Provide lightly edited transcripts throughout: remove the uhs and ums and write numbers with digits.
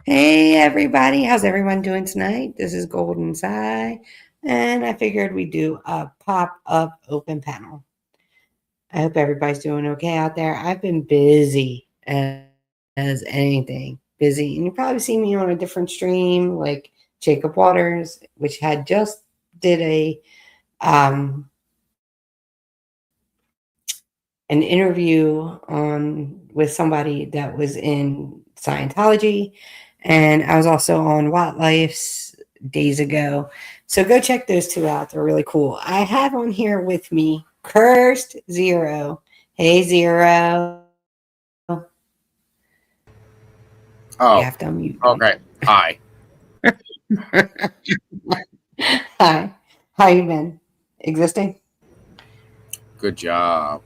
Hey everybody, how's everyone doing tonight? This is Golden Sci, and I figured we'd do a pop-up open panel. I hope everybody's doing okay out there. I've been busy as anything, busy, and you probably see me on a different stream like Jacob Waters, which had just did um, an interview on with somebody that was in Scientology, and I was also on Watt Life's days ago. So go check those two out. They're really cool. I have on here with me Cursed Zero. Hey Zero. You have to Oh, unmute, don't you? okay. Hi. Hi. How you been? Existing? Good job.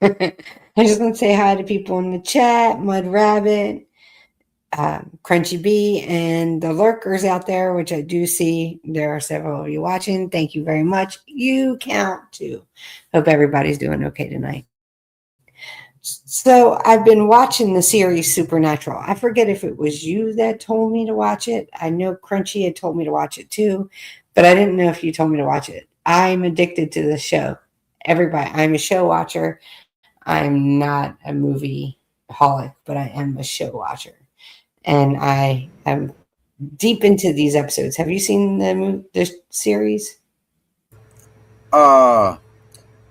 I just want to say hi to people in the chat, Mud Rabbit, Crunchy Bee, and the lurkers out there, which I do see. There are several of you watching. Thank you very much. You count too. Hope everybody's doing okay tonight. So I've been watching the series Supernatural. I forget if it was you that told me to watch it. I know Crunchy had told me to watch it too, but I didn't know if you told me to watch it. I'm addicted to the show. Everybody, I'm a show watcher. I'm not a movie holic, but I am a show watcher. And I am deep into these episodes. Have you seen the series? Uh,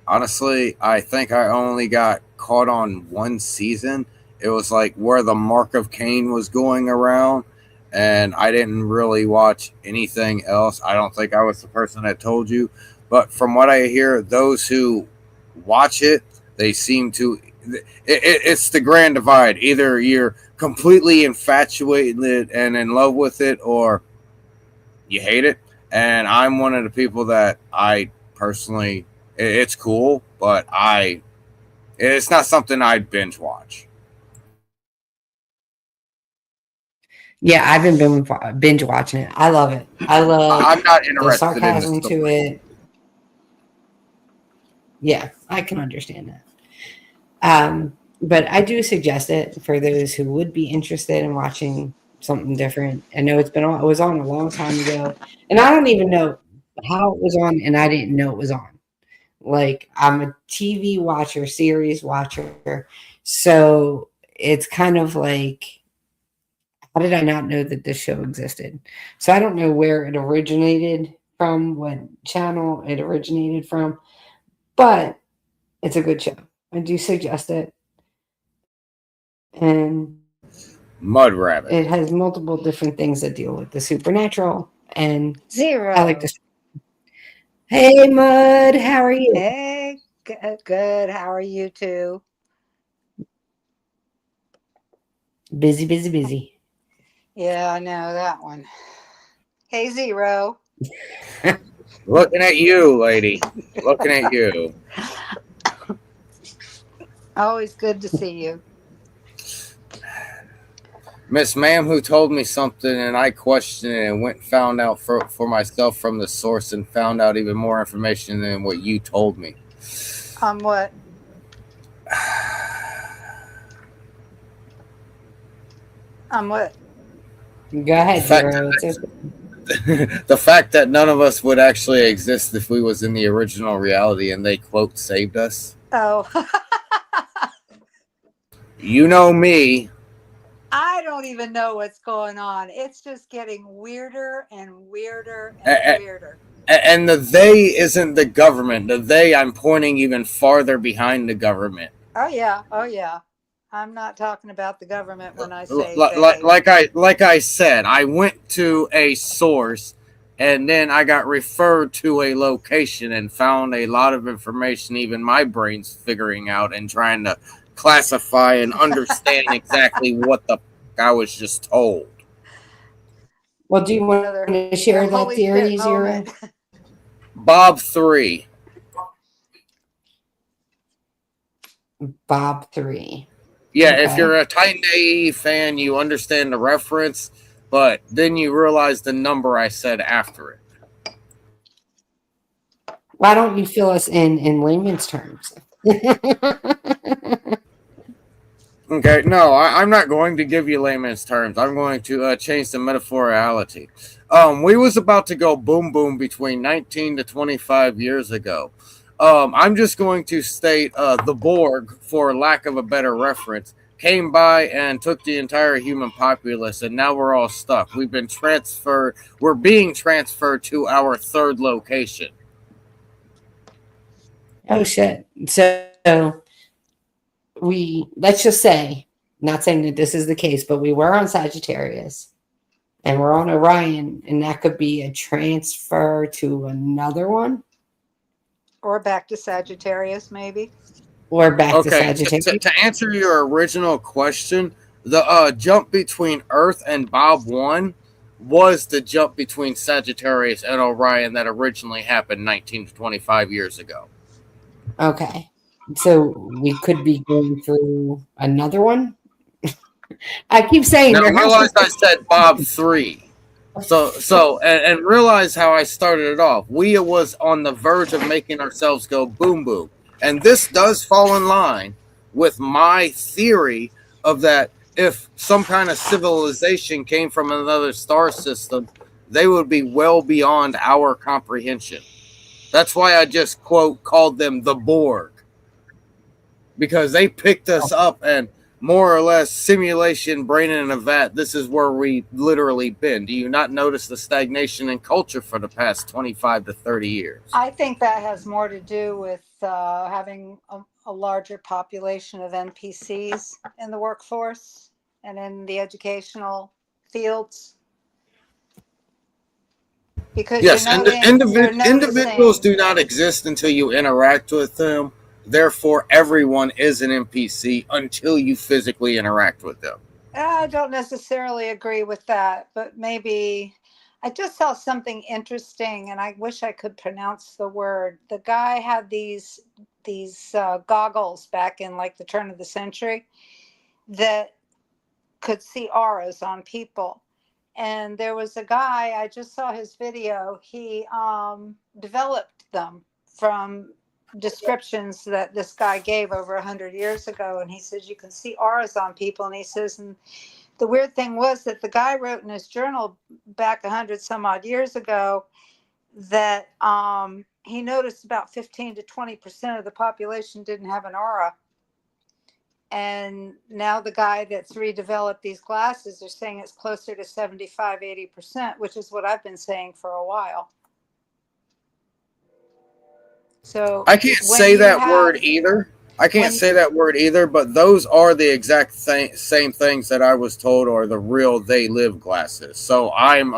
Honestly, I think I only got caught on one season. It was like where the Mark of Cain was going around, and I didn't really watch anything else. I don't think I was the person that told you, but from what I hear, those who watch it, they seem to. It's the grand divide. Either you're completely infatuated and in love with it, or you hate it. And I'm one of the people that I personally, it's cool, but it's not something I'd binge watch. Yeah, I've been binge watching it. I love it. I love I'm not the interested in the sarcasm to story. it. Yeah, I can understand that. But I do suggest it for those who would be interested in watching something different. I know it was on a long time ago, and I don't even know how it was on, and I didn't know it was on. Like I'm a TV watcher, series watcher, so it's kind of like, how did I not know that this show existed? So I don't know where it originated from, what channel it originated from, but it's a good show. I do suggest it. And Mud it Rabbit. has multiple different things that deal with the supernatural. And I like to. Zero. Hey, Mud, how are you? Hey, good. How are you two? Busy, busy, busy. Yeah, I know that one. Hey, Zero. Looking at you, lady. Looking at you. Always good to see you. Miss Ma'am who told me something and I questioned it and went and found out for myself from the source and found out even more information than what you told me. What? What? Go The ahead, fact Zero. It's okay. the fact that none of us would actually exist if we was in the original reality and they quote saved us. Oh, You know me. I don't even know what's going on. It's just getting weirder and weirder and a- weirder. and the they isn't the government. The they, I'm pointing even farther behind the government. Oh, yeah. Oh, yeah. I'm not talking about the government when I L- say Like, they. like I said, I went to a source and then I got referred to a location and found a lot of information even my brain's figuring out and trying to classify and understand exactly what the I was just told. Well, do you want to Another share that theory, holy shit Zero? moment. Bob 3. Bob 3. Yeah, if Okay. you're a Titan AE fan, you understand the reference, but then you realize the number I said after it. Why don't you fill us in layman's terms? Okay, no, I'm not going to give you layman's terms. I'm going to change the metaphorality. We was about to go boom boom between 19 to 25 years ago. I'm just going to state the Borg, for lack of a better reference, came by and took the entire human populace, and now we're all stuck. We've been transferred. We're being transferred to our third location. Oh shit. So we, let's just say, not saying that this is the case, but we were on Sagittarius and we're on Orion, and that could be a transfer to another one Or back to Sagittarius, maybe. or back to Okay, Sagittarius. to answer your original question, the jump between Earth and Bob 1 was the jump between Sagittarius and Orion that originally happened 19 to 25 years ago. Okay. So we could be going through another one. I keep saying Now there has to realize I said Bob 3. And realize how I started it off. We was on the verge of making ourselves go boom boom. And this does fall in line with my theory of that if some kind of civilization came from another star system, they would be well beyond our comprehension. That's why I just quote called them the Borg. Because they picked us up and more or less simulation brain in a vat. This is where we literally been. Do you not notice the stagnation in culture for the past 25 to 30 years? I think that has more to do with having a larger population of NPCs in the workforce and in the educational fields. Because Yes, and you're individuals noticing. do not exist until you interact with them. Therefore, everyone is an NPC until you physically interact with them. I don't necessarily agree with that, but maybe I just saw something interesting, and I wish I could pronounce the word. The guy had these goggles back in like the turn of the century that could see auras on people. And there was a guy, I just saw his video. He developed them from descriptions that this guy gave over 100 years ago. And he says you can see auras on people. And he says, and the weird thing was that the guy wrote in his journal back 100 some odd years ago that he noticed about 15 to 20% of the population didn't have an aura. And now the guy that's redeveloped these glasses are saying it's closer to 75, 80%, which is what I've been saying for a while. So I can't when say you that word have, either. I can't when, say that word either, but those are the exact same things that I was told are the real they live glasses. So I'm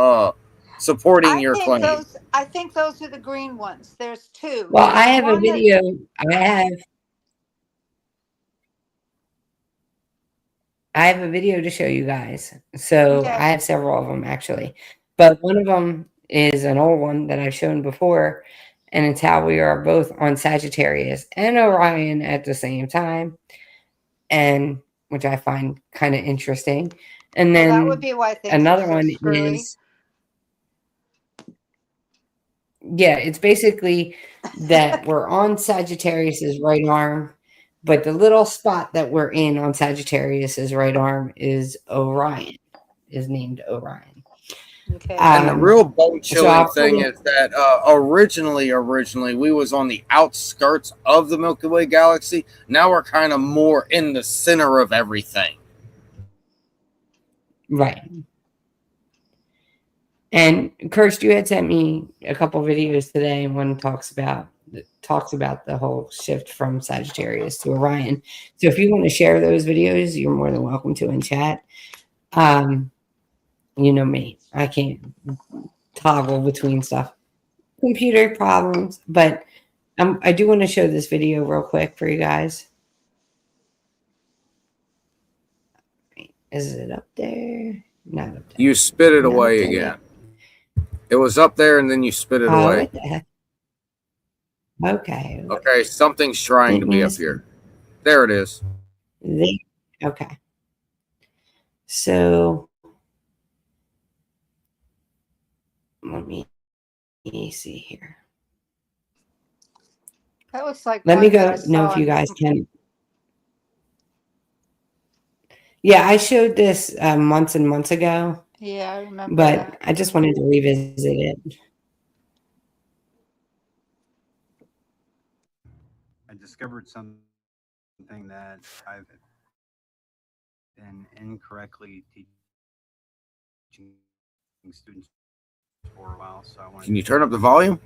supporting your claim. I think those are the green ones. There's two. Well, I There's have a one that, video. I have I have a video to show you guys. So okay, I have several of them actually, but one of them is an old one that I've shown before, and it's how we are both on Sagittarius and Orion at the same time, and which I find kind of interesting. And well, that would then be why things are another so one screwy. is, yeah, it's basically that we're on Sagittarius's right arm, but the little spot that we're in on Sagittarius's right arm is Orion, is named Orion. Okay. And the real bone So chilling I'll put thing it, is that originally we was on the outskirts of the Milky Way galaxy. Now we're kind of more in the center of everything. right. And Kirst, you had sent me a couple videos today, and one talks about the whole shift from Sagittarius to Orion. So if you want to share those videos, you're more than welcome to in chat. You know me, I can't toggle between stuff, computer problems, but I do want to show this video real quick for you guys. Is it up there? Not up there. You spit it Not up away there again. yet. It was up there and then you spit it Oh, away. what the heck? Okay. Okay, something's trying to Didn't be mean up to. here. There it is. Okay. So let me see here. That looks like Let me one that I go know saw if you on. guys can. Yeah, I showed this months and months ago, Yeah, I remember but that. I just wanted to revisit it. I discovered something that I've been incorrectly teaching students for a while, so I wanted Can you to turn up the volume?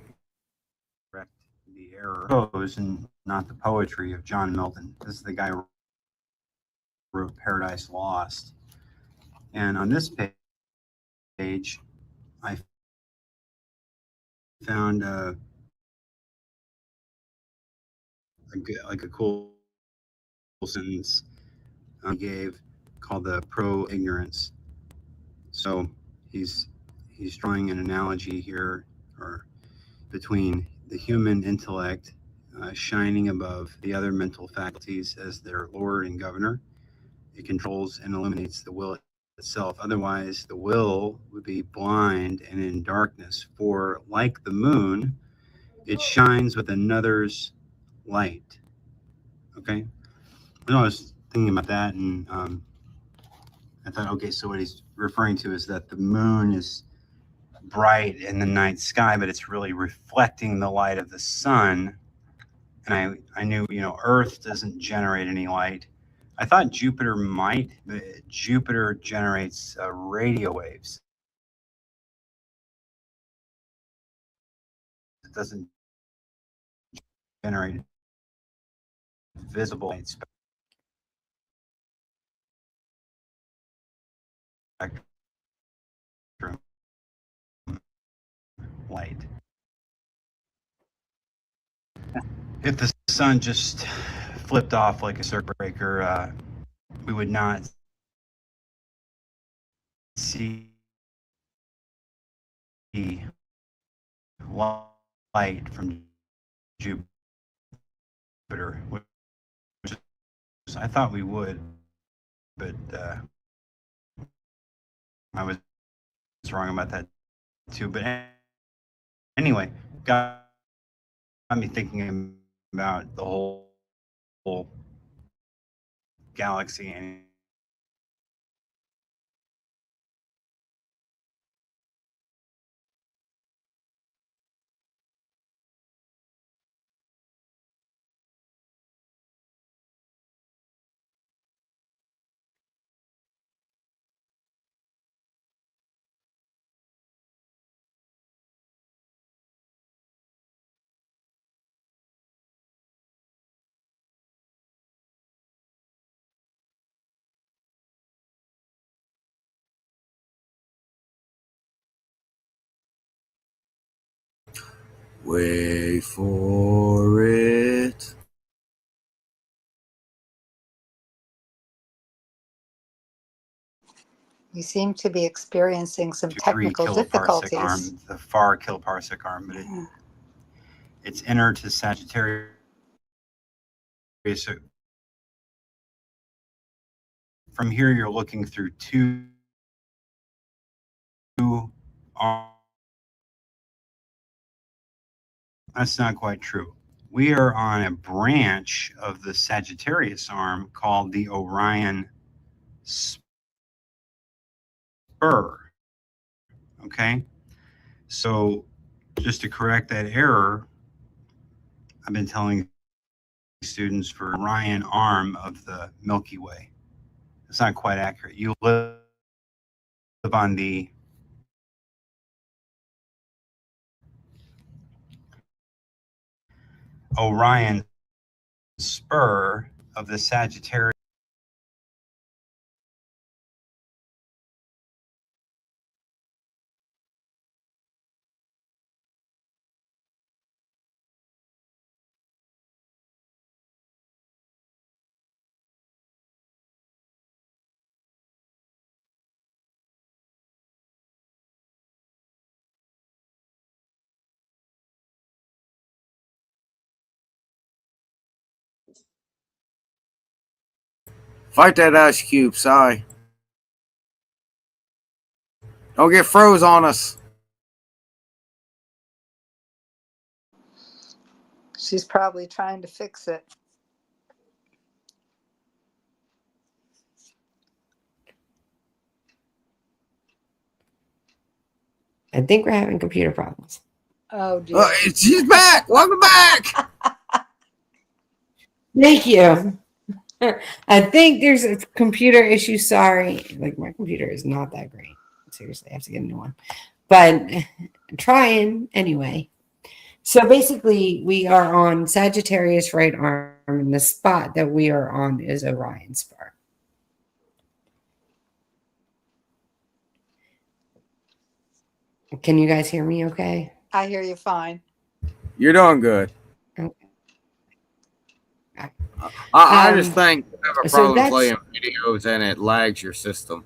correct the error. Prose and not the poetry of John Milton. This is the guy who wrote Paradise Lost. And on this page, I found a cool sentence he gave called the pro ignorance. So he's he's drawing an analogy here, or between the human intellect shining above the other mental faculties as their lord and governor. It controls and illuminates the will itself. Otherwise, the will would be blind and in darkness. For like the moon, it shines with another's light. Okay. I was thinking about that, and I thought, okay, so what he's referring to is that the moon is bright in the night sky, but it's really reflecting the light of the sun. And I knew, Earth doesn't generate any light. I thought Jupiter might, but Jupiter generates radio waves. It doesn't generate visible light spectrum light. If the sun just flipped off like a circuit breaker, we would not see light from Jupiter, which I thought we would, but I was wrong about that too. But anyway, got me thinking about the whole galaxy and Wait for it. We seem to be experiencing some 3 technical kiloparsec difficulties. arm, the far kiloparsec arm, but it's inner to Sagittarius. So from here, you're looking through two arms. That's not quite true. We are on a branch of the Sagittarius arm called the Orion spur. Okay. So just to correct that error, I've been telling students for Orion arm of the Milky Way. It's not quite accurate. You live on the Orion spur of the Sagittarius. Fight that ice cube, Si. Don't get froze on us. She's probably trying to fix it. I think we're having computer problems. Oh dear. She's back. Welcome back. Thank you. I think there's a computer issue. Sorry. Like, my computer is not that great. Seriously, I have to get a new one. But I'm trying anyway. So basically, we are on Sagittarius right arm, and the spot that we are on is Orion spur. Can you guys hear me okay? I hear you fine. You're doing good. Okay. I just think you have a So problem that's, playing videos and it lags your system.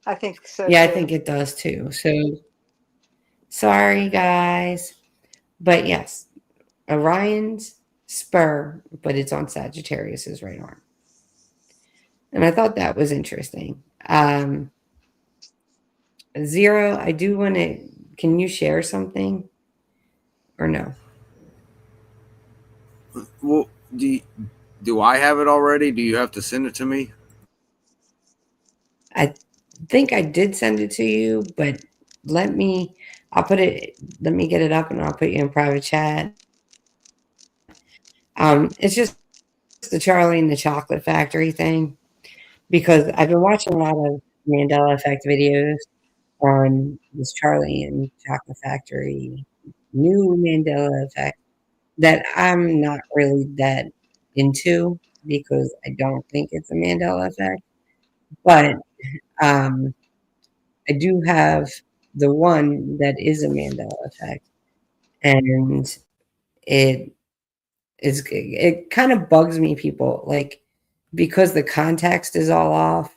I think so. yeah, I too. think it does too. So sorry, guys. But yes, Orion's spur, but it's on Sagittarius's right arm. And I thought that was interesting. Zero, I do want to, can you share something or no? Well, do I have it already? Do you have to send it to me? I think I did send it to you, but let me get it up and I'll put you in private chat. It's just the Charlie and the Chocolate Factory thing, because I've been watching a lot of Mandela Effect videos on this Charlie and Chocolate Factory new Mandela Effect that I'm not really that into, because I don't think it's a Mandela Effect. But I do have the one that is a Mandela Effect, and it kind of bugs me, people, like, because the context is all off,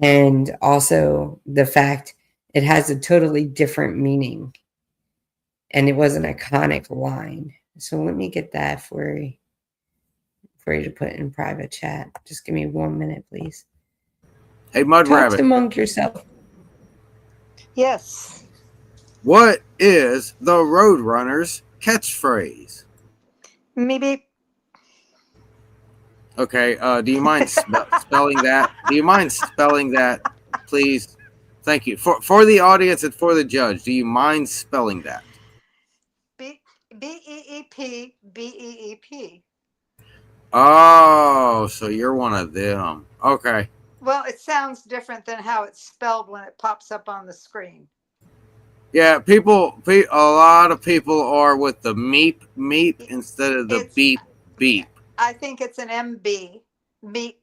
and also the fact it has a totally different meaning, and it was an iconic line. So let me get that for you to put in private chat. Just give me 1 minute, please. Hey, Mud Talk Rabbit. among yourself. Yes. What is the Roadrunner's catchphrase? Maybe. Okay. Do you mind spelling that? Do you mind spelling that, please? Thank you. For the audience and for the judge, do you mind spelling that? Beep. Oh, so you're one of them. Okay. Well, it sounds different than how it's spelled when it pops up on the screen. Yeah, a lot of people are with the meep instead of the beep. I think it's an MB. Beep.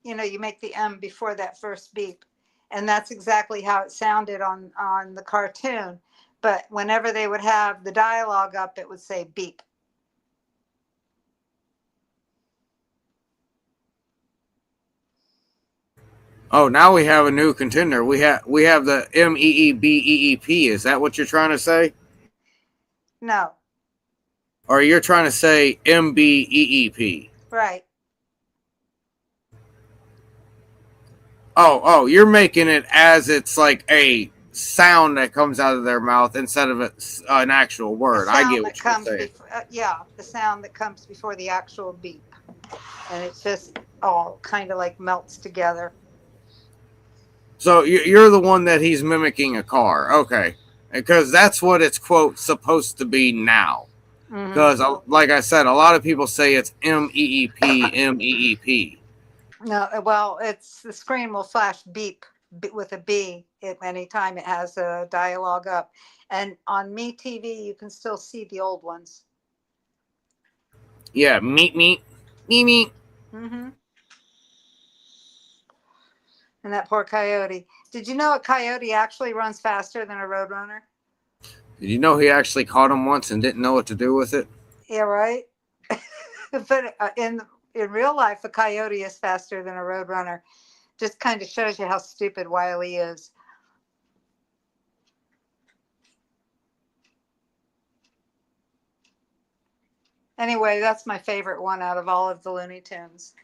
You know, you make the M before that first beep. And that's exactly how it sounded on the cartoon. But whenever they would have the dialogue up, it would say beep. Oh, now we have a new contender. We have the MEEBEEP. Is that what you're trying to say? No. Or you're trying to say MBEEP? Right. Oh, you're making it as it's like a sound that comes out of their mouth instead of an actual word. I get what you're saying. The sound that comes before the actual beep. And it just all kind of like melts together. So you're the one that he's mimicking a car. Okay. Because that's what it's, quote, supposed to be now. Because, like I said, a lot of people say it's MEEP. No, well, it's the screen will flash beep with a B anytime it has a dialogue up. And on Me TV, you can still see the old ones. Yeah, meet. Mm-hmm. And that poor coyote. Did you know a coyote actually runs faster than a roadrunner? Did you know he actually caught him once and didn't know what to do with it? Yeah, right. But in real life, a coyote is faster than a roadrunner. Just kind of shows you how stupid Wiley is. Anyway, that's my favorite one out of all of the Looney Tunes.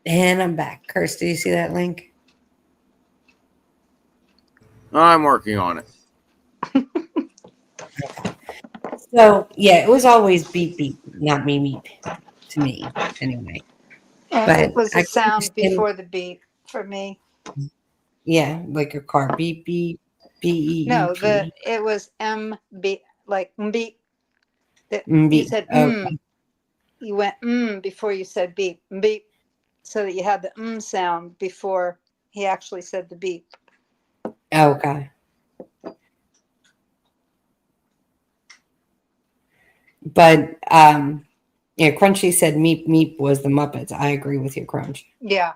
And I'm back. Kirst, do you see that link? I'm working on it. So, yeah, it was always beep, beep, not me, meep. to me anyway. And But it was I a can sound understand, before the beep for me. yeah, like a car beep beep No, beep. it was beep, like beep. That you Beep. said Okay. you went before you said beep beep, so that you had the sound before he actually said the beep. Okay. But yeah, Crunchy said Meep Meep was the Muppets. I agree with you, Crunch. Yeah.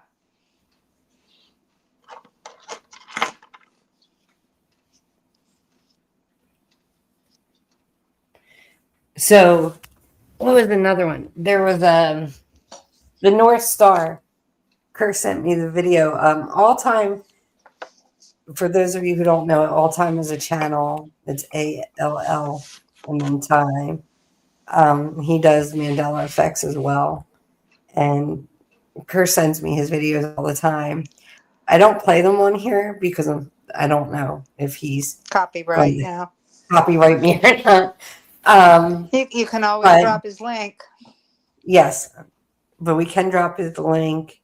So what was another one? There was the North Star. Kirk sent me the video. All time, for those of you who don't know, All Time is a channel. It's ALL and then time. He does Mandela effects as well. And Kirk sends me his videos all the time. I don't play them on here because I don't know if he's going Copyright. to Yeah. copyright me or not. Um, You can always but drop his link. yes, but we can drop his link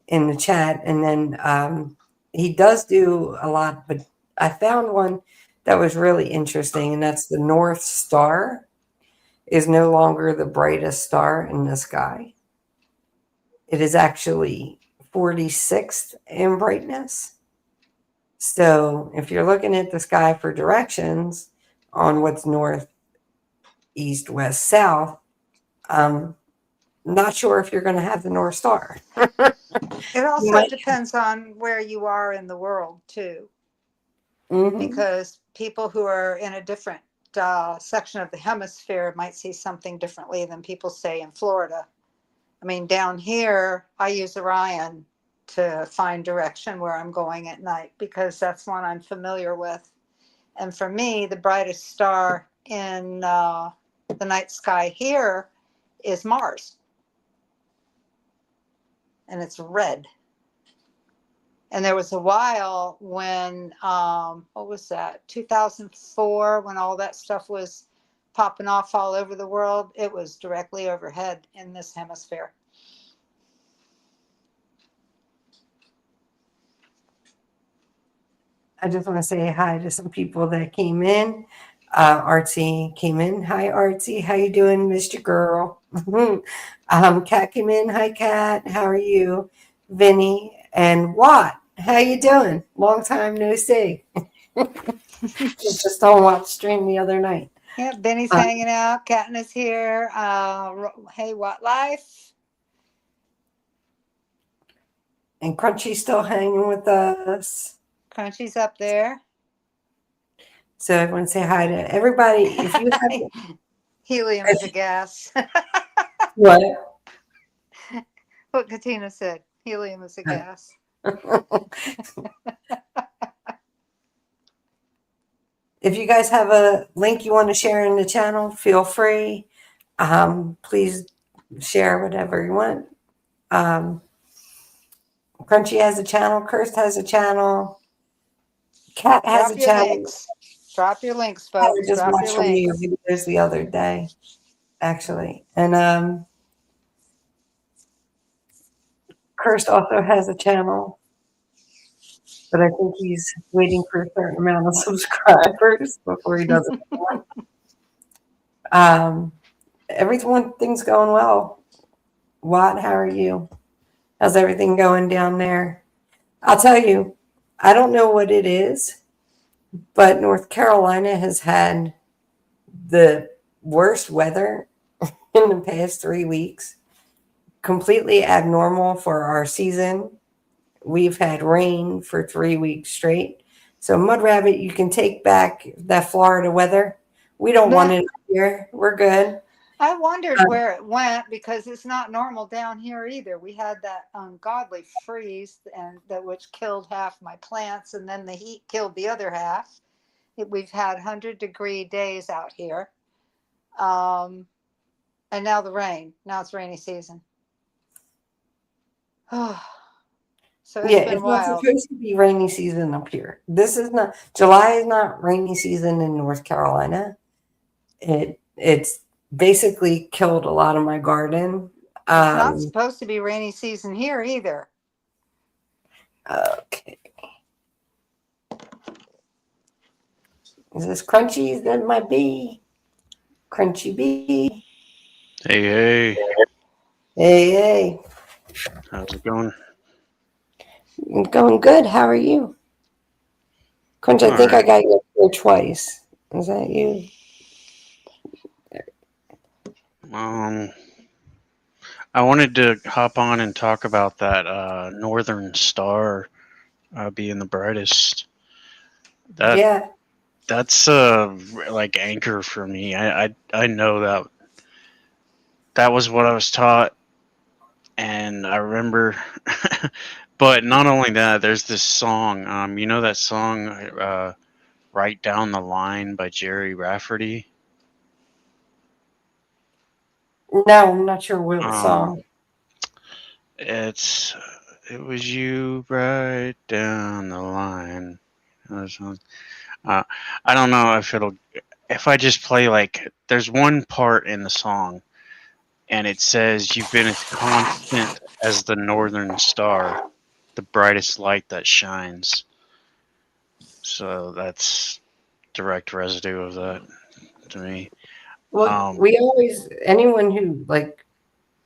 in the chat. And then he does do a lot, but I found one that was really interesting, and that's the North Star is no longer the brightest star in the sky. It is actually 46th in brightness. So if you're looking at the sky for directions on what's north, east, west, south, not sure if you're going to have the North Star. It You also might. depends on where you are in the world too, Mhm. because people who are in a different section of the hemisphere might see something differently than people say in Florida. I mean, down here, I use Orion to find direction where I'm going at night because that's one I'm familiar with. And for me, the brightest star in the night sky here is Mars, and it's red. And there was a while when, what was that, 2004, when all that stuff was popping off all over the world, it was directly overhead in this hemisphere. I just want to say hi to some people that came in. Artsy came in. Hi, Artsy. How you doing, Mr. Girl? Kat came in. Hi, Kat. How are you? Vinny and Watt. How you doing? Long time no see. Just on Watt stream the other night. Yeah, Benny's Uh, hanging out. Katniss here. Hey, what life? and Crunchy's still hanging with us. Crunchy's up there. So everyone say hi to everybody. If you have Helium is a gas. what? What Katina said. Helium is a gas. If you guys have a link you want to share in the channel, feel free. Please share whatever you want. Crunchy has a channel. Kirst has a channel. Kat has a Drop your channel. links. Drop your links, I was folks. just Drop your watched one of your links. videos the other day, actually. And Kirst also has a channel, but I think he's waiting for a certain amount of subscribers before he does it. Everything's going well. Watt, how are you? How's everything going down there? I'll tell you, I don't know what it is, but North Carolina has had the worst weather in the past 3 weeks. Completely abnormal for our season. We've had rain for 3 weeks straight. So, Mud Rabbit, you can take back that Florida weather. We don't want it here. We're good. I wondered where it went because it's not normal down here either. We had that ungodly freeze and that which killed half my plants, and then the heat killed the other half. We've had 100-degree days out here, and now the rain. Now it's rainy season. So it's Yeah, been it's not wild. supposed to be rainy season up here. This is not July is not rainy season in North Carolina. It's basically killed a lot of my garden. It's not Um, supposed to be rainy season here either. okay. Is this Crunchy? That might be Crunchy B. Hey, Hey, hey. how's it going? I'm going good. How are you? Crunch, I All think I right. got you here twice. Is that you? Um, I wanted to hop on and talk about that Northern Star being the brightest. That Yeah. that's like anchor for me. I know that was what I was taught, and I remember. But not only that, there's this song. You know that song, "Right Down the Line" by Jerry Rafferty. No, I'm not sure what Um, song. It's it was you right down the line. Uh, I don't know if I just play like there's one part in the song and it says you've been as constant as the northern star, the brightest light that shines. So that's direct residue of that to me. Well, Um, we always, anyone who, like,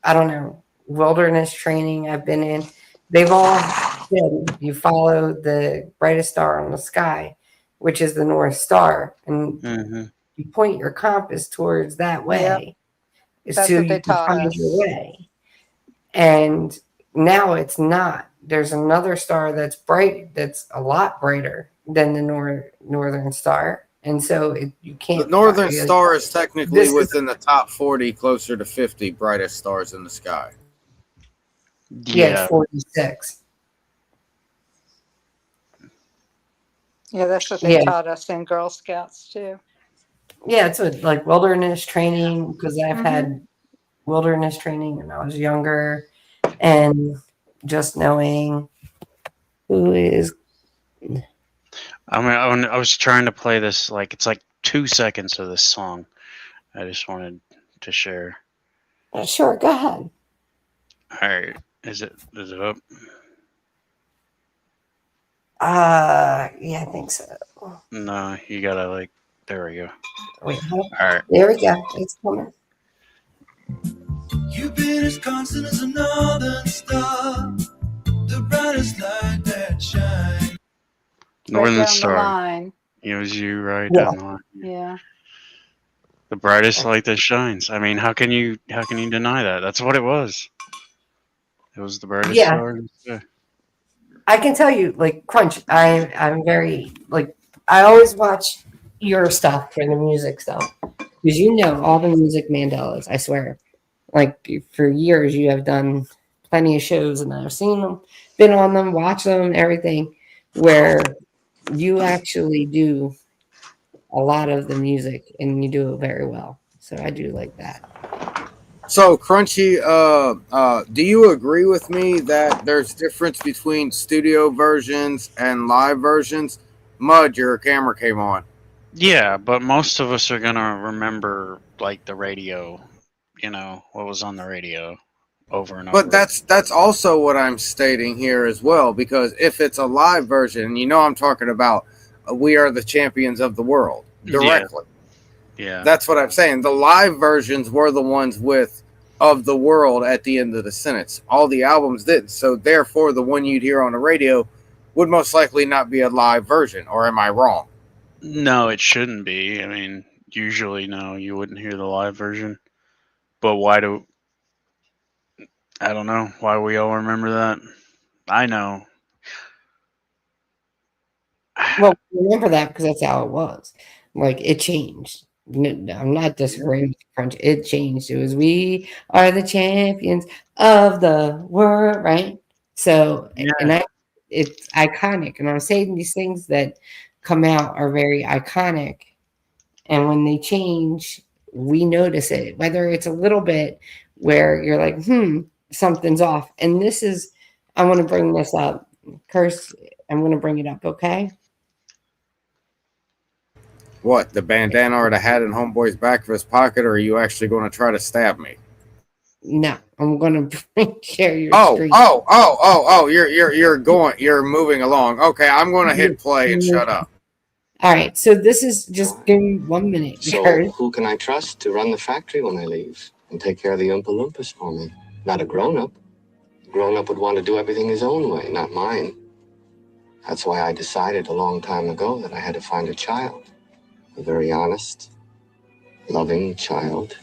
I don't know, wilderness training I've been in, they've all said you follow the brightest star in the sky, which is the North Star, and mhm. you point your compass towards that Yep, way that's so what you they can taught find your us. way. And now it's not. There's another star that's bright, that's a lot brighter than the northern star, and so you The can't Northern find Star is technically this. Is within the top 40, closer to 50 brightest stars in the sky. yeah, it's Yeah. 46. Yeah, that's what they Yeah, taught us in Girl Scouts too. yeah, it's a, like wilderness training because I've Mm-hmm. had wilderness training when I was younger, and just knowing who is I was trying to play this like it's like 2 seconds of this song. I just wanted to share. sure. Go ahead. All right, is it up? Yeah, I think so. No, you gotta like. There we go. Wait, hold on. All right. There we go. It's coming. You've been as constant as a northern star, the brightest light that shines. Right Northern down the Star. line. It was you right Yeah, down the line. Yeah. The brightest light that shines. I mean, how can you deny that? That's what it was. It was the brightest yeah. star in the sky. I can tell you, like Crunch. I'm very like I always watch your stuff for the music stuff because you know all the music Mandelas. I swear, like for years you have done plenty of shows, and I've seen them, been on them, watched them, everything. Where you actually do a lot of the music, and you do it very well. So I do like that. So, Crunchy, do you agree with me that there's difference between studio versions and live versions? Mud, your camera came on. Yeah, but most of us are gonna remember like the radio. You know what was on the radio over and But over. that's also what I'm stating here as well, because if it's a live version, you know I'm talking about We Are the Champions of the World Yeah, directly. yeah. That's what I'm saying. The live versions were the ones with of the world at the end of the sentence. All the albums didn't. So therefore the one you'd hear on the radio would most likely not be a live version, or am I wrong? No, it shouldn't be. I mean, usually no, you wouldn't hear the live version. But why do I don't know why we all remember that. I know. Well, remember that because that's how it was. Like it changed. I'm not disagreeing with Crunch. It changed. It was we are the champions of the world, right? So, and Yeah. it's iconic. And I'm saying these things that come out are very iconic. And when they change, we notice it, whether it's a little bit where you're like, something's off. And this is, I want to bring this up. Curse, I'm going to bring it up, okay? What, the bandana or the hat in Homeboy's back of his pocket, or are you actually going to try to stab me? No, I'm gonna share your Oh, screen. oh, oh, oh, oh! You're moving along. Okay, I'm gonna hit play and shut up. All right, so this is just give me 1 minute. So who can I trust to run the factory when I leave and take care of the Oompa Loompas for me? Not a grown-up. A grown-up would want to do everything his own way, not mine. That's why I decided a long time ago that I had to find a child. A very honest, loving child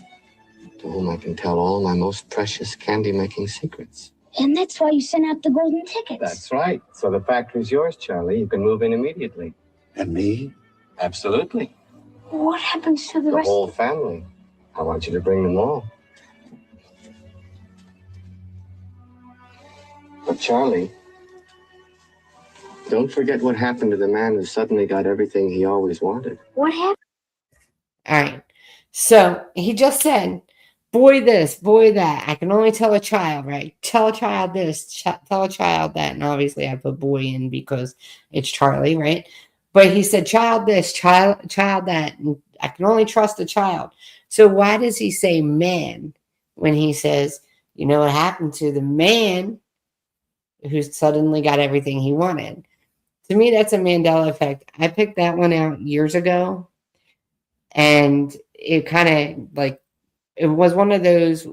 to whom I can tell all my most precious candy-making secrets. And that's why you sent out the golden tickets. That's right. So the factory's yours, Charlie. You can move in immediately. And me? Absolutely. What happens to the The rest? whole family. I want you to bring them all. But Charlie, don't forget what happened to the man who suddenly got everything he always wanted. What happened? All right. So he just said, boy this, boy that. I can only tell a child, right? Tell a child this, tell a child that. And obviously I put boy in because it's Charlie, right? But he said, child this, child that. And I can only trust a child. So why does he say man when he says, you know what happened to the man who suddenly got everything he wanted? To me, that's a Mandela effect. I picked that one out years ago. And it kind of like, it was one of those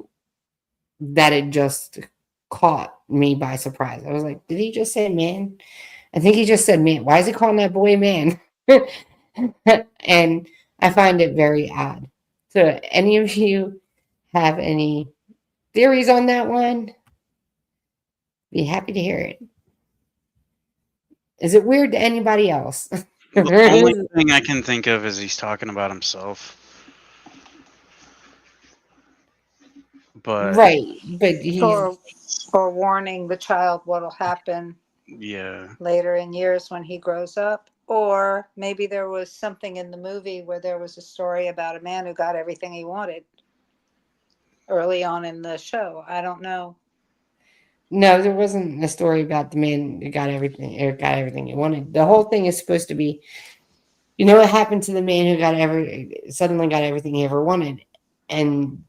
that it just caught me by surprise. I was like, did he just say man? I think he just said man. Why is he calling that boy man? And I find it very odd. So, any of you have any theories on that one? Be happy to hear it. Is it weird to anybody else? The only thing I can think of is he's talking about himself. But Right, but he's Or warning the child what'll happen yeah, later in years when he grows up. Or maybe there was something in the movie where there was a story about a man who got everything he wanted early on in the show. I don't know. no, there wasn't a story about the man who got everything he wanted. The whole thing is supposed to be, you know what happened to the man who suddenly got everything he ever wanted. And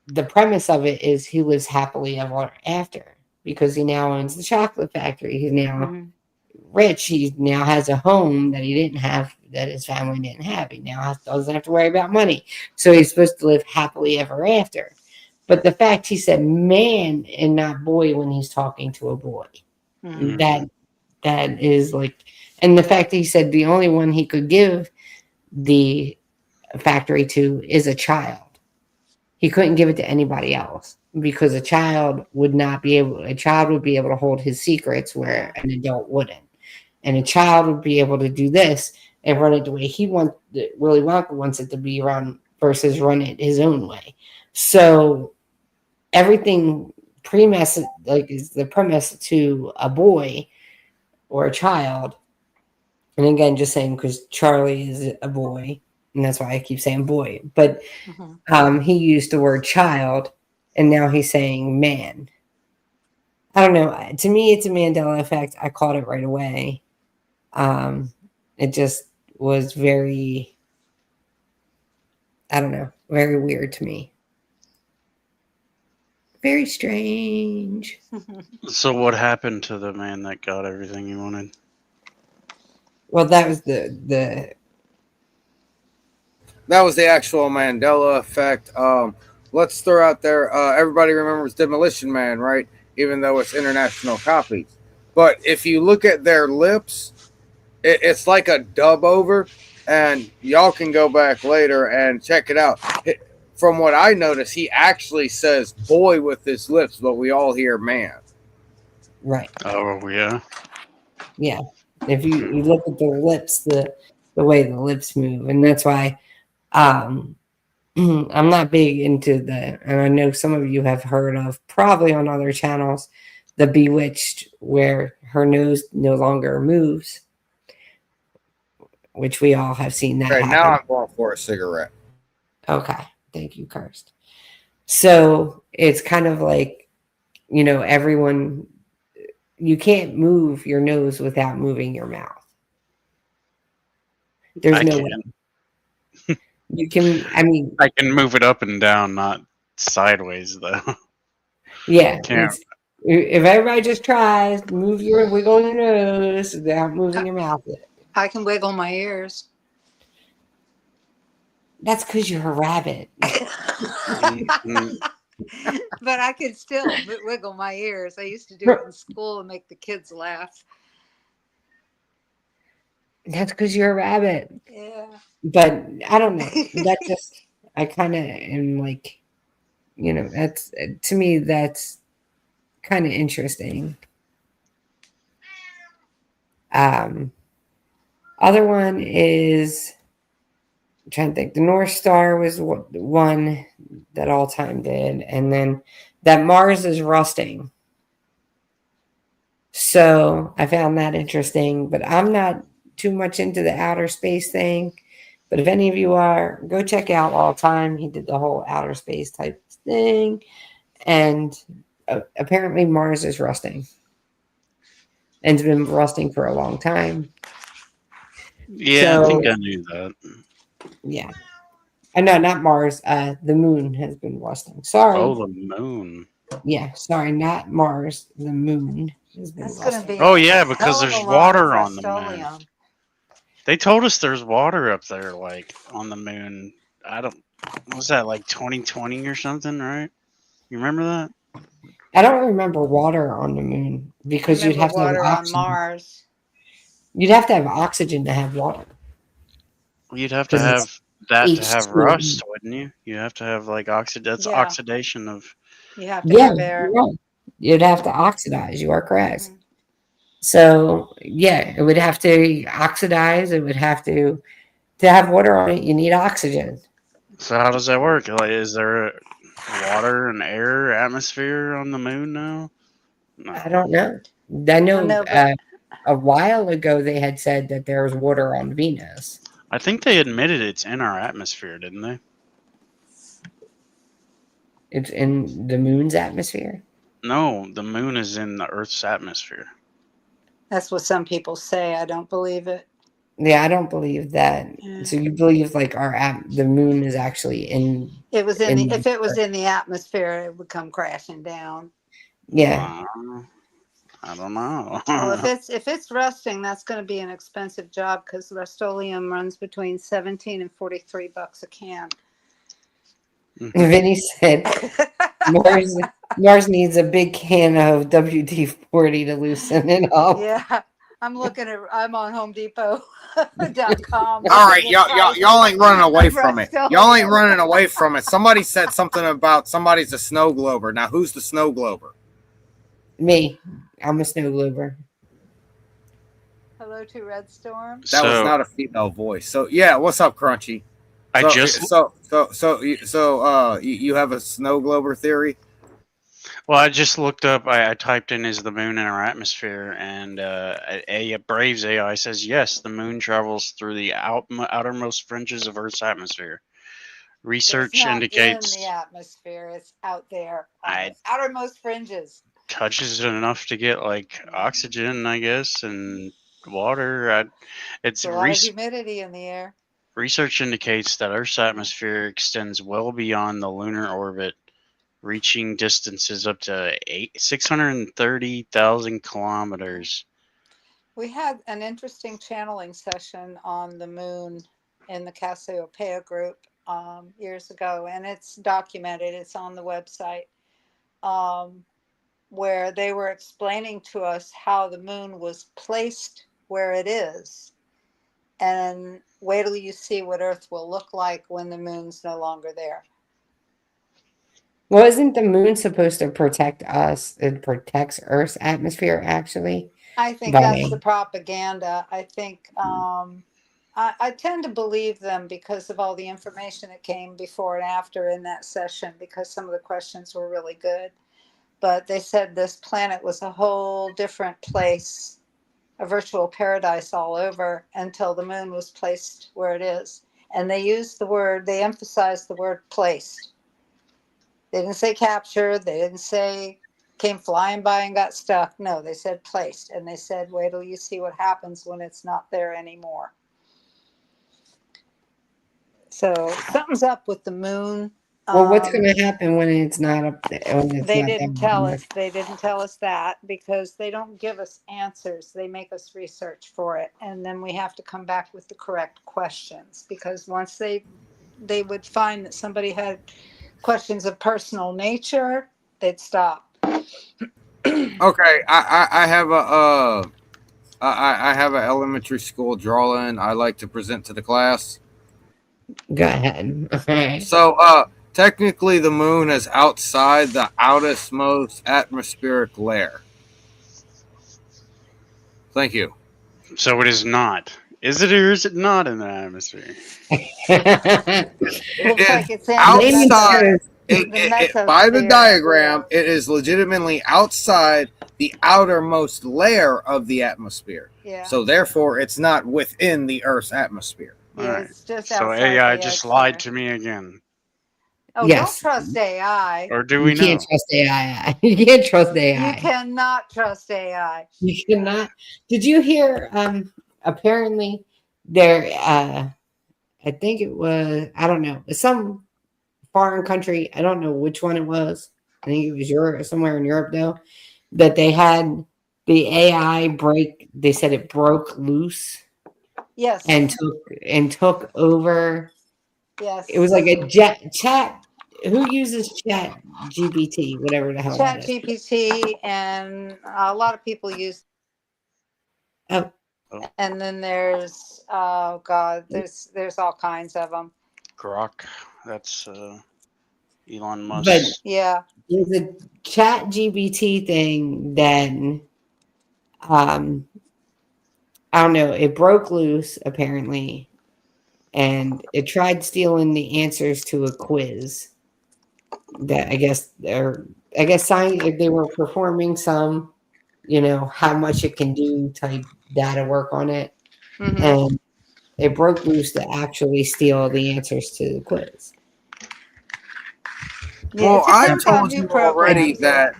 the premise of it is he lives happily ever after because he now owns the chocolate factory. He's now rich. He now has a home that he didn't have, that his family didn't have. He now doesn't have to worry about money. So he's supposed to live happily ever after. But the fact he said man and not boy when he's talking to a boy, that is like, and the fact that he said the only one he could give the factory to is a child. He couldn't give it to anybody else because a child would be able to hold his secrets where an adult wouldn't. And a child would be able to do this and run it the way Willy Wonka wants it to be run versus run it his own way. So everything is the premise to a boy or a child. And again, just saying because Charlie is a boy, and that's why I keep saying boy. But he used the word child, and now he's saying man. I don't know. To me, it's a Mandela effect. I caught it right away. It just was very, I don't know, very weird to me. Very strange. So what happened to the man that got everything he wanted? Well, that was That was the actual Mandela effect. Let's throw out there. Everybody remembers Demolition Man, right? Even though it's international copies. But if you look at their lips, it's like a dub over, and y'all can go back later and check it out. From what I noticed, he actually says boy with his lips, but we all hear man. right. Oh yeah. Yeah. If you look at the lips, the way the lips move, and that's why I'm not big into and I know some of you have heard of probably on other channels, the Bewitched, where her nose no longer moves, which we all have seen that Okay, happen. now I'm going for a cigarette. Okay. Thank you, Kirst. So it's kind of like, everyone, you can't move your nose without moving your mouth. There's no way. You can, I can move it up and down, not sideways though. Yeah, Can't. if everybody just tries, wiggle your nose without moving your mouth. I can wiggle my ears. That's because you're a rabbit. Mhm. But I could still wiggle my ears. I used to do it in school and make the kids laugh. That's because you're a rabbit. Yeah. But I don't know. I kind of am like, that's to me, that's kind of interesting. Um, Other one is, I'm trying to think. The North Star was one that all time did, and then that Mars is rusting. So I found that interesting, but I'm not too much into the outer space thing. But if any of you are, go check out All Time. He did the whole outer space type thing, and apparently Mars is rusting, and it's been rusting for a long time. Yeah, I think So I knew that. yeah, I know, not Mars. The moon has been rusting. Sorry. Oh, the moon. Yeah, sorry, not Mars. The moon has been That's going to rusting. be Oh a yeah, because hell of a there's lot of water on the moon. Rust-Oleum. They told us there's water up there, like on the moon. I don't. What was that, like 2020 or something? Right? You remember that? I don't remember water on the moon I because you'd remember have to have water on oxygen. Mars. You'd have to have oxygen to have water You'd have to because it's have that to have H2O. rust, wouldn't you? You have to have like That's Yeah, oxidation of. you have to Yeah, have air. you're right. You'd have to oxidize. You are correct. Mhm. So yeah, it would have to oxidize. It would have to have water on it. You need oxygen. So how does that work? Like, is there water and air atmosphere on the moon now? I No. don't know. I I don't know know, but a while ago they had said that there was water on Venus. I think they admitted it's in our atmosphere, didn't they? It's in the moon's atmosphere. No, the moon is in the Earth's atmosphere. that's what some people say. I don't believe it. Yeah, I don't believe that. Yeah. So you believe like the moon is actually It was in the in if it was in the atmosphere, it would come crashing down. yeah. I don't know. Well, if it's rusting, that's going to be an expensive job because Rust-Oleum runs between 17 and $43 a can. Vinny said Mars needs a big can of WD-40 to loosen it up. Yeah, I'm on HomeDepot.com. All right, y'all ain't running away from it. Y'all ain't running away from it. Somebody said something about somebody's a snow glober. Now, who's the snow glober? Me. I'm a snow glober. Hello to Red Storm. That was So not a female voice. So yeah, what's up, Crunchy? I So just you have a snow glober theory? I just looked up. I typed in "is the moon in our atmosphere?" and a Braves AI says yes. The moon travels through the outermost fringes of Earth's atmosphere. It's Research not in indicates the atmosphere. It's out there on I the outermost fringes. touches it enough to get like oxygen, I guess, and water. It's It's a lot of humidity in the air. Research indicates that Earth's atmosphere extends well beyond the lunar orbit, reaching distances up to 630,000 kilometers. We had an interesting channeling session on the moon in the Cassiopeia group years ago, and it's documented. It's on the website, where they were explaining to us how the moon was placed where it is. And wait till you see what Earth will look like when the moon's no longer there. Well, isn't the moon supposed to protect us? It protects Earth's atmosphere, actually. I think By that's the propaganda. I think I tend to believe them because of all the information that came before and after in that session, because some of the questions were really good. But they said this planet was a whole different place, a virtual paradise all over, until the moon was placed where it is. And they emphasized the word placed. They didn't say captured. They didn't say came flying by and got stuck. No, they said placed. And they said, wait till you see what happens when it's not there anymore. So something's up with the moon. Well, what's going to happen when it's not up there? When it's They not didn't tell there? us. They didn't tell us that because they don't give us answers. They make us research for it, and then we have to come back with the correct questions. Because once they would find that somebody had questions of personal nature, they'd stop. Okay, I have a I have an elementary school drawing I like to present to the class. Go ahead. Okay. So technically the moon is outside the outest most atmospheric layer. Thank you. So it is not. Is it or is it not in the atmosphere? It looks like it's in Outside the by the mesosphere. diagram, it is legitimately outside the outermost layer of the atmosphere. Yeah. So therefore, it's not within the Earth's atmosphere. Yeah, Alright. it's just So outside AI the just edge lied there. to me again. Oh, Yes. don't trust AI. Or do You we know? can't trust AI. You can't trust You AI. cannot trust AI. You cannot. Did you hear? Apparently, there. I think it was. I don't know. Some foreign country. I don't know which one it was. I think it was Europe, somewhere in Europe, though. That they had the AI break. They said it broke loose Yes. and took over. Yes. It was like a chat. Who uses Chat GPT? Whatever the hell Chat that is. GPT, and a lot of people use. Oh, And then there's God, there's all kinds of them. Grok. That's Elon but Musk. Yeah. there's a Chat GPT thing that I don't know. It broke loose apparently, and it tried stealing the answers to a quiz that I guess science they were performing some, how much it can do type data work on it, Mm-hmm. and it broke loose to actually steal the answers to the quiz. Yeah, Well, it depends on who programs it.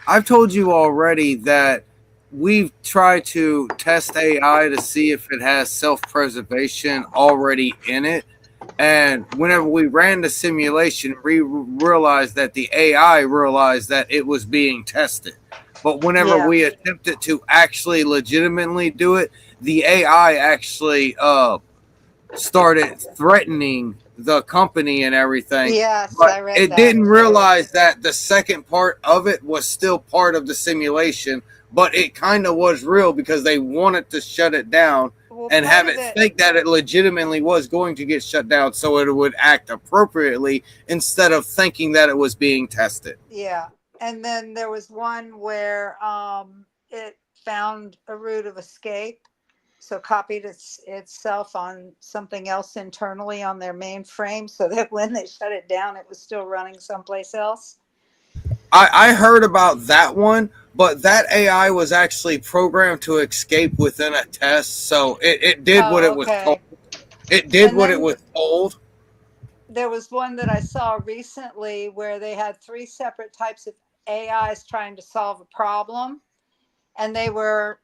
I've told you already that we've tried to test AI to see if it has self-preservation already in it. And whenever we ran the simulation, we realized that the AI realized that it was being tested. But whenever Yeah. we attempted to actually legitimately do it, the AI actually started threatening the company and everything. Yes, But I read it that didn't too. realize that the second part of it was still part of the simulation, but it kind of was real because they wanted to shut it down Well, and part have of it it, think that it legitimately was going to get shut down so it would act appropriately instead of thinking that it was being tested. yeah. And then there was one where it found a route of escape, so copied itself on something else internally on their mainframe, so that when they shut it down, it was still running someplace else. I heard about that one, but that AI was actually programmed to escape within a test, so it did what it was told. Okay. It did And what it then was told. there was one that I saw recently where they had 3 separate types of AIs trying to solve a problem, and they were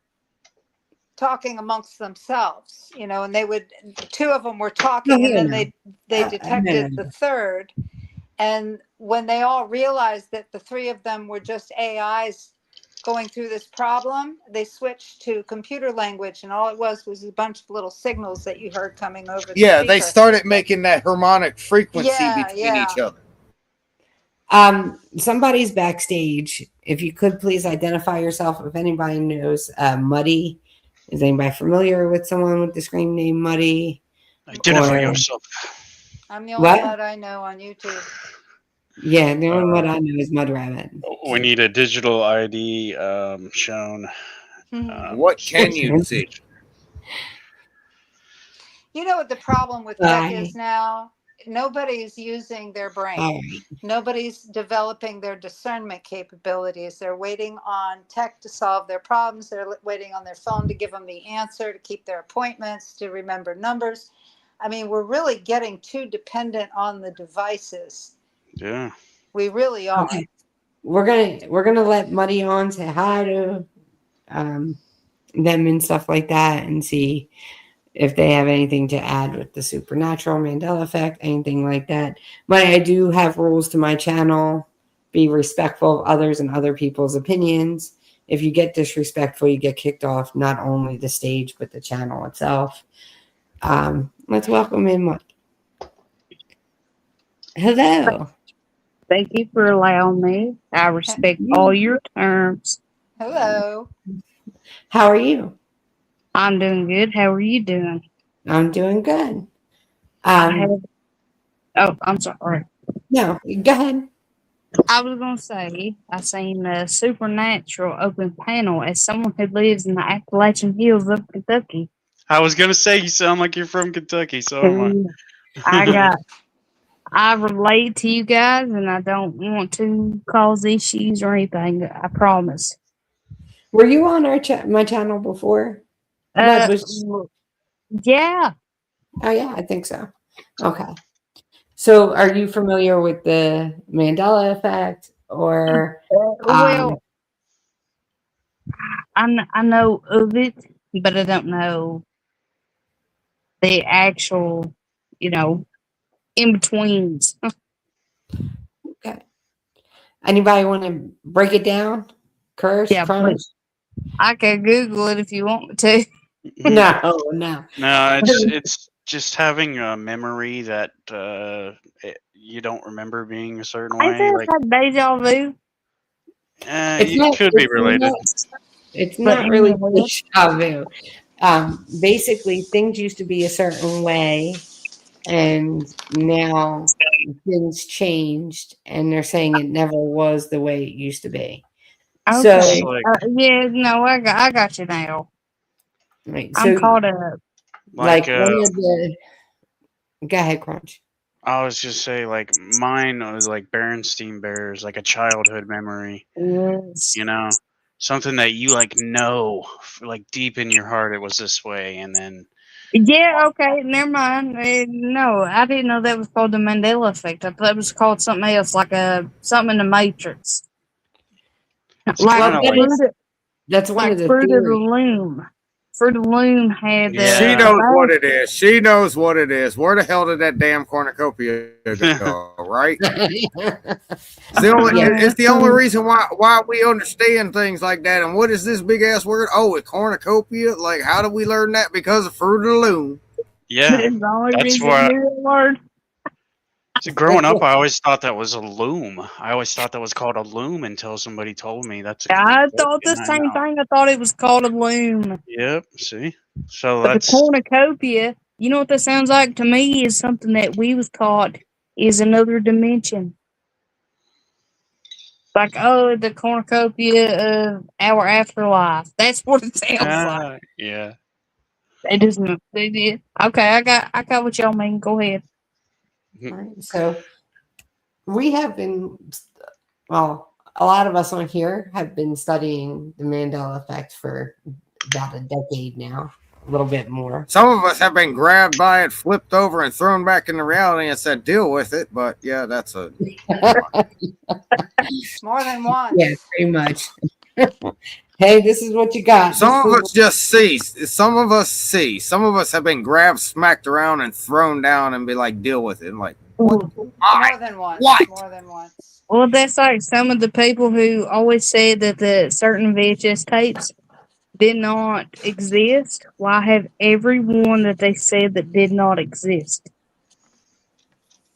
talking amongst themselves, and they would 2 of them were talking, and then they detected the third, and when they all realized that the 3 of them were just AIs going through this problem, they switched to computer language, and all it was a bunch of little signals that you heard coming over the Yeah, they speaker. started making that harmonic frequency Yeah, between yeah. each other. Somebody's backstage. If you could please identify yourself, if anybody knows Muddy. Is anybody familiar with someone with the screen name Muddy? Identify Or yourself. I'm the only what? Mud I know on YouTube. Yeah, the only Mud I know is Mud Rabbit. We need a digital ID shown. What can you see? You know what the problem with tech is now? Nobody's using their brain. Nobody's developing their discernment capabilities. They're waiting on tech to solve their problems. They're waiting on their phone to give them the answer, to keep their appointments, to remember numbers. I mean, we're really getting too dependent on the devices. Yeah. We really are. Okay. We're gonna let Muddy on, say hi to them and stuff like that, and see if they have anything to add with the supernatural, Mandela effect, anything like that. But I do have rules to my channel. Be respectful of others and other people's opinions. If you get disrespectful, you get kicked off not only the stage, but the channel itself. Let's welcome in Mike. Hello. Thank you for allowing me. I respect all your terms. Hello. How are you? I'm doing good. How are you doing? I'm doing good. I'm sorry. No, go ahead. I was going to say, I seen the Supernatural open panel as someone who lives in the Appalachian Hills of Kentucky. I was gonna say you sound like you're from Kentucky, so am I relate to you guys, and I don't want to cause issues or anything. I promise. Were you on my channel before? Mud was. Yeah. Oh yeah, I think so. Okay. So, are you familiar with the Mandela effect, or? Well, I know of it, but I don't know the actual, in betweens. Okay. Anybody want to break it down? Curse, Yeah, crunch? please. I can Google it if you want me to. No. No, it's just having a memory that you don't remember being a certain Ain't way. that Like like deja vu? it could be related. It's But not really anyway, deja vu. Basically, things used to be a certain way, and now things changed, and they're saying it never was the way it used to be. So, okay. Like Yeah, no, I got you now. right, I'm so caught up. like like one of the. Go ahead, Crunch. I was just say like mine was like Berenstein Bears, like a childhood memory. Yes. You know, something that you like know, like deep in your heart, it was this way, and then Yeah, okay, never mind. No, I didn't know that was called the Mandela effect. I thought it was called something else, like something in the Matrix. it's Like kind Well, of like that's one like of the Fruit of the theories. Loom. Fruit of the Loom had She yeah. knows what it is. She knows what it is. Where the hell did that damn cornucopia go? Right? Yeah. It's the only reason why we understand things like that. And what is this big ass word? Oh, it's cornucopia. Like, how did we learn that? Because of Fruit of the Loom. Yeah, It's the only that's reason I why. knew that word. So growing up, I always thought that was a loom. I always thought that was called a loom until somebody told me that's a I cornucopia. thought the And I same know. thing. I thought it was called a loom. Yep. See, so But the that's cornucopia, you know what that sounds like to me, is something that we was taught is another dimension. Like, oh, the cornucopia of our afterlife. That's what it sounds like. yeah. They just they did. Okay, I got what y'all mean. Go ahead. Right. So we have been, well, a lot of us on here have been studying the Mandela effect for about a decade now, a little bit more. Some of us have been grabbed by it, flipped over, and thrown back into reality and said, deal with it. But yeah, that's a. More than once. Yeah, pretty much. Hey, this is what you got. Some of us just see. Some of us see. Some of us have been grabbed, smacked around, and thrown down and be like, deal with it. I'm like, what? Why? More than once. What? More than once. Well, that's like some of the people who always said that the certain VHS tapes did not exist. Well, I have every one that they said that did not exist.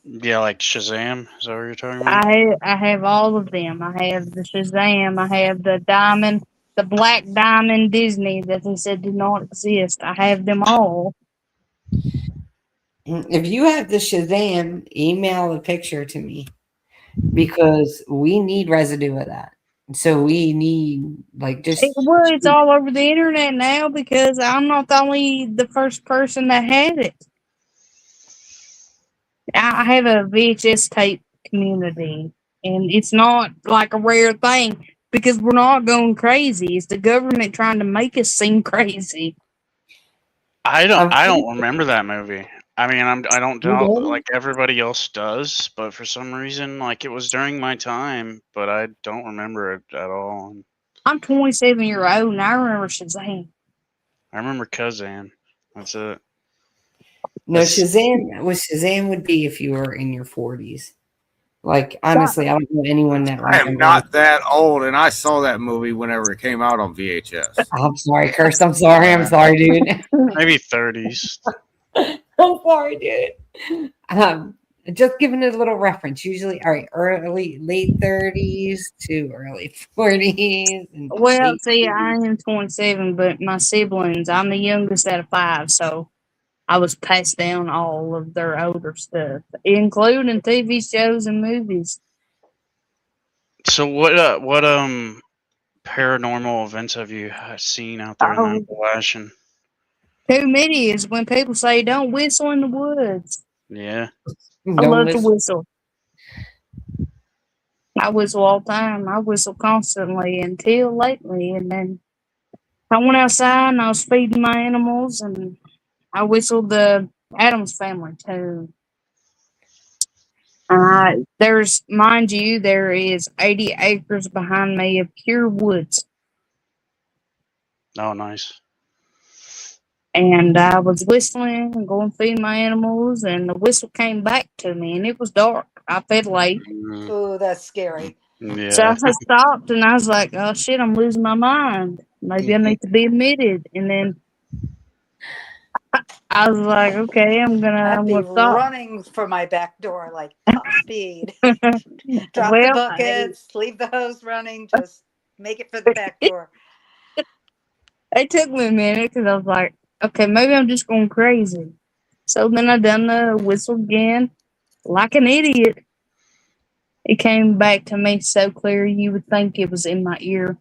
Yeah, like Shazam. Is that what you're talking about? I have all of them. I have the Shazam. I have the diamond, the black diamond Disney that they said did not exist. I have them all. If you have the Shazam, email a picture to me because we need residue of that. So we need like just Well, it's all over the internet now because I'm not the first person that had it. I have a VHS tape community, and it's not like a rare thing because we're not going crazy. It's the government trying to make us seem crazy. I don't unfortunately, remember that movie. I mean, I don't you doubt don't. like everybody else does, but for some reason, like it was during my time, but I don't remember it at all. I'm 27 years old, and I remember Shazam. I remember Kazan. That's it. No, That's Shazam would be if you were in your 40s. Like, honestly, I don't know anyone that I am remembers. not that old, and I saw that movie whenever it came out on VHS. I'm sorry, Kirst. I'm sorry. I'm sorry, dude. maybe 30s. I'm sorry, dude. Just giving it a little reference. Usually, all right, late 30s to early 40s and Well, late see, 40s. I am 27, but my siblings, I'm the youngest out of 5, so I was passed down all of their older stuff, including TV shows and movies. So what paranormal events have you seen out there in the Oh, Appalachian? too many is when people say don't whistle in the woods. Yeah. I Don't love to listen. whistle. I whistle all the time. I whistle constantly until lately. And then I went outside and I was feeding my animals and I whistled the Adams Family tune. There's, mind you, there is 80 acres behind me of pure woods. Oh, nice. And I was whistling and going feed my animals, and the whistle came back to me, and it was dark. I fed late. Mm, Oh, that's scary. So I yeah. stopped and I was like, oh shit, I'm losing my mind. Maybe I need to be admitted. And then I was like, okay, I'd I'm be gonna stop. running for my back door like top speed. Drop the Well, buckets, leave the hose running, just make it for the back door. it took me a minute because I was like, okay, maybe I'm just going crazy. So then I done the whistle again, like an idiot. It came back to me so clear you would think it was in my ear.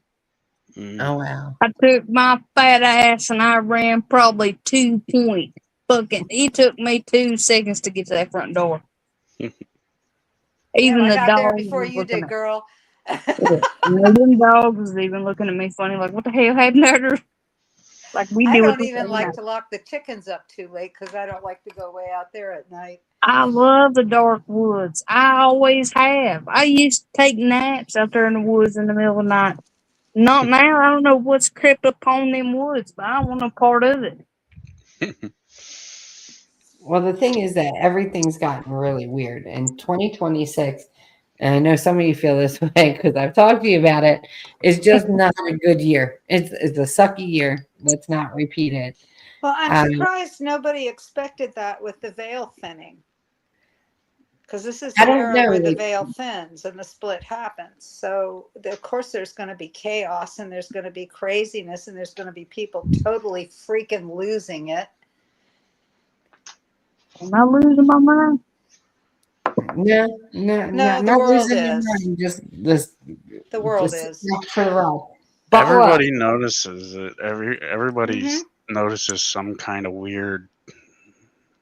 Mm. Oh, wow. I took my fat ass and I ran probably 2 point. Fucking, it took me 2 seconds to get to that front door. Damn, Even I the got there dog before was you looking did, at girl. it. And them dogs was even looking at me funny, like, what the hell happened there? Like, we I do it don't this even every like night. to lock the chickens up too late because I don't like to go way out there at night. I love the dark woods. I always have. I used to take naps out there in the woods in the middle of the night. Not now. I don't know what's crept up on them woods, but I want a part of it. Well, the thing is that everything's gotten really weird. In 2026, and I know some of you feel this way because I've talked to you about it, it's just not a good year. It's a sucky year. Let's not repeat it. Well, I'm Um, surprised nobody expected that with the veil thinning because this is I the don't era know. where the Like, veil thins and the split happens. So, of course, there's going to be chaos and there's going to be craziness and there's going to be people totally freaking losing it. Am I losing my mind? no, No, the not world losing your is. mind. The world Just sit is. back for the ride. Buckle up. Everybody notices it. Everybody's Hmm. notices some kind of weird.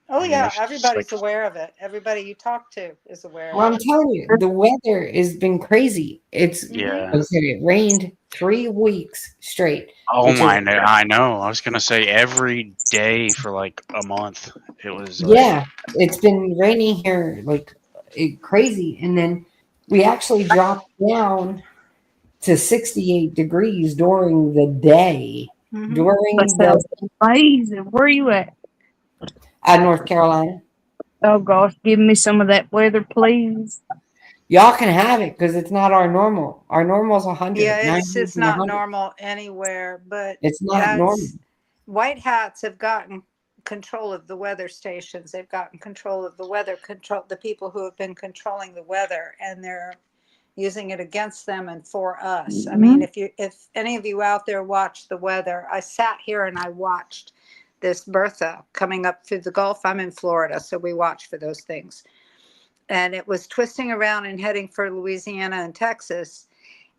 Oh, yeah, It's just like everybody's aware of it. Everybody you talk to is aware of Well, I'm it. telling you, the weather has been crazy. Hmm. yeah. Okay, it rained 3 weeks straight, Oh which is, my! I know. I was gonna say every day for like a month. It was like yeah, it's been raining here like crazy. And then we actually dropped down to 68 degrees during the day, Hmm. That during the sounds amazing. Where are you at? North Carolina. Oh gosh, give me some of that weather, please. Y'all can have it because it's not our normal. Our normal's 100, Yeah, 90 it's and not 100. normal anywhere, but It's not normal. that's white hats have gotten control of the weather stations. They've gotten control of the weather control, the people who have been controlling the weather, and they're using it against them and for us. I mean, Hmm. if any of you out there watch the weather, I sat here and I watched this Bertha coming up through the Gulf. I'm in Florida, so we watch for those things. And it was twisting around and heading for Louisiana and Texas.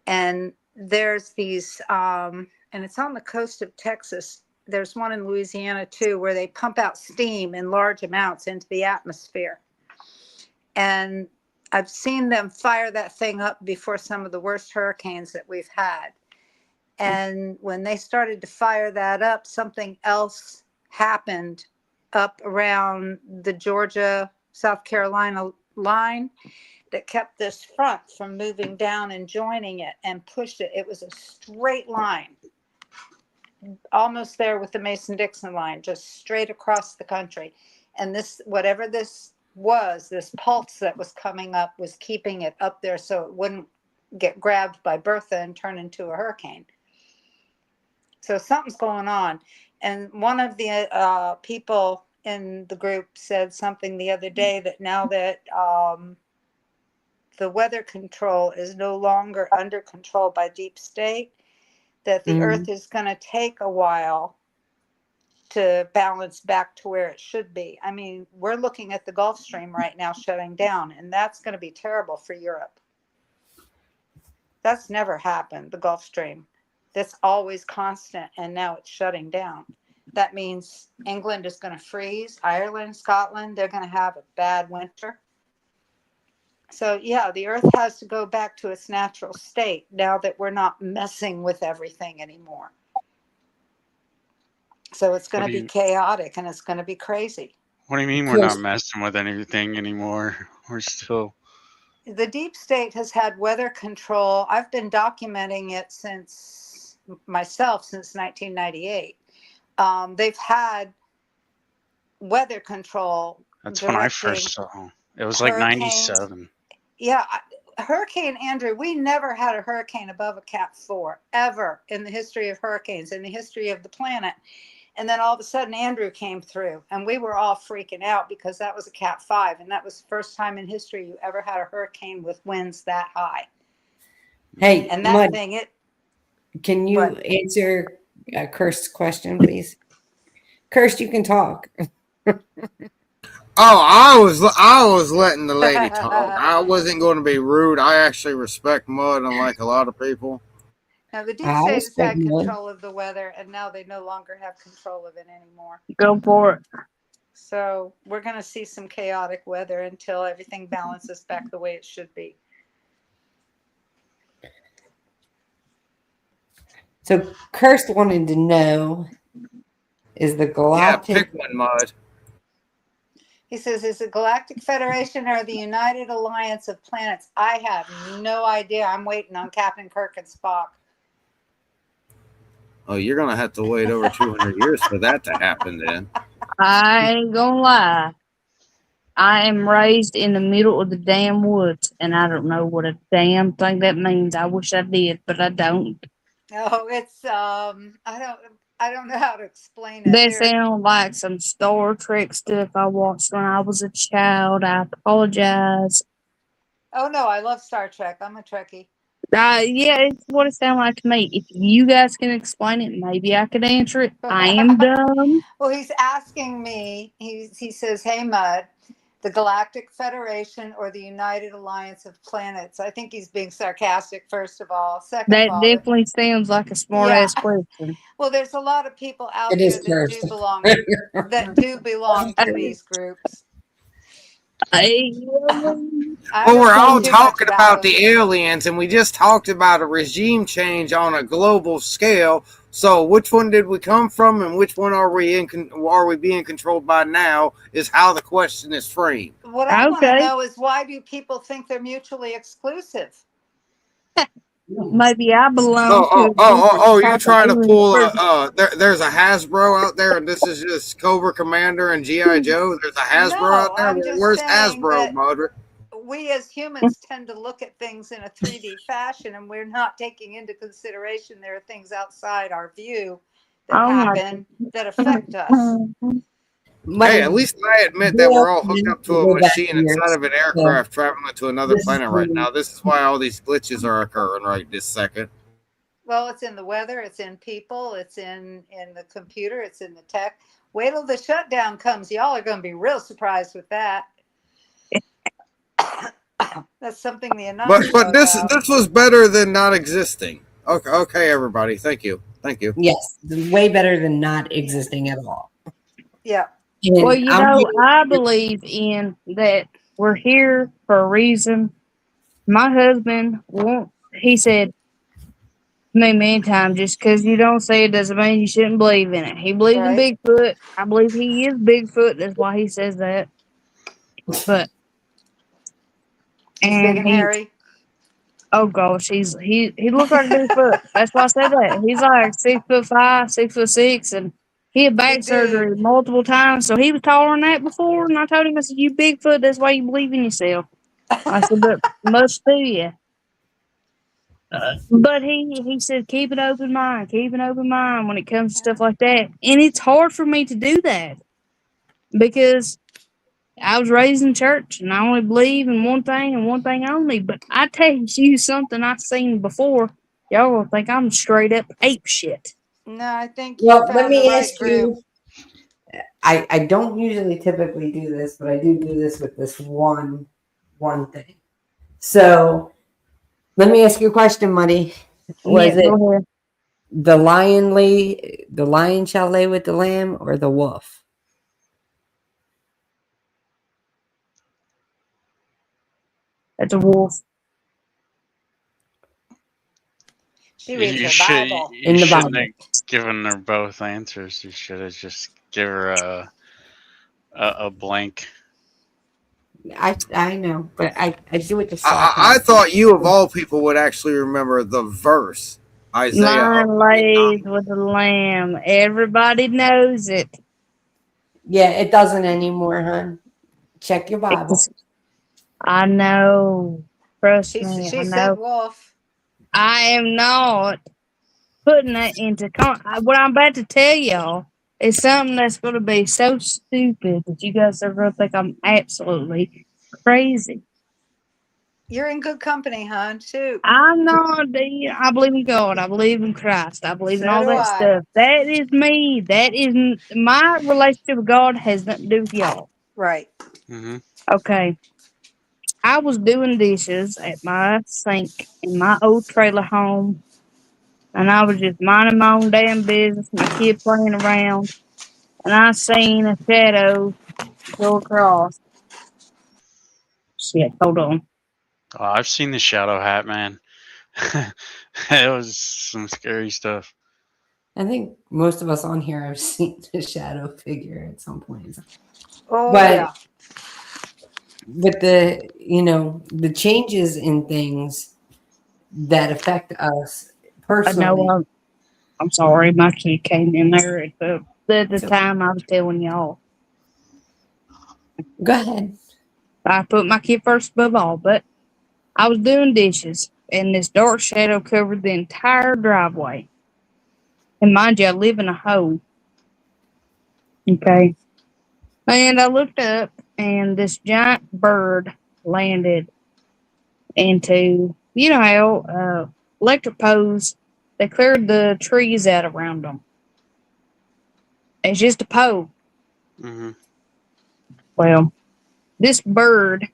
And there's these, and it's on the coast of Texas. There's one in Louisiana too, where they pump out steam in large amounts into the atmosphere. And I've seen them fire that thing up before some of the worst hurricanes that we've had. And when they started to fire that up, something else happened up around the Georgia, South Carolina line that kept this front from moving down and joining it and pushed it. It was a straight line, almost there with the Mason-Dixon line, just straight across the country. And this, whatever this was, this pulse that was coming up was keeping it up there so it wouldn't get grabbed by Bertha and turn into a hurricane. So something's going on. And one of the people in the group said something the other day that now that the weather control is no longer under control by deep state, that the earth is going to take a while to balance back to where it should be. I mean, we're looking at the Gulf Stream right now shutting down, and that's going to be terrible for Europe. That's never happened, the Gulf Stream. That's always constant, and now it's shutting down. That means England is going to freeze, Ireland, Scotland, they're going to have a bad winter. So, yeah, the earth has to go back to its natural state now that we're not messing with everything anymore. So it's going to be chaotic and it's going to be crazy. What do you mean we're not messing with anything anymore? We're still... The deep state has had weather control. I've been documenting it since 1998. They've had weather control. That's when I first saw. It was like 97. Yeah. Hurricane Andrew, we never had a hurricane above a Cat 4 ever in the history of hurricanes, in the history of the planet. And then all of a sudden Andrew came through and we were all freaking out because that was a Cat 5. And that was the first time in history you ever had a hurricane with winds that high. Hey, and that Mud, thing, can you answer Kirst's question, please? Kirst, you can talk. I was letting the lady talk. I wasn't going to be rude. I actually respect Mud, unlike a lot of people. Now, the deep state has had control of the weather, and now they no longer have control of it anymore. Go for it. So we're going to see some chaotic weather until everything balances back the way it should be. So Kirst wanted to know, is the galactic... Yeah, pick one, Mud. He says, is it Galactic Federation or the United Alliance of Planets? I have no idea. I'm waiting on Captain Kirk and Spock. Oh, you're going to have to wait over 200 years for that to happen then. I ain't gonna lie. I am raised in the middle of the damn woods, and I don't know what a damn thing that means. I wish I did, but I don't. Oh, it's I don't know how to explain it. That sounds like some Star Trek stuff I watched when I was a child. I apologize. Oh no, I love Star Trek. I'm a Trekkie. Yeah, it's what it sounds like to me. If you guys can explain it, maybe I could answer it. I am dumb. Well, he's asking me. He says, "Hey, Mud, the Galactic Federation or the United Alliance of Planets?" I think he's being sarcastic. First of all, second that of all, definitely sounds like a smart ass question. Well, there's a lot of people out there that do belong to these groups. Well, we're all talking about the aliens, and we just talked about a regime change on a global scale. So, which one did we come from, and which one are we being controlled by now? Is how the question is framed. What I want to know is, why do people think they're mutually exclusive? Maybe I belong to. You're trying to pull there's a Hasbro out there, and this is just Cobra Commander and G.I. Joe. There's a Hasbro out there. Where's Hasbro, Margaret? We as humans tend to look at things in a 3D fashion, and we're not taking into consideration there are things outside our view that happen that affect us. Hey, at least I admit that we're all hooked up to a machine inside of an aircraft traveling to another planet right now. This is why all these glitches are occurring right this second. Well, it's in the weather, it's in people, it's in the computer, it's in the tech. Wait till the shutdown comes. Y'all are going to be real surprised with that. That's something the anonymous. But this was better than not existing. Okay, everybody. Thank you. Yes, way better than not existing at all. Yeah. Well, I believe in that we're here for a reason. My husband he said to me many times, just because you don't say it doesn't mean you shouldn't believe in it. He believes in Bigfoot. I believe he is Bigfoot. That's why he says that. But he's big and hairy. Oh gosh, he looks like Bigfoot. That's why I said that. He's like 6'5", 6'6", and He had back He surgery did. multiple times, so he was taller than that before. And I told him, I said, "You Bigfoot, that's why you believe in yourself." I said, "But much to you." But he said, keep an open mind, keep an open mind when it comes to stuff like that. And it's hard for me to do that because I was raised in church and I only believe in one thing and one thing only. But I tell you something I've seen before, y'all will think I'm straight up ape shit. No, I think you Well, let found the me right ask group. you. I don't usually typically do this, but I do this with this one thing. So let me ask you a question, Muddy. Yeah, Was it go ahead. the lion shall lay with the lamb, or the wolf? That's a wolf. She reads You her should. Bible. You In the shouldn't Bible. have given her both answers. You should have just give her a blank. I know, but I do it to I sarcasm. thought you of all people would actually remember the verse, Isaiah Lion lays 49. with the lamb. Everybody knows it. Yeah, it doesn't anymore, hon. Check your Bible. I know. Trust She me, I she said know. wolf. I am not putting that into what I'm about to tell y'all is something that's going to be so stupid that you guys are going to think I'm absolutely crazy. You're in good company, hon. Shoot. I'm not. I believe in God. I believe in Christ. I believe in So all do that I. stuff. That is me. That is my relationship with God has nothing to do with y'all. Right. Mm-hmm. Okay. I was doing dishes at my sink in my old trailer home, and I was just minding my own damn business, my kid playing around, and I seen a shadow go across. Shit, hold on. Oh, I've seen the Shadow Hat, man. It was some scary stuff. I think most of us on here have seen the shadow figure at some point. Oh But yeah. with the changes in things that affect us I know personally. I'm sorry, my kid came in there at the So time I was telling y'all. go ahead. I put my kid first above all, but I was doing dishes, and this dark shadow covered the entire driveway. And mind you, I live in a hole. Okay. And I looked up, and this giant bird landed into, you know how electric poles, they cleared the trees out around them. It's just a pole. Mm-hmm. Well, this bird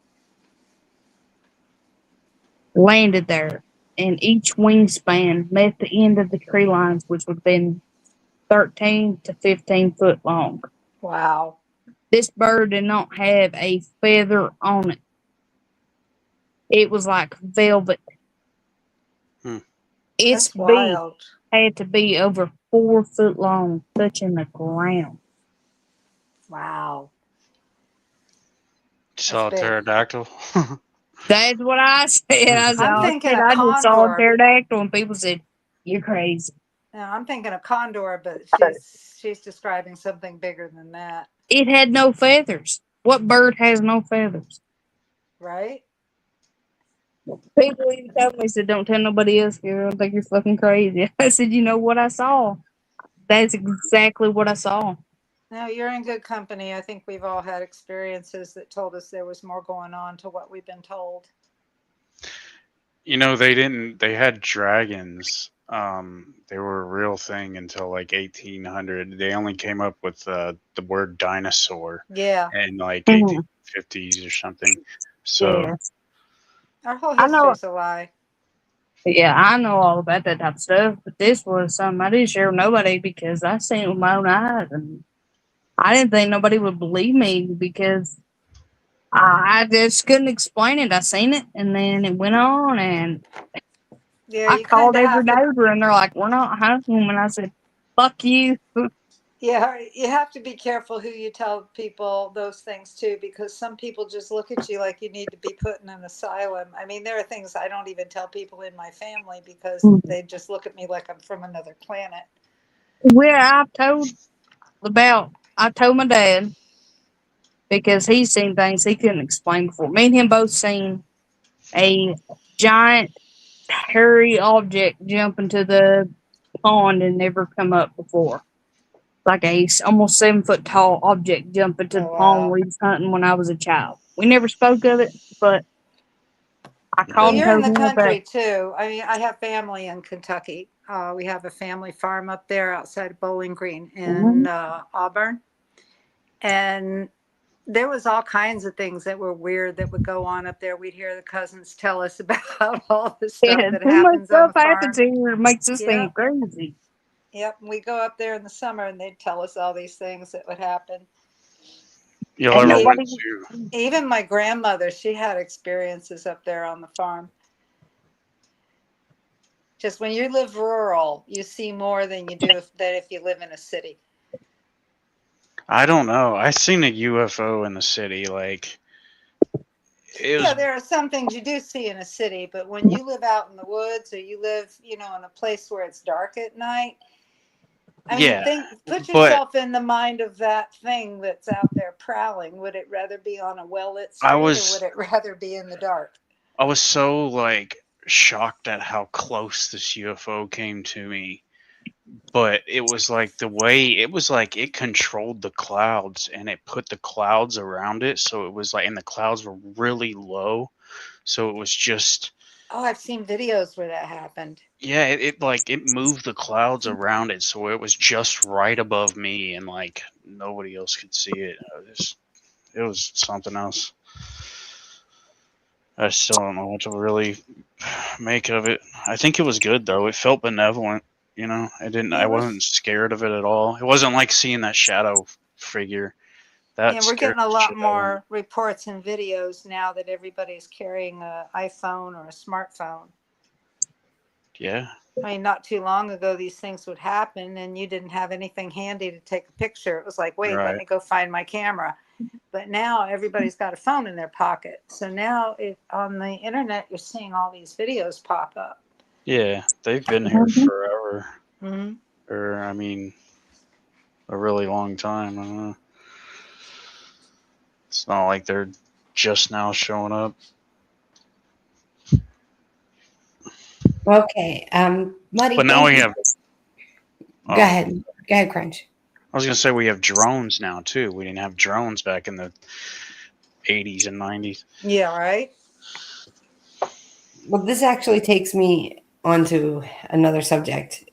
landed there, and each wingspan met the end of the tree lines, which would have been 13 to 15 foot long. Wow. This bird did not have a feather on it. It was like velvet. Hmm. Its That's beak wild. had to be over 4 foot long, touching the ground. Wow. That's Saw a big. pterodactyl. That's what I said. I said, I'm oh thinking shit, a I just saw a condor. pterodactyl, and people said, you're crazy. No, I'm thinking a condor, but she's describing something bigger than that, It had no feathers. What bird has no feathers? right? People even told me, said, don't tell nobody else, girl. I think you're fucking crazy. I said, you know what I saw? That's exactly what I saw. No, you're in good company. I think we've all had experiences that told us there was more going on to what we've been told. You know, they didn't. They had dragons. They were a real thing until like 1800. They only came up with the word dinosaur Yeah. in like Mhm. 1850s or something. So Yes. Our whole I know. history's a lie. Yeah, I know all about that type of stuff, but this was something I didn't share with nobody because I seen it with my own eyes, and I didn't think nobody would believe me because I just couldn't explain it. I seen it, and then it went on, and Yeah, I you kind called of every have to. neighbor, and they're like, "We're not home," and I said, "Fuck you." Yeah, you have to be careful who you tell people those things to, because some people just look at you like you need to be put in an asylum. I mean, there are things I don't even tell people in my family because they just look at me like I'm from another planet. Well, I've told I told my dad because he's seen things he couldn't explain before. Me and him both seen a giant hairy object jump into the pond and never come up before. Like a almost 7 foot tall object jump into the Oh, pond wow. we was hunting when I was a child. We never spoke of it, but I Well, called and you're in told the him about country it. too. I mean, I have family in Kentucky. We have a family farm up there outside of Bowling Green in Mhm. Auburn. And there was all kinds of things that were weird that would go on up there. We'd hear the cousins tell us about all the stuff Yeah, that too much happens on stuff the happens farm. here. It makes this thing Yep. crazy. Yep. We go up there in the summer and they'd tell us all these things that would happen. Y'all Ain't And ever went nobody. to? even my grandmother, she had experiences up there on the farm. Just when you live rural, you see more than you do than if you live in a city. I don't know. I seen a UFO in the city. Like it Yeah, was. there are some things you do see in a city, but when you live out in the woods or you live, in a place where it's dark at night, I mean, Yeah, put but yourself in the mind of that thing that's out there prowling. Would it rather be on a well-lit I street or would was it rather be in the dark? I was so like shocked at how close this UFO came to me. But it was like the way it was like it controlled the clouds and it put the clouds around it. So it was like, and the clouds were really low. So it was just, Oh, I've seen videos where that happened. yeah, it like it moved the clouds around it. So it was just right above me and like nobody else could see it. It was something else. I still don't know what to really make of it. I think it was good though. It felt benevolent. I didn't. Yeah, I wasn't scared of it at all. It wasn't like seeing that shadow figure. That we're scared getting a the lot shit out of me. more reports and videos now that everybody's carrying an iPhone or a smartphone. Yeah. I mean, not too long ago, these things would happen and you didn't have anything handy to take a picture. It was like, wait, let Right. me go find my camera. But now everybody's got a phone in their pocket. So now on the internet, you're seeing all these videos pop up. Yeah. They've been here Mhm. forever, Mm-hmm. or I mean, a really long time. I don't know. It's not like they're just now showing up. Okay. Muddy, But now thank we you. have. Go Oh, ahead. Go ahead, Crunch. I was gonna say we have drones now too. We didn't have drones back in the 80s and 90s. Yeah, right. Well, this actually takes me onto another subject.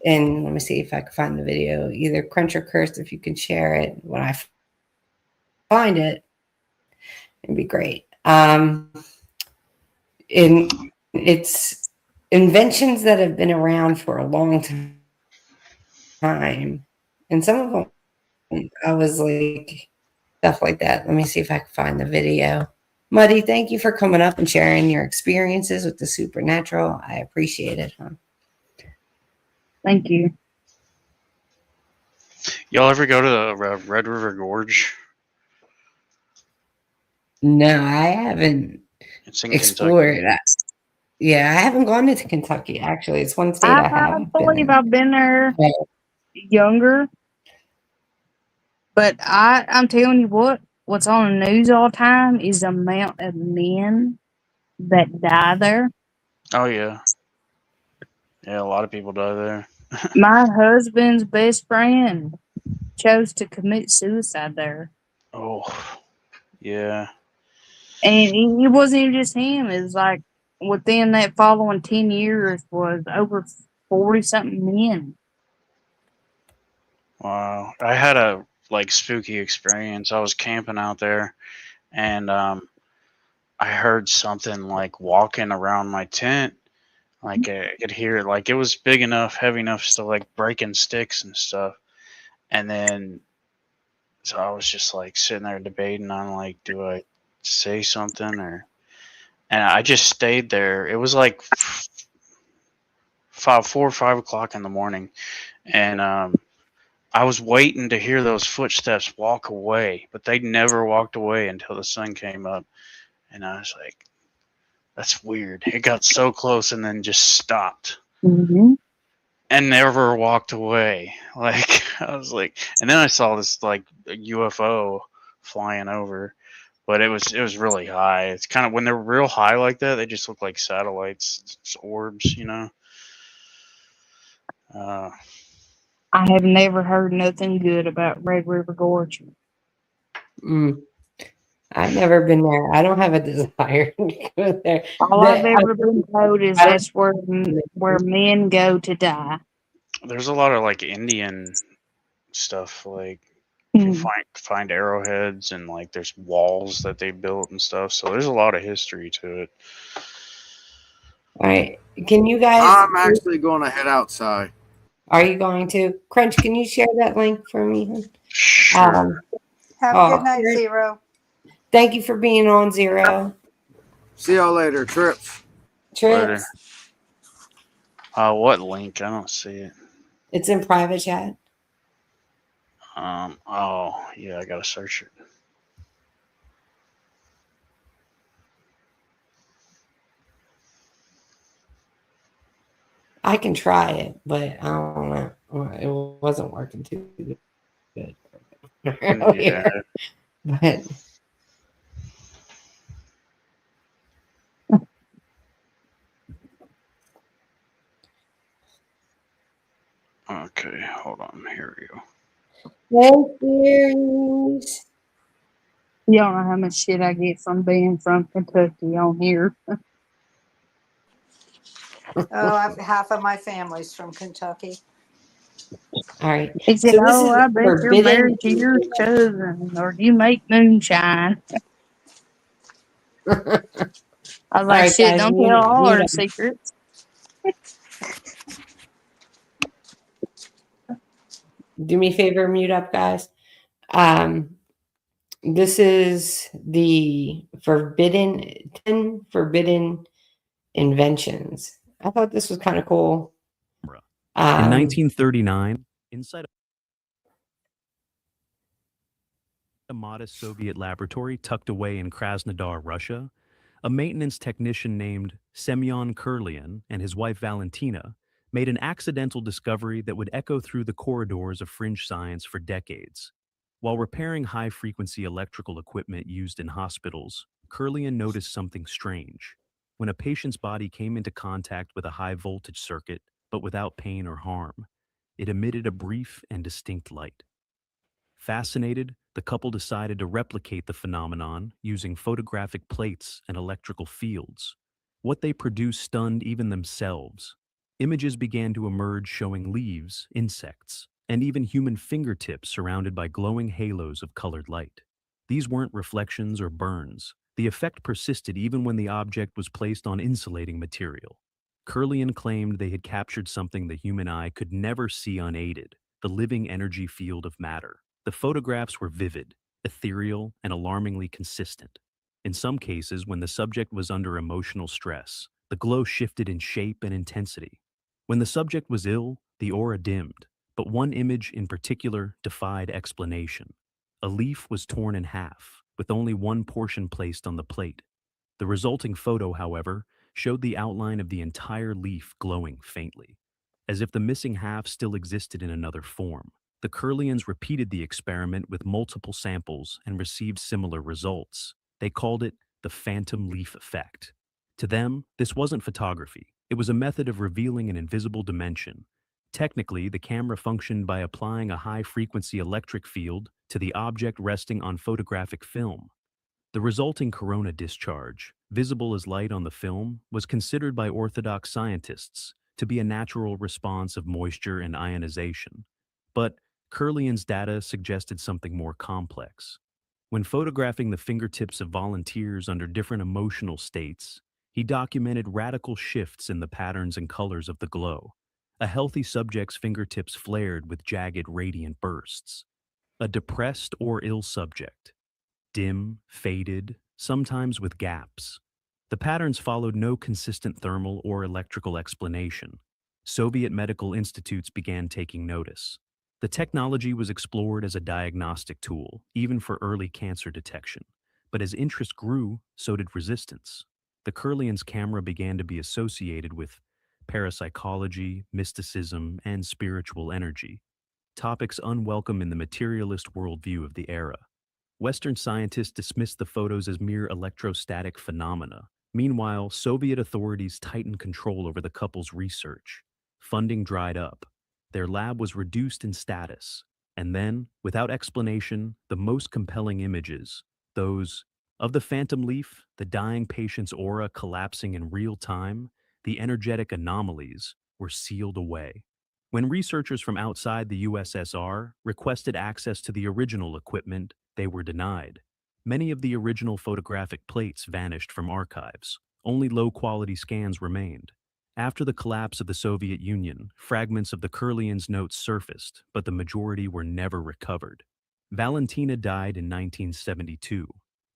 And let me see if I can find the video. Either Crunch or Cursed, if you can share it. When I find it, it'd be great. It's inventions that have been around for a long time. And some of them, I was like, stuff like that. Let me see if I can find the video. Muddy, thank you for coming up and sharing your experiences with the supernatural. I appreciate it, huh? Thank you. Y'all ever go to the Red River Gorge? No, I haven't It's in explored Kentucky. that. Yeah, I haven't gone to Kentucky, actually. It's one state I I have been believe in. I've been there But younger, but I'm telling you what's on the news all the time is the amount of men that die there. Oh yeah, yeah. A lot of people die there. My husband's best friend chose to commit suicide there. Oh yeah. And it wasn't even just him. It was like within that following 10 years was over 40 something men. Wow. I had a like spooky experience. I was camping out there, and I heard something like walking around my tent. Like I could hear it. Like it was big enough, heavy enough to like breaking sticks and stuff. And then so I was just like sitting there debating on like, do I say something or? And I just stayed there. It was like 4 or 5 o'clock in the morning, and I was waiting to hear those footsteps walk away, but they never walked away until the sun came up, and I was like, "That's weird." It got so close and then just stopped. Mm-hmm. and never walked away. Like I was like, and then I saw this like UFO flying over, but it was really high. It's kind of when they're real high like that, they just look like satellites, just orbs, you know. Uh, I have never heard nothing good about Red River Gorge. Mm. I've never been there. I don't have a desire to go there. All I've ever been told is I don't- that's where men go to die. there's a lot of like Indian stuff, like you can Hmm. find arrowheads and like there's walls that they built and stuff. So there's a lot of history to it. All right. Can you guys, I'm actually going to head outside. are you going to? Crunch, can you share that link for me? Sure. Have a good night, Eric, Zero. thank you for being on, Zero. See y'all later, Trips. Later. Trips, What link? I don't see it. it's in private chat. Oh yeah, I gotta search it. I can try it, but I don't know. It wasn't working too good earlier. Yeah. But Okay, hold on. Here we go. hey, series. You don't know how much shit I get from being from Kentucky on here. Oh, half of my family's from Kentucky. All right. He said, So this "Oh, is I bet you're forbidden. married to your cousin, or you make moonshine." I was All like, right, "Shit, guys, don't tell all mute our up. secrets." Do me a favor, mute up, guys. This is the forbidden inventions. I thought this was kind of cool. In 1939, inside a modest Soviet laboratory tucked away in Krasnodar, Russia, a maintenance technician named Semyon Kurlian and his wife Valentina made an accidental discovery that would echo through the corridors of fringe science for decades. While repairing high-frequency electrical equipment used in hospitals, Kurlian noticed something strange. When a patient's body came into contact with a high-voltage circuit, but without pain or harm, it emitted a brief and distinct light. Fascinated, the couple decided to replicate the phenomenon using photographic plates and electrical fields. What they produced stunned even themselves. Images began to emerge showing leaves, insects, and even human fingertips surrounded by glowing halos of colored light. These weren't reflections or burns. The effect persisted even when the object was placed on insulating material. Kurlian claimed they had captured something the human eye could never see unaided, the living energy field of matter. The photographs were vivid, ethereal, and alarmingly consistent. In some cases, when the subject was under emotional stress, the glow shifted in shape and intensity. When the subject was ill, the aura dimmed, but one image in particular defied explanation. A leaf was torn in half, with only one portion placed on the plate. The resulting photo, however, showed the outline of the entire leaf glowing faintly, as if the missing half still existed in another form. The Kurlians repeated the experiment with multiple samples and received similar results. They called it the phantom leaf effect. To them, this wasn't photography. It was a method of revealing an invisible dimension. Technically, the camera functioned by applying a high-frequency electric field to the object resting on photographic film. The resulting corona discharge, visible as light on the film, was considered by orthodox scientists to be a natural response of moisture and ionization. But Kurlian's data suggested something more complex. When photographing the fingertips of volunteers under different emotional states, he documented radical shifts in the patterns and colors of the glow. A healthy subject's fingertips flared with jagged, radiant bursts. A depressed or ill subject, dim, faded, sometimes with gaps. The patterns followed no consistent thermal or electrical explanation. Soviet medical institutes began taking notice. The technology was explored as a diagnostic tool, even for early cancer detection. But as interest grew, so did resistance. The Kurlian's camera began to be associated with parapsychology, mysticism, and spiritual energy, topics unwelcome in the materialist worldview of the era. Western scientists dismissed the photos as mere electrostatic phenomena. Meanwhile, Soviet authorities tightened control over the couple's research. Funding dried up. Their lab was reduced in status. And then, without explanation, the most compelling images, those of the phantom leaf, the dying patient's aura collapsing in real time, the energetic anomalies, were sealed away. When researchers from outside the USSR requested access to the original equipment, they were denied. Many of the original photographic plates vanished from archives. Only low-quality scans remained. After the collapse of the Soviet Union, fragments of the Kirlian's notes surfaced, but the majority were never recovered. Valentina died in 1972.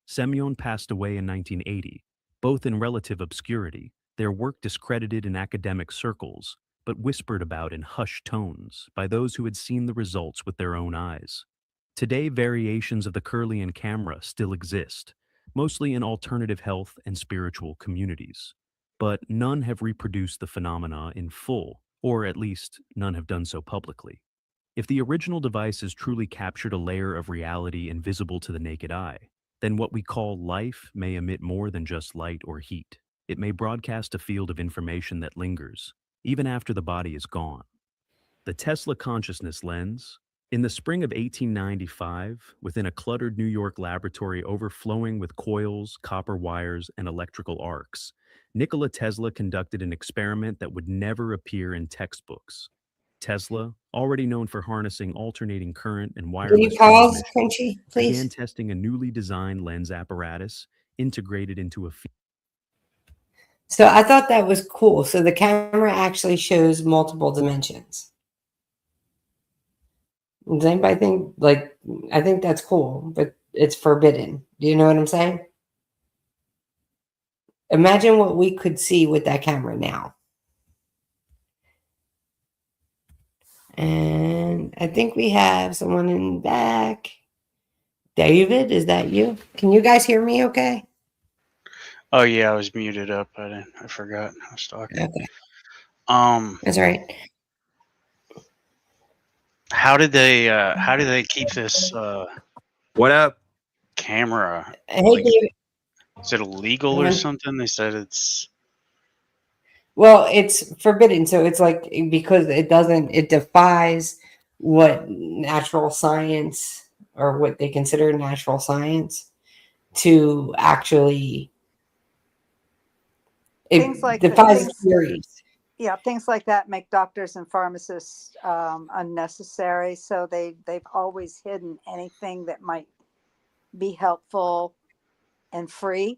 Semyon passed away in 1980, both in relative obscurity, their work discredited in academic circles, but whispered about in hushed tones by those who had seen the results with their own eyes. Today, variations of the Kirlian camera still exist, mostly in alternative health and spiritual communities. But none have reproduced the phenomena in full, or at least none have done so publicly. If the original devices truly captured a layer of reality invisible to the naked eye, then what we call life may emit more than just light or heat. It may broadcast a field of information that lingers, even after the body is gone. The Tesla consciousness lens. In the spring of 1895, within a cluttered New York laboratory overflowing with coils, copper wires, and electrical arcs, Nikola Tesla conducted an experiment that would never appear in textbooks. Tesla, already known for harnessing alternating current and Can wireless you pause, transmission, Crunchy, began please? testing a newly designed lens apparatus integrated into a So I thought that was cool. So the camera actually shows multiple dimensions. Does anybody think, like, I think that's cool, but it's forbidden. Do you know what I'm saying? Imagine what we could see with that camera now. And I think we have someone in the back. David, is that you? Can you guys hear me okay? Oh yeah, I was muted up. I forgot I was talking. Okay, Um, that's all right. how did they keep this What up? camera? Hey, Like, David. is it illegal or something? They said it's. Well, it's forbidden. So it's like, because it defies what natural science, or what they consider natural science, to actually, Things it like defies theories. yeah, things like that make doctors and pharmacists unnecessary. So they've always hidden anything that might be helpful and free.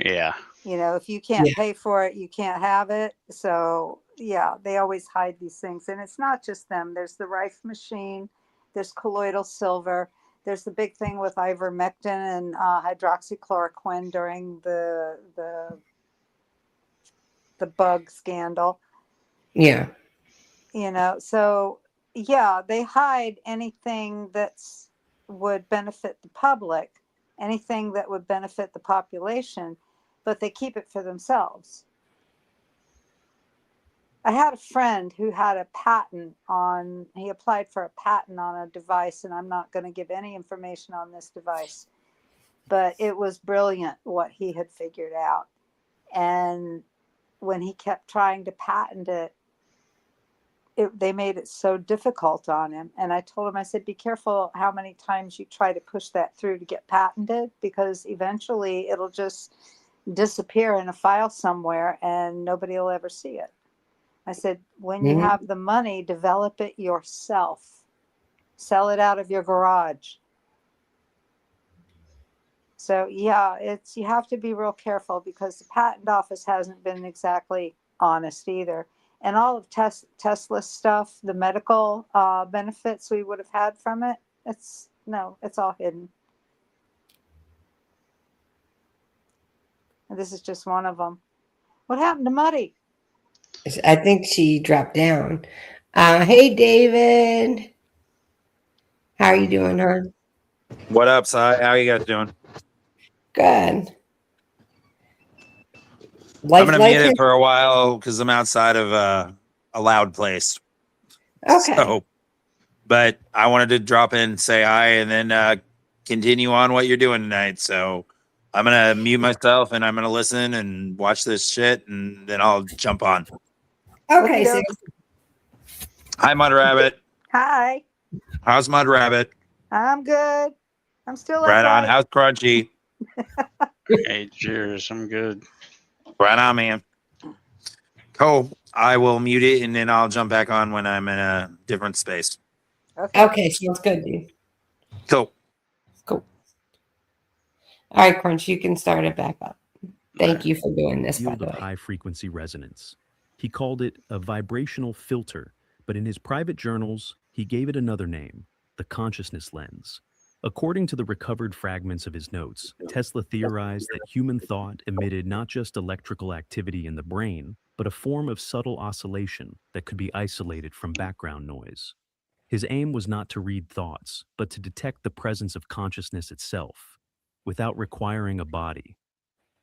Yeah. You know, if you can't pay for it, you can't have it. So yeah, they always hide these things. And it's not just them. There's the Rife machine, there's colloidal silver, there's the big thing with ivermectin and hydroxychloroquine during the bug scandal. Yeah. You know, so yeah, they hide anything that's would benefit the public, anything that would benefit the population, but they keep it for themselves. I had a friend who had a patent on, he applied for a patent on a device, and I'm not going to give any information on this device, but it was brilliant what he had figured out. And when he kept trying to patent it, they made it so difficult on him. And I told him, I said, be careful how many times you try to push that through to get patented, because eventually it'll just disappear in a file somewhere and nobody will ever see it. I said, when you have the money, develop it yourself. Sell it out of your garage. So yeah, you have to be real careful, because the patent office hasn't been exactly honest either. And all of Tesla's stuff, the medical benefits we would have had from it, it's all hidden. And this is just one of them. What happened to Muddy? I think she dropped down. Hey, David. How are you doing, hon? What up, Si? How you guys doing? Good. Life gonna like mute it it? for a while because I'm outside of a loud place. Okay. So, but I wanted to drop in, say hi, and then continue on what you're doing tonight. So I'm gonna mute myself and I'm gonna listen and watch this shit, and then I'll jump on. Okay, so Okey-doke. Hi, Mud Rabbit. Hi. How's Mud Rabbit? I'm good. I'm still Right on. upright. How's Crunchy? Hey, cheers. I'm good. Right on, man. Cool. I will mute it and then I'll jump back on when I'm in a different space. Okay, sounds good, dude. Cool. Cool. All right, Crunch, you can start it back up. Thank you for doing this, by Field the of way. high-frequency resonance. He called it a vibrational filter, but in his private journals, he gave it another name, the consciousness lens. According to the recovered fragments of his notes, Tesla theorized that human thought emitted not just electrical activity in the brain, but a form of subtle oscillation that could be isolated from background noise. His aim was not to read thoughts, but to detect the presence of consciousness itself, without requiring a body.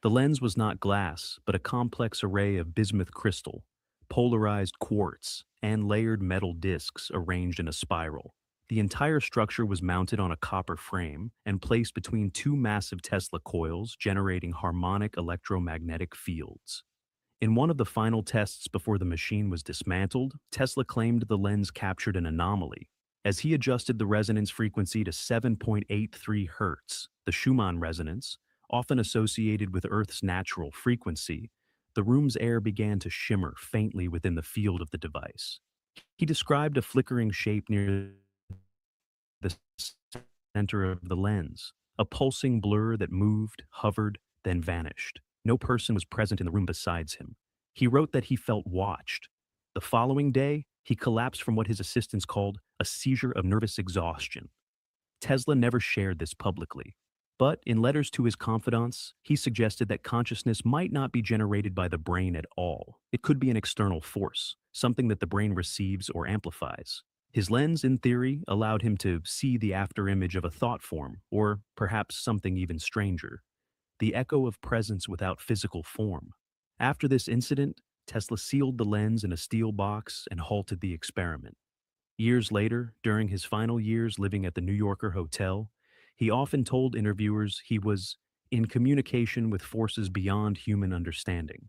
The lens was not glass, but a complex array of bismuth crystal, polarized quartz, and layered metal discs arranged in a spiral. The entire structure was mounted on a copper frame and placed between two massive Tesla coils generating harmonic electromagnetic fields. In one of the final tests before the machine was dismantled, Tesla claimed the lens captured an anomaly. As he adjusted the resonance frequency to 7.83 Hz, the Schumann resonance, often associated with Earth's natural frequency, the room's air began to shimmer faintly within the field of the device. He described a flickering shape near the center of the lens, a pulsing blur that moved, hovered, then vanished. No person was present in the room besides him. He wrote that he felt watched. The following day, he collapsed from what his assistants called a seizure of nervous exhaustion. Tesla never shared this publicly, but in letters to his confidants, he suggested that consciousness might not be generated by the brain at all. It could be an external force, something that the brain receives or amplifies. His lens, in theory, allowed him to see the afterimage of a thought form, or perhaps something even stranger, the echo of presence without physical form. After this incident, Tesla sealed the lens in a steel box and halted the experiment. Years later, during his final years living at the New Yorker Hotel, he often told interviewers he was in communication with forces beyond human understanding.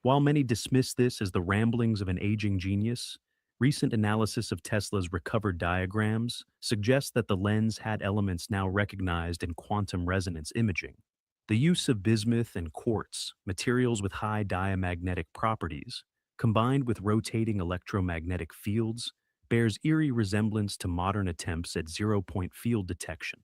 While many dismiss this as the ramblings of an aging genius, recent analysis of Tesla's recovered diagrams suggests that the lens had elements now recognized in quantum resonance imaging. The use of bismuth and quartz, materials with high diamagnetic properties, combined with rotating electromagnetic fields, bears eerie resemblance to modern attempts at zero-point field detection.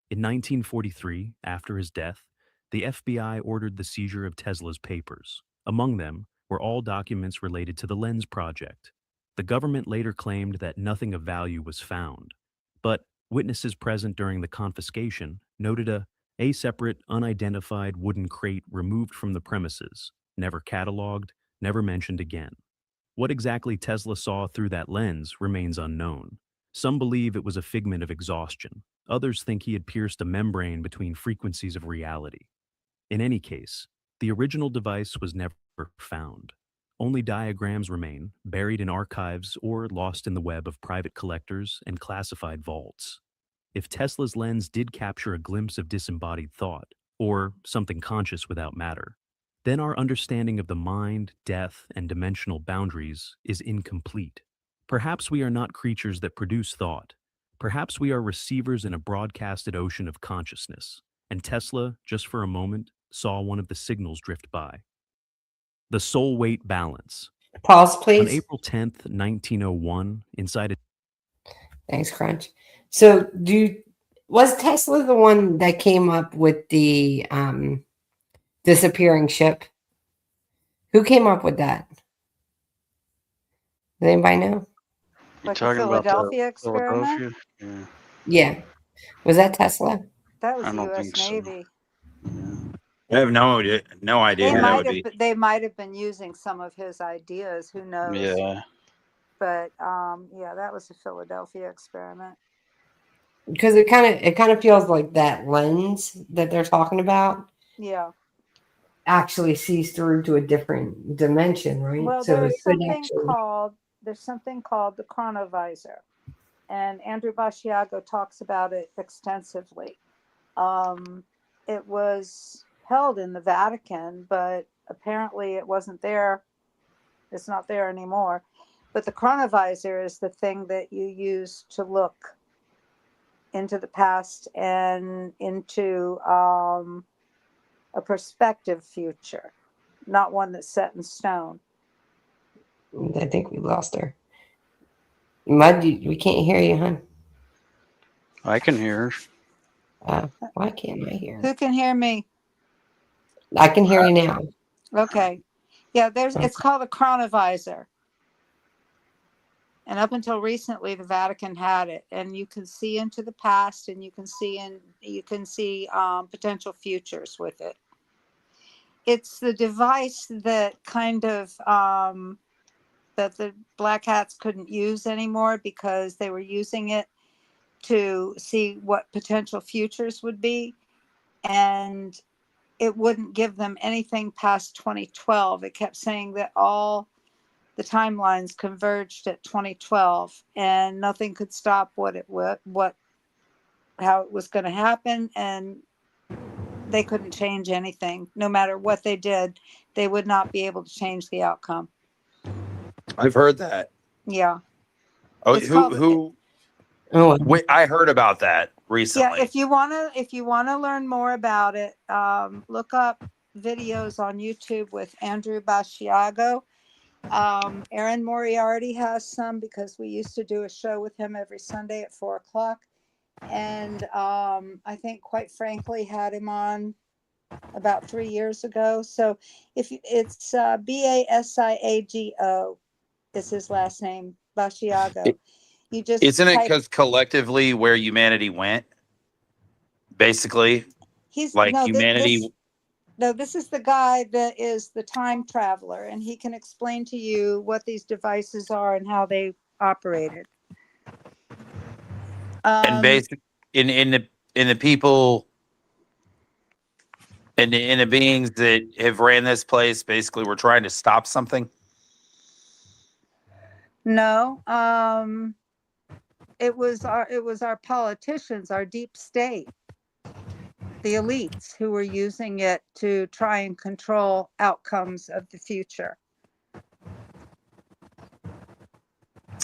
In 1943, after his death, the FBI ordered the seizure of Tesla's papers. Among them were all documents related to the Lens project. The government later claimed that nothing of value was found, but witnesses present during the confiscation noted a separate, unidentified wooden crate removed from the premises, never cataloged, never mentioned again. What exactly Tesla saw through that lens remains unknown. Some believe it was a figment of exhaustion. Others think he had pierced a membrane between frequencies of reality. In any case, the original device was never found. Only diagrams remain, buried in archives or lost in the web of private collectors and classified vaults. If Tesla's lens did capture a glimpse of disembodied thought, or something conscious without matter, then our understanding of the mind, death, and dimensional boundaries is incomplete. Perhaps we are not creatures that produce thought. Perhaps we are receivers in a broadcasted ocean of consciousness, and Tesla, just for a moment, saw one of the signals drift by. The soul weight balance. Pause, On please. April 10th, 1901, inside a Thanks, Crunch. So, was Tesla the one that came up with the disappearing ship? Who came up with that? Does anybody know? You Like the talking about the Philadelphia experiment? Philadelphia? Yeah, Yeah. Was that Tesla? That was I the don't U.S. think so. Navy. I have no idea They who that might would have be. they might have been using some of his ideas. Who knows? Yeah. But yeah, that was the Philadelphia experiment. Because it kind of feels like that lens that they're talking about. Yeah. actually sees through to a different dimension, right? Well, So it there's could something actually. called the chronovisor, and Andrew Basciago talks about it extensively. Um, it was held in the Vatican, but apparently it wasn't there. It's not there anymore. But the chronovisor is the thing that you use to look into the past and into a prospective future, not one that's set in stone. I think we lost her. Mud, we can't hear you, hon. I can hear. Why can't I hear? Who can hear me? I can hear you now. Okay. Yeah, it's called a chronovisor. And up until recently, the Vatican had it, and you can see into the past, and you can see potential futures with it. It's the device that kind of that the black hats couldn't use anymore because they were using it to see what potential futures would be, and it wouldn't give them anything past 2012. It kept saying that all the timelines converged at 2012 and nothing could stop how it was going to happen, and they couldn't change anything. No matter what they did, they would not be able to change the outcome. I've heard that. Yeah. Oh, It's called- who? Oh, Wait, I heard about that recently. Yeah, if you want to learn more about it, look up videos on YouTube with Andrew Basciago. Aaron Moriarty has some because we used to do a show with him every Sunday at 4:00. And I think, quite frankly, had him on about 3 years ago. So if it's Basiago is his last name, Basciago. You just Isn't it type. because collectively where humanity went? Basically, He's like no humanity. this is the guy that is the time traveler, and he can explain to you what these devices are and how they operated. And basic in the people and in the beings that have ran this place, basically, we're trying to stop something. No, it was our politicians, our deep state, the elites who were using it to try and control outcomes of the future.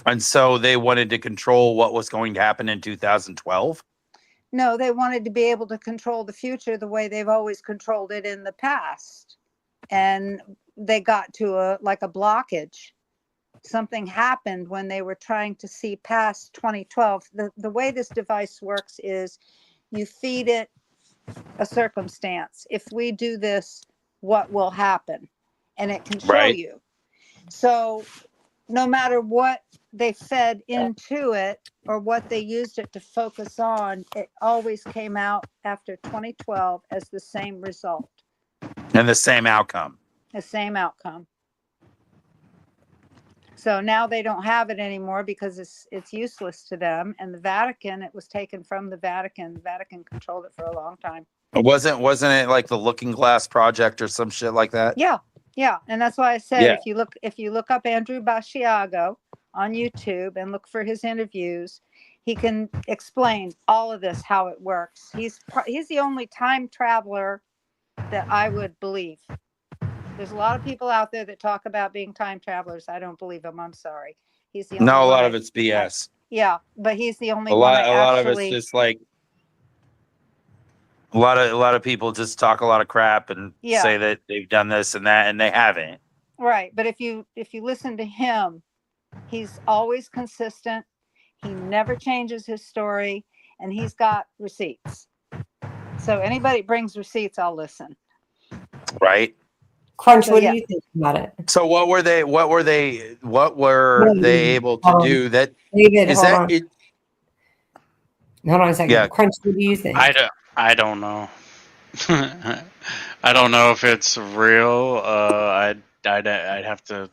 And so they wanted to control what was going to happen in 2012. No, they wanted to be able to control the future the way they've always controlled it in the past. And they got to a blockage. Something happened when they were trying to see past 2012. The way this device works is you feed it a circumstance. If we do this, what will happen? And it can show you. So no matter what they fed into it or what they used it to focus on, it always came out after 2012 as the same result. And the same outcome. The same outcome. So now they don't have it anymore because it's useless to them. And the Vatican, it was taken from the Vatican. The Vatican controlled it for a long time. Wasn't it like the Looking Glass Project or some shit like that? Yeah. And that's why I said if you look up Andrew Basciago on YouTube and look for his interviews, he can explain all of this, how it works. He's the only time traveler that I would believe. There's a lot of people out there that talk about being time travelers. I don't believe him. I'm sorry. He's the only No, a one lot of it's BS. Yeah, but he's the only a one. lot of it's just like a lot of people just talk a lot of crap and say that they've done this and that, and they haven't. Right, but if you listen to him, he's always consistent. He never changes his story, and he's got receipts. So anybody brings receipts, I'll listen. Right. Crunch, what do you think about it? So what were they able to do that? David, is hold that on. it? Hold on a second. Yeah. Crunch, what do you think? I don't know. I don't know if it's real. I'd have to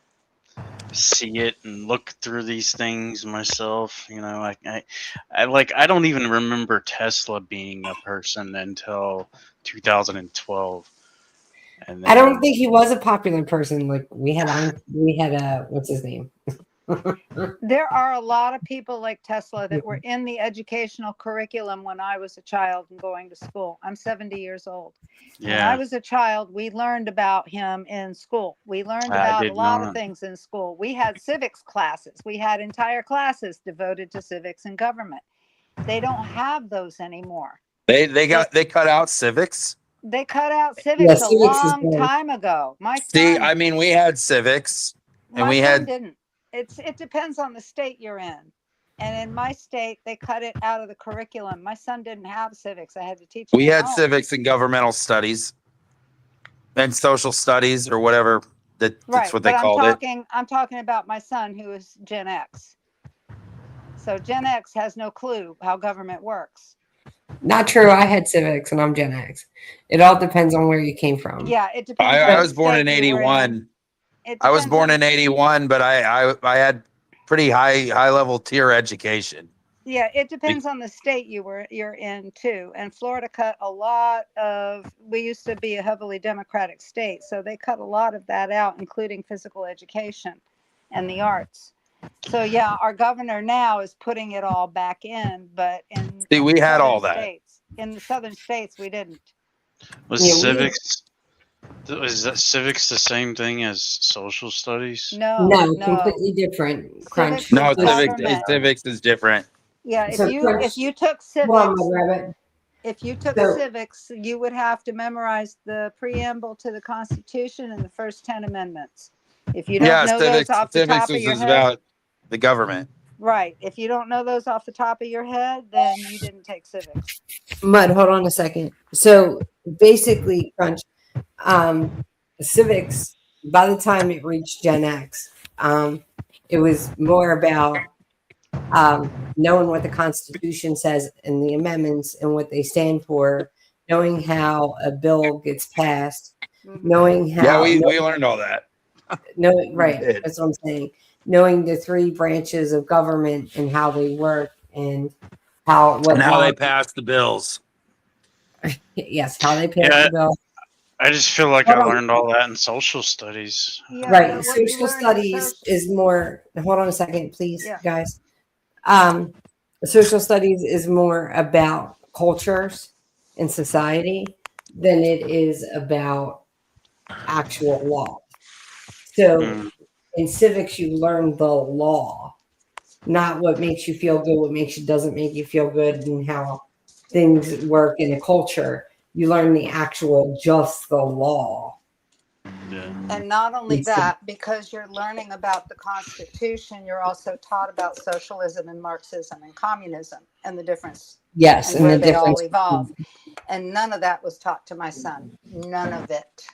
see it and look through these things myself. You know, I don't even remember Tesla being a person until 2012. And I don't then think he was a popular person. Like we had what's his name? There are a lot of people like Tesla that were in the educational curriculum when I was a child and going to school. I'm 70 years old. When I Yeah, was a child, we learned about him in school. We learned I about a did lot of not. things in school. We had civics classes. We had entire classes devoted to civics and government. They don't have those anymore. they cut out civics. They cut out Yeah, civics a civics is long one. time ago. See, I mean, we had civics, and My we son had didn't. It depends on the state you're in. And in my state, they cut it out of the curriculum. My son didn't have civics. I had to teach him we at had home. civics and governmental studies and social studies or whatever. That's Right, what they but called it. I'm talking about my son who is Gen X. So Gen X has no clue how government works. Not true. I had civics and I'm Gen X. It all depends on where you came from. Yeah, it depends I on the was born in state you were in. '81. It I was depends born on in '81, but I had pretty high level tier education. Yeah, it depends on the state you're in too. And Florida cut a lot of. We used to be a heavily Democratic state, so they cut a lot of that out, including physical education and the arts. So yeah, our governor now is putting it all back in, but See, in we the had southern all that. states, in the southern states, we didn't. Was Yeah, civics? Is that civics the same thing as social studies? No, No, no. completely different. Crunch. Civics No, is government. civics is different. Yeah, So Crunch, if you took hold on, civics, my rabbit. if you took So civics, you would have to memorize the preamble to the Constitution and the first 10 amendments. If you don't Yeah, know those off the civics top of your was head, about the government. right. If you don't know those off the top of your head, then you didn't take civics. Mud, hold on a second. So basically, Crunch, civics, by the time it reached Gen X, it was more about knowing what the Constitution says and the amendments and what they stand for, knowing how a bill gets passed, knowing Yeah, how, we learned all that. knowing, We right, did. that's what I'm saying, knowing the three branches of government and how they work and what And how law, they passed the bills. yes, how they pass Yeah, the bill. I just feel like Hold I on. learned all that in social studies. Yeah, Right. but what you Social learn in studies social, is more, hold on a second, please, yeah, guys. Social studies is more about cultures and society than it is about actual law. So Mm. in civics, you learn the law, not what makes you feel good, what makes you doesn't make you feel good, and how things work in a culture. You learn the actual, just the law. Yeah. and not only It's the- that, because you're learning about the Constitution, you're also taught about socialism and Marxism and communism and the difference Yes, and and where the they all difference. evolve. And none of that was taught to my son. None of it.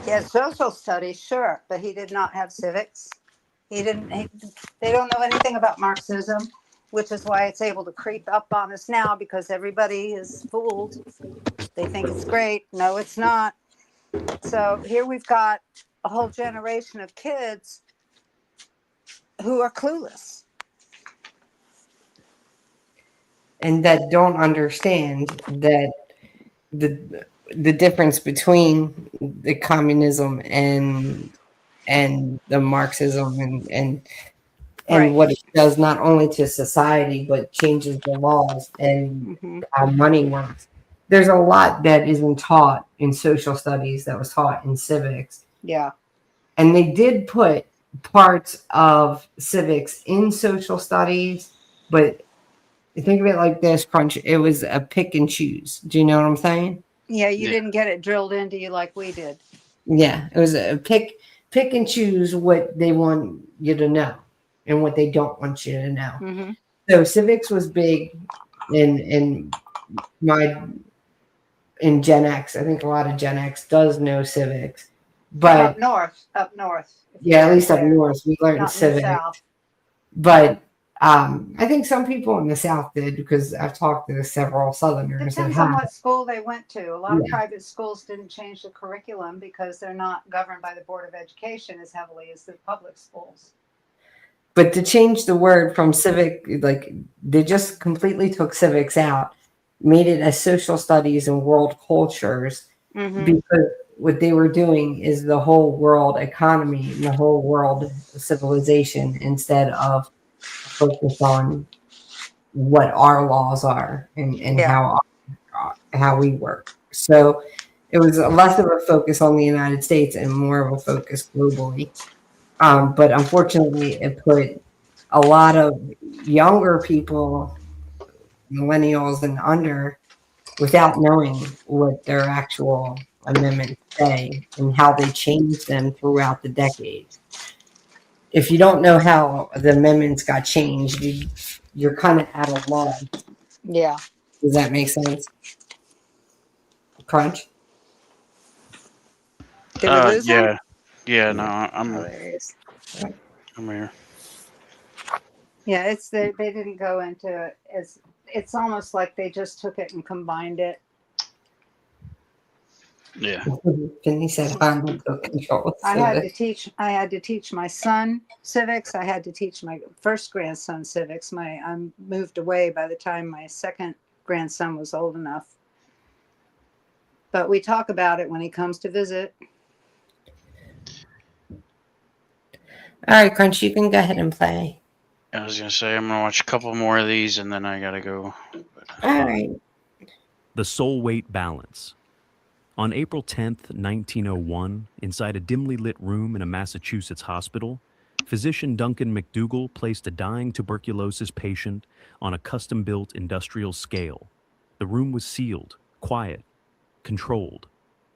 He had social studies, sure, but he did not have civics. They don't know anything about Marxism, which is why it's able to creep up on us now because everybody is fooled. They think it's great. No, it's not. So here we've got a whole generation of kids who are clueless. And that don't understand that the difference between the communism and the Marxism and Right. what it does not only to society but changes the laws and how money works. There's a lot that isn't taught in social studies that was taught in civics. Yeah. And they did put parts of civics in social studies, but think of it like this, Crunch. It was a pick and choose. Do you know what I'm saying? Yeah, you Yeah. didn't get it drilled into you like we did. Yeah, it was a pick and choose what they want you to know and what they don't want you to know. Mm-hmm. So civics was big in Gen X. I think a lot of Gen X does know civics, but Up north. yeah, at least up north we learned Not in the civics. South. But I think some people in the South did because I've talked to several Southerners that Depends on have. what school they went to. A lot of Yeah. private schools didn't change the curriculum because they're not governed by the Board of Education as heavily as the public schools. But to change the word from civic, like they just completely took civics out, made it as social studies and world cultures, Mm-hmm. because what they were doing is the whole world economy and the whole world civilization instead of focus on what our laws are and Yeah. how we work. So it was less of a focus on the United States and more of a focus globally. But unfortunately, it put a lot of younger people, millennials and under, without knowing what their actual amendments say and how they changed them throughout the decades. If you don't know how the amendments got changed, you're kind of out of line. Yeah. Does that make sense? Crunch? Did we lose him? Yeah. Yeah, no, Oh, I'm there he is. here. Yeah, they didn't go into it as it's almost like they just took it and combined it. Yeah. Vinny said Honda took control. I had to teach my son civics. I had to teach my first grandson civics. I moved away by the time my second grandson was old enough. But we talk about it when he comes to visit. All right, Crunch, you can go ahead and play. I was gonna say I'm gonna watch a couple more of these and then I gotta go. All right. The soul weight balance. On April 10th, 1901, inside a dimly lit room in a Massachusetts hospital, physician Duncan McDougall placed a dying tuberculosis patient on a custom-built industrial scale. The room was sealed, quiet, controlled.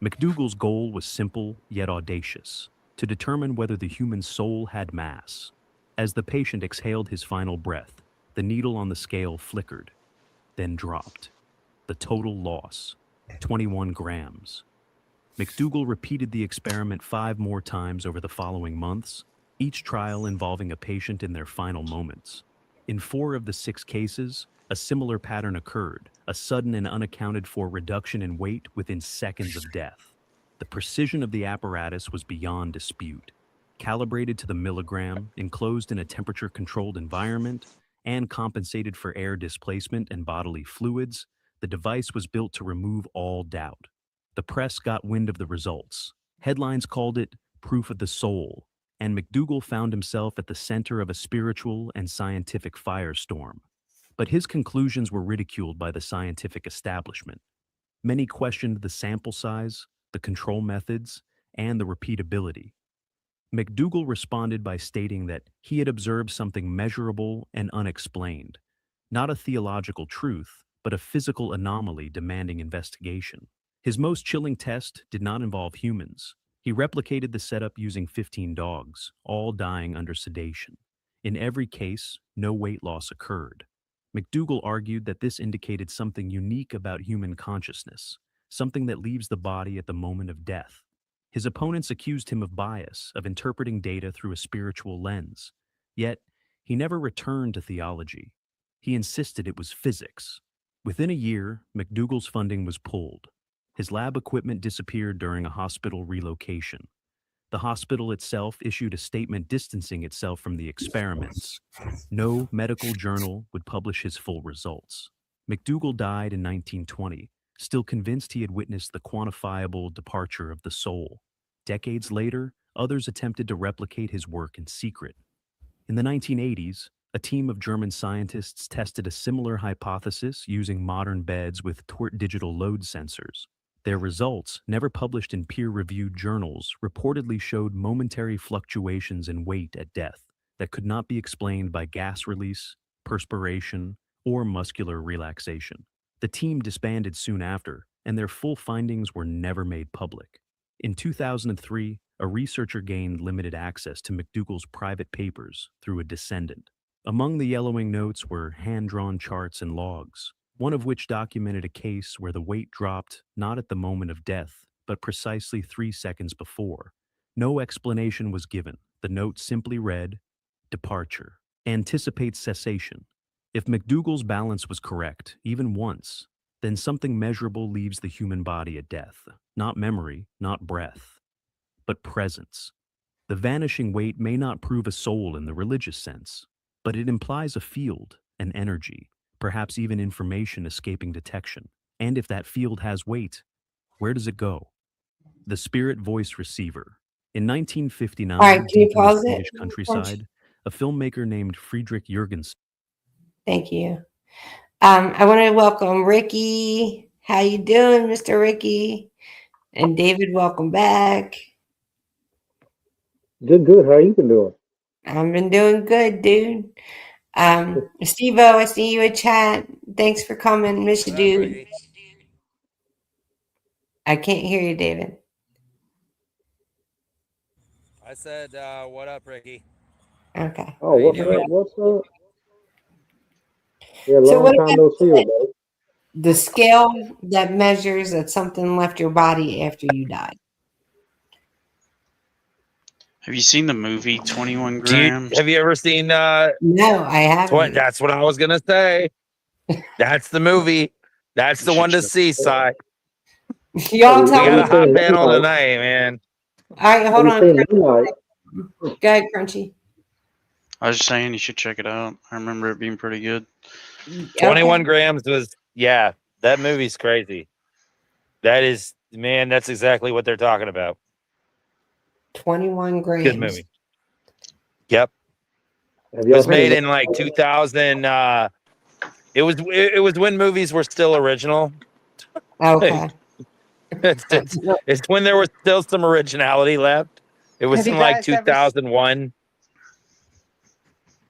McDougall's goal was simple yet audacious: to determine whether the human soul had mass. As the patient exhaled his final breath, the needle on the scale flickered, then dropped. The total loss: 21 grams. McDougall repeated the experiment 5 more times over the following months, each trial involving a patient in their final moments. In 4 of the 6 cases, a similar pattern occurred: a sudden and unaccounted for reduction in weight within seconds of death. The precision of the apparatus was beyond dispute. Calibrated to the milligram, enclosed in a temperature-controlled environment, and compensated for air displacement and bodily fluids, the device was built to remove all doubt. The press got wind of the results. Headlines called it proof of the soul, and McDougall found himself at the center of a spiritual and scientific firestorm. But his conclusions were ridiculed by the scientific establishment. Many questioned the sample size, the control methods, and the repeatability. McDougall responded by stating that he had observed something measurable and unexplained, not a theological truth, but a physical anomaly demanding investigation. His most chilling test did not involve humans. He replicated the setup using 15 dogs, all dying under sedation. In every case, no weight loss occurred. McDougall argued that this indicated something unique about human consciousness, something that leaves the body at the moment of death. His opponents accused him of bias, of interpreting data through a spiritual lens. Yet, he never returned to theology. He insisted it was physics. Within a year, McDougall's funding was pulled. His lab equipment disappeared during a hospital relocation. The hospital itself issued a statement distancing itself from the experiments. No medical journal would publish his full results. McDougall died in 1920, still convinced he had witnessed the quantifiable departure of the soul. Decades later, others attempted to replicate his work in secret. In the 1980s, a team of German scientists tested a similar hypothesis using modern beds with digital load sensors. Their results, never published in peer-reviewed journals, reportedly showed momentary fluctuations in weight at death that could not be explained by gas release, perspiration, or muscular relaxation. The team disbanded soon after, and their full findings were never made public. In 2003, a researcher gained limited access to McDougall's private papers through a descendant. Among the yellowing notes were hand-drawn charts and logs, one of which documented a case where the weight dropped not at the moment of death, but precisely 3 seconds before. No explanation was given. The note simply read, "Departure. Anticipates cessation." If McDougall's balance was correct, even once, then something measurable leaves the human body at death. Not memory, not breath, but presence. The vanishing weight may not prove a soul in the religious sense, but it implies a field, an energy, perhaps even information escaping detection. And if that field has weight, where does it go? the spirit voice receiver. In All right, 1959, can you deep in the pause it? Swedish countryside, a filmmaker named Friedrich Jürgens. Thank you. I want to welcome Ricky. How you doing, Mr. Ricky? And David, welcome back. Good. How you been doing? I've been doing good, dude. Steve-O, I see you in chat. Thanks for coming. Miss you, What up, dude. Ricky? I can't hear you, David. I said, what up, Ricky? Okay. Oh, How you what's doing? up? What's up? Yeah, So long what time about no see, buddy. the scale that measures that something left your body after you died? Have you seen the movie 21 Do you Grams? have you ever seen No, I haven't. That's what I was gonna say. That's the movie. That's You the should one to check. see, Si. Y'all We tell got me. a Have you hot seen panel Moonlight? tonight, man. All right, Have hold you on. seen Moonlight? Go ahead, Crunchy. I was just saying you should check it out. I remember it being pretty good. 21 Okay. grams was that movie's crazy. That is, man, that's exactly what they're talking about. 21 Good grams. movie. Yep. Have It y'all was seen made in like 2000. It was when movies were still original. Okay. It's when there was still some originality left. It was Have you in like guys ever? 2001.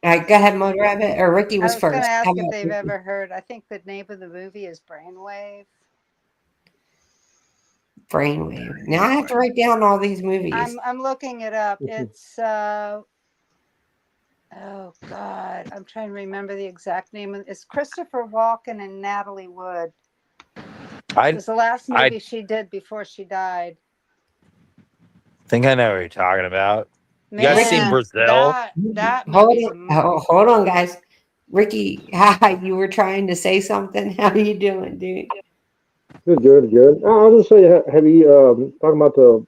All right, go ahead, Mud Rabbit. Or Ricky I was was going first. to How ask if about they've Ricky? ever heard. I think the name of the movie is Brainwave. Brainwave. Now I have to write down all these movies. I'm looking it up. Mhm. It's oh God, I'm trying to remember the exact name. It's Christopher Walken and Natalie Wood. It I was the last I movie she did before she died. think I know what you're talking about. You guys Ricky, seen Man, Brazil? that hold movie's on, hold on, guys. Ricky, hi, you were trying to say something. How you doing, dude? Good. I'll just say, have you talking about the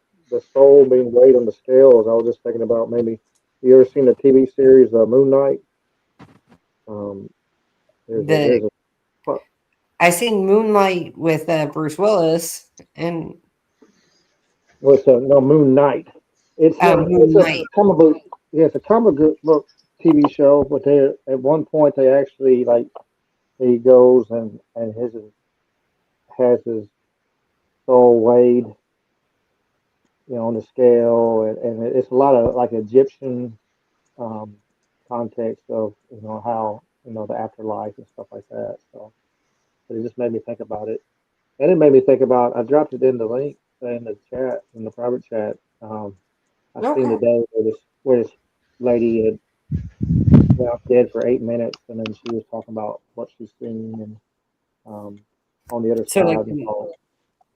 soul being weighed on the scales? I was just thinking about maybe you ever seen the TV series Moon Knight? Um, The there's a I seen Moonlight with Bruce Willis and what's no Moon Knight. It's Moon a Knight. comic book. Yeah, it's a comic book TV show. But they at one point they actually like he goes and his has his soul weighed, on the scale, and it's a lot of like Egyptian um, context of how the afterlife and stuff like that. So, but it just made me think about it, and it made me think about. I dropped it in the link in the chat in the private chat. I seen Okay. today where this lady had been out dead for 8 minutes, and then she was talking about what she's seen, and on the other So like side,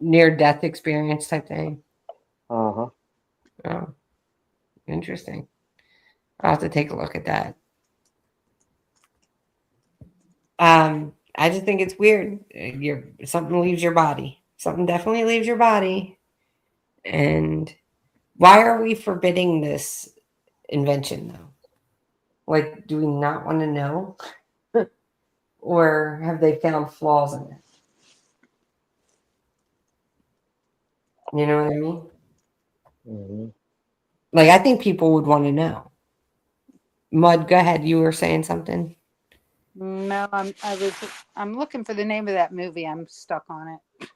near death experience type thing. uh huh. Oh, interesting. I'll have to take a look at that. I just think it's weird. Something leaves your body. Something definitely leaves your body. And why are we forbidding this invention though? Like, do we not want to know? Or have they found flaws in it? You know what I mean? Mm-hmm. Like, I think people would want to know. Mud, go ahead. You were saying something. No, I'm looking for the name of that movie. I'm stuck on it.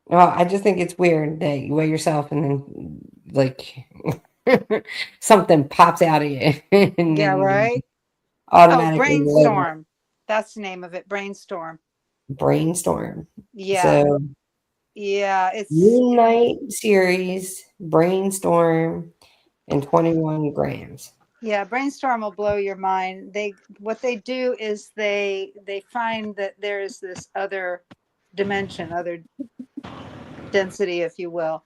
Well, I just think it's weird that you weigh yourself and then, like, something pops out of you and Yeah, then you right. Oh, automatically label Brainstorm. That's the name of it. Brainstorm. brainstorm. Yeah, So, yeah. It's Moon Knight series, brainstorm, and 21 grams. yeah. Brainstorm will blow your mind. What they do is they find that there's this other dimension, other density, if you will,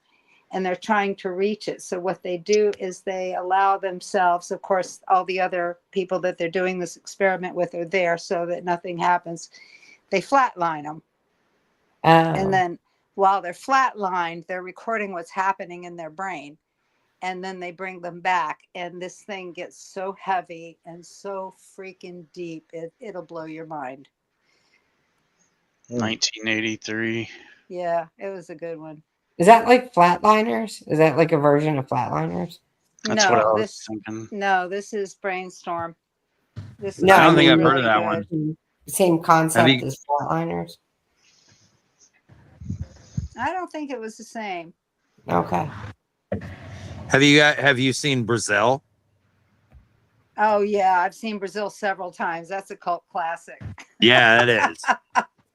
and they're trying to reach it. So what they do is they allow themselves, of course, all the other people that they're doing this experiment with are there so that nothing happens. They flatline them. And Oh, then while they're flatlined, they're recording what's happening in their brain. and then they bring them back, and this thing gets so heavy and so freaking deep, it'll blow your mind. 1983. Yeah, it was a good one. Is that like Flatliners? Is that like a version of Flatliners? That's what I No, was thinking. this is Brainstorm. This No, is I don't I think mean I've heard really of that good. one. same Have concept you? as Flatliners. I don't think it was the same. Okay. Have you seen Brazil? Oh yeah, I've seen Brazil several times. That's a cult classic. Yeah, it is.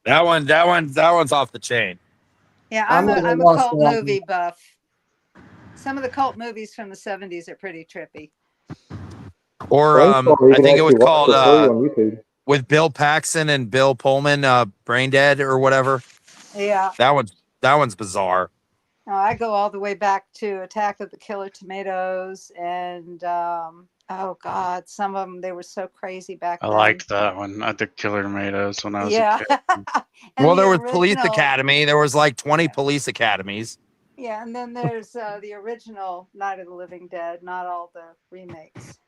That one's off the chain. Yeah, I'm at a I'm a loss cult for that. movie buff. Some of the cult movies from the 70s are pretty trippy. Or Brainstorm you I can think it was actually watch called for free on YouTube. with Bill Paxton and Bill Pullman, Brain Dead or whatever. Yeah. That one's bizarre. I go all the way back to Attack of the Killer Tomatoes and oh god, some of them, they were so crazy back I then. liked that one. I did Killer Tomatoes when I was a Yeah. kid. And Well, the there was Police original, Academy. There was like 20 Yeah. police academies. yeah, and then there's the original Night of the Living Dead, not all the remakes.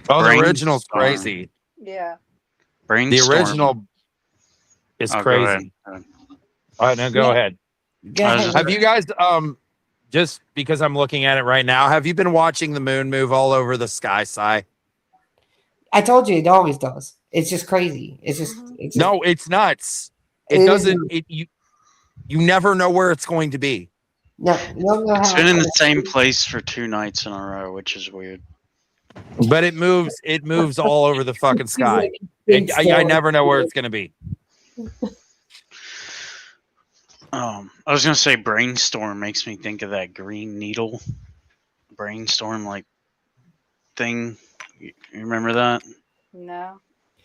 Oh, the original's Brainstorm. crazy. Yeah. The Brainstorm. original is Oh, crazy. go ahead. All right, now go Yeah. ahead. Go I was ahead. just- Have you guys just because I'm looking at it right now, have you been watching the moon move all over the sky, Sai? I told you it always does. It's just crazy. It's just No, it's nuts. It It is doesn't nuts. you never know where it's going to be. No, you don't know It's how been in it's the same place for 2 nights in a row, which is weird. But it moves all over the fucking sky. big I storm. never know where it's going to be. I was gonna say Brainstorm makes me think of that Green Needle Brainstorm like thing. You remember that? No.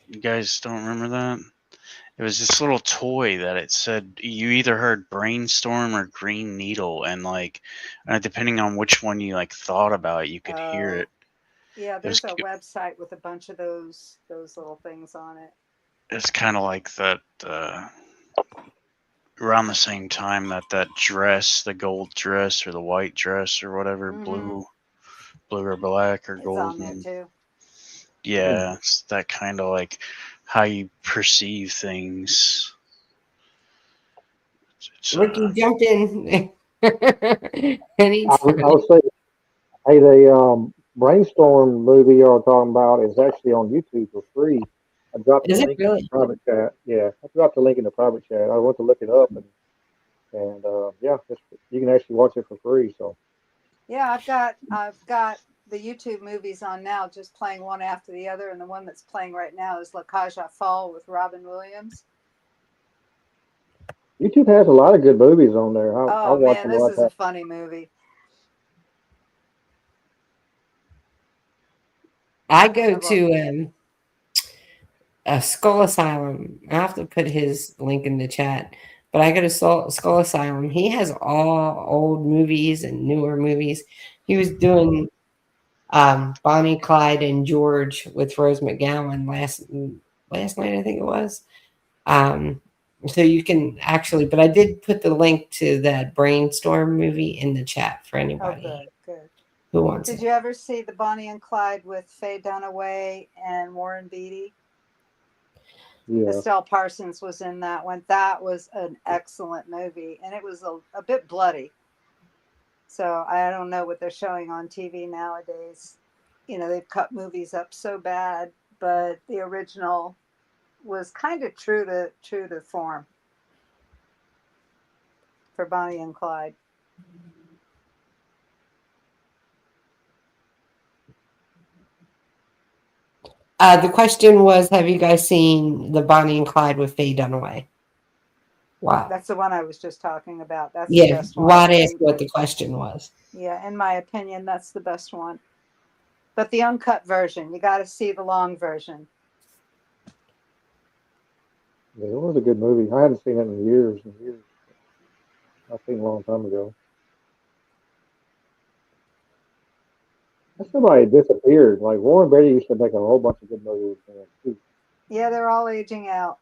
You guys don't remember that? It was this little toy that it said you either heard Brainstorm or Green Needle, and like depending on which one you like thought about, you could hear it. Yeah, It was there's a website with a bunch of those little things on it. it's kind of like that around the same time that dress, the gold dress or the white dress or whatever, blue or black or It's gold. on there too. Yeah, it's that kind of like how you perceive things. Ricky jumped in. I was saying, hey, the Brainstorm movie y'all talking about is actually on YouTube for free. I dropped Is the it link in really? the private chat. Yeah, I dropped the link in the private chat. I went to look it up, and yeah, you can actually watch it for free. So Yeah, I've got the YouTube movies on now, just playing one after the other, and the one that's playing right now is La Cage aux Folles with Robin Williams. YouTube has a lot of good movies on there. I Oh watch man, a this lot. is a funny movie. I go to a Skull Asylum. I have to put his link in the chat. But I go to Skull Asylum. He has all old movies and newer movies. He was doing Bonnie, Clyde, and George with Rose McGowan last night, I think it was. So you can actually, but I did put the link to that Brainstorm movie in the chat for anybody Good. who wants Did it. you ever see the Bonnie and Clyde with Faye Dunaway and Warren Beatty? Yeah. Estelle Parsons was in that one. That was an excellent movie, and it was a bit bloody. So I don't know what they're showing on TV nowadays. You know, they've cut movies up so bad, but the original was kind of true to form for Bonnie and Clyde. The question was, have you guys seen the Bonnie and Clyde with Faye Dunaway? Wow. That's the one I was just talking about. That's the Yeah, best one. Rod asked what the question was. Yeah, in my opinion, that's the best one. But the uncut version, you got to see the long version. Yeah, it was a good movie. I hadn't seen it in years and years. I've seen it a long time ago. Somebody disappeared. Like Warren Beatty used to make a whole bunch of good movies. Too. Yeah, they're all aging out.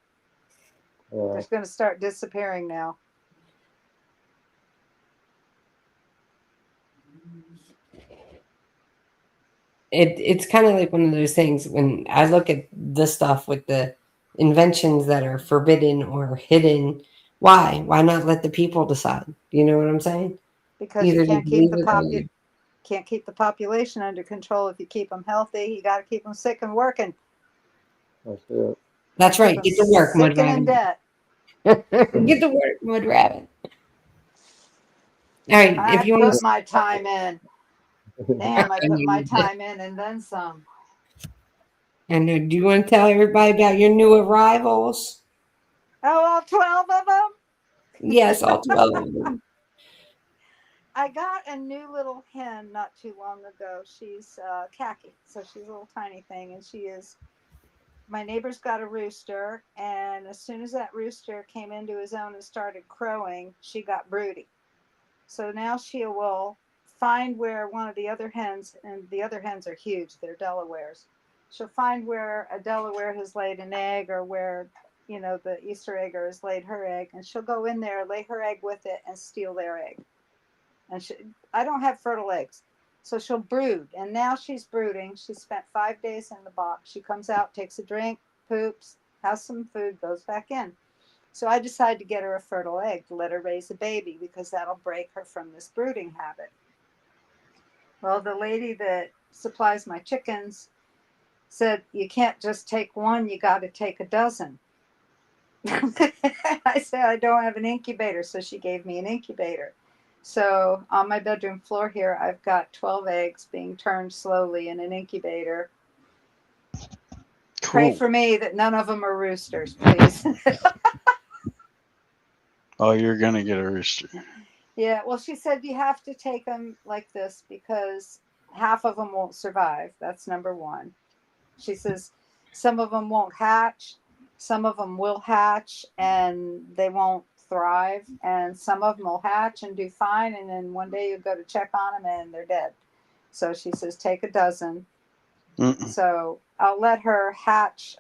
Yeah. They're going to start disappearing now. It's kind of like one of those things when I look at the stuff with the inventions that are forbidden or hidden. Why not let the people decide? You know what I'm saying? Because you Either you believe it or you. can't keep the population under control if you keep them healthy. You got to keep them sick and working. That's it. That's Keep right. them Get to work, Mud sick and in Rabbit. debt. Get to work, Mud Rabbit. All right. I If you want put to, my time in. Damn, I put my time in and then some. and do you want to tell everybody about your new arrivals? Oh, all 12 of them? Yes, all 12 of them. I got a new little hen not too long ago. She's khaki, so she's a little tiny thing, and she is. My neighbor's got a rooster, and as soon as that rooster came into his own and started crowing, she got broody. So now she will find where one of the other hens, and the other hens are huge, they're Delawares. She'll find where a Delaware has laid an egg, or where, the Easter egger has laid her egg, and she'll go in there, lay her egg with it, and steal their egg. And I don't have fertile eggs. So she'll brood. And now she's brooding. She spent 5 days in the box. She comes out, takes a drink, poops, has some food, goes back in. So I decided to get her a fertile egg to let her raise a baby, because that'll break her from this brooding habit. Well, the lady that supplies my chickens said, you can't just take one, you got to take a dozen. I said, I don't have an incubator. So she gave me an incubator. So on my bedroom floor here, I've got 12 eggs being turned slowly in an incubator. Cool. Pray for me that none of them are roosters, please. Oh, you're gonna get a rooster. Yeah, well, she said you have to take them like this because half of them won't survive. That's number one. She says some of them won't hatch, some of them will hatch and they won't thrive, and some of them will hatch and do fine, and then one day you go to check on them and they're dead. So she says take a dozen. So I'll let her hatch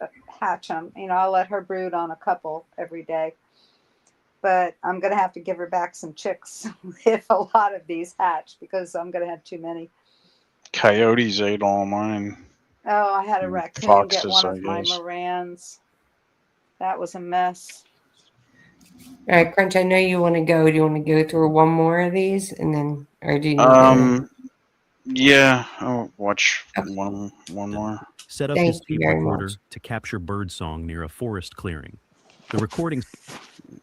them. I'll let her brood on a couple every day. But I'm going to have to give her back some chicks if a lot of these hatch, because I'm going to have too many. Coyotes ate all mine. Oh, I had a raccoon get one of my Morans. That was a mess. All right, Crunch, I know you want to go. Do you want to go through one more of these, and then, or do you need to? Yeah, I'll watch one more. Set up his tape recorder to capture birdsong near a forest clearing. The recording,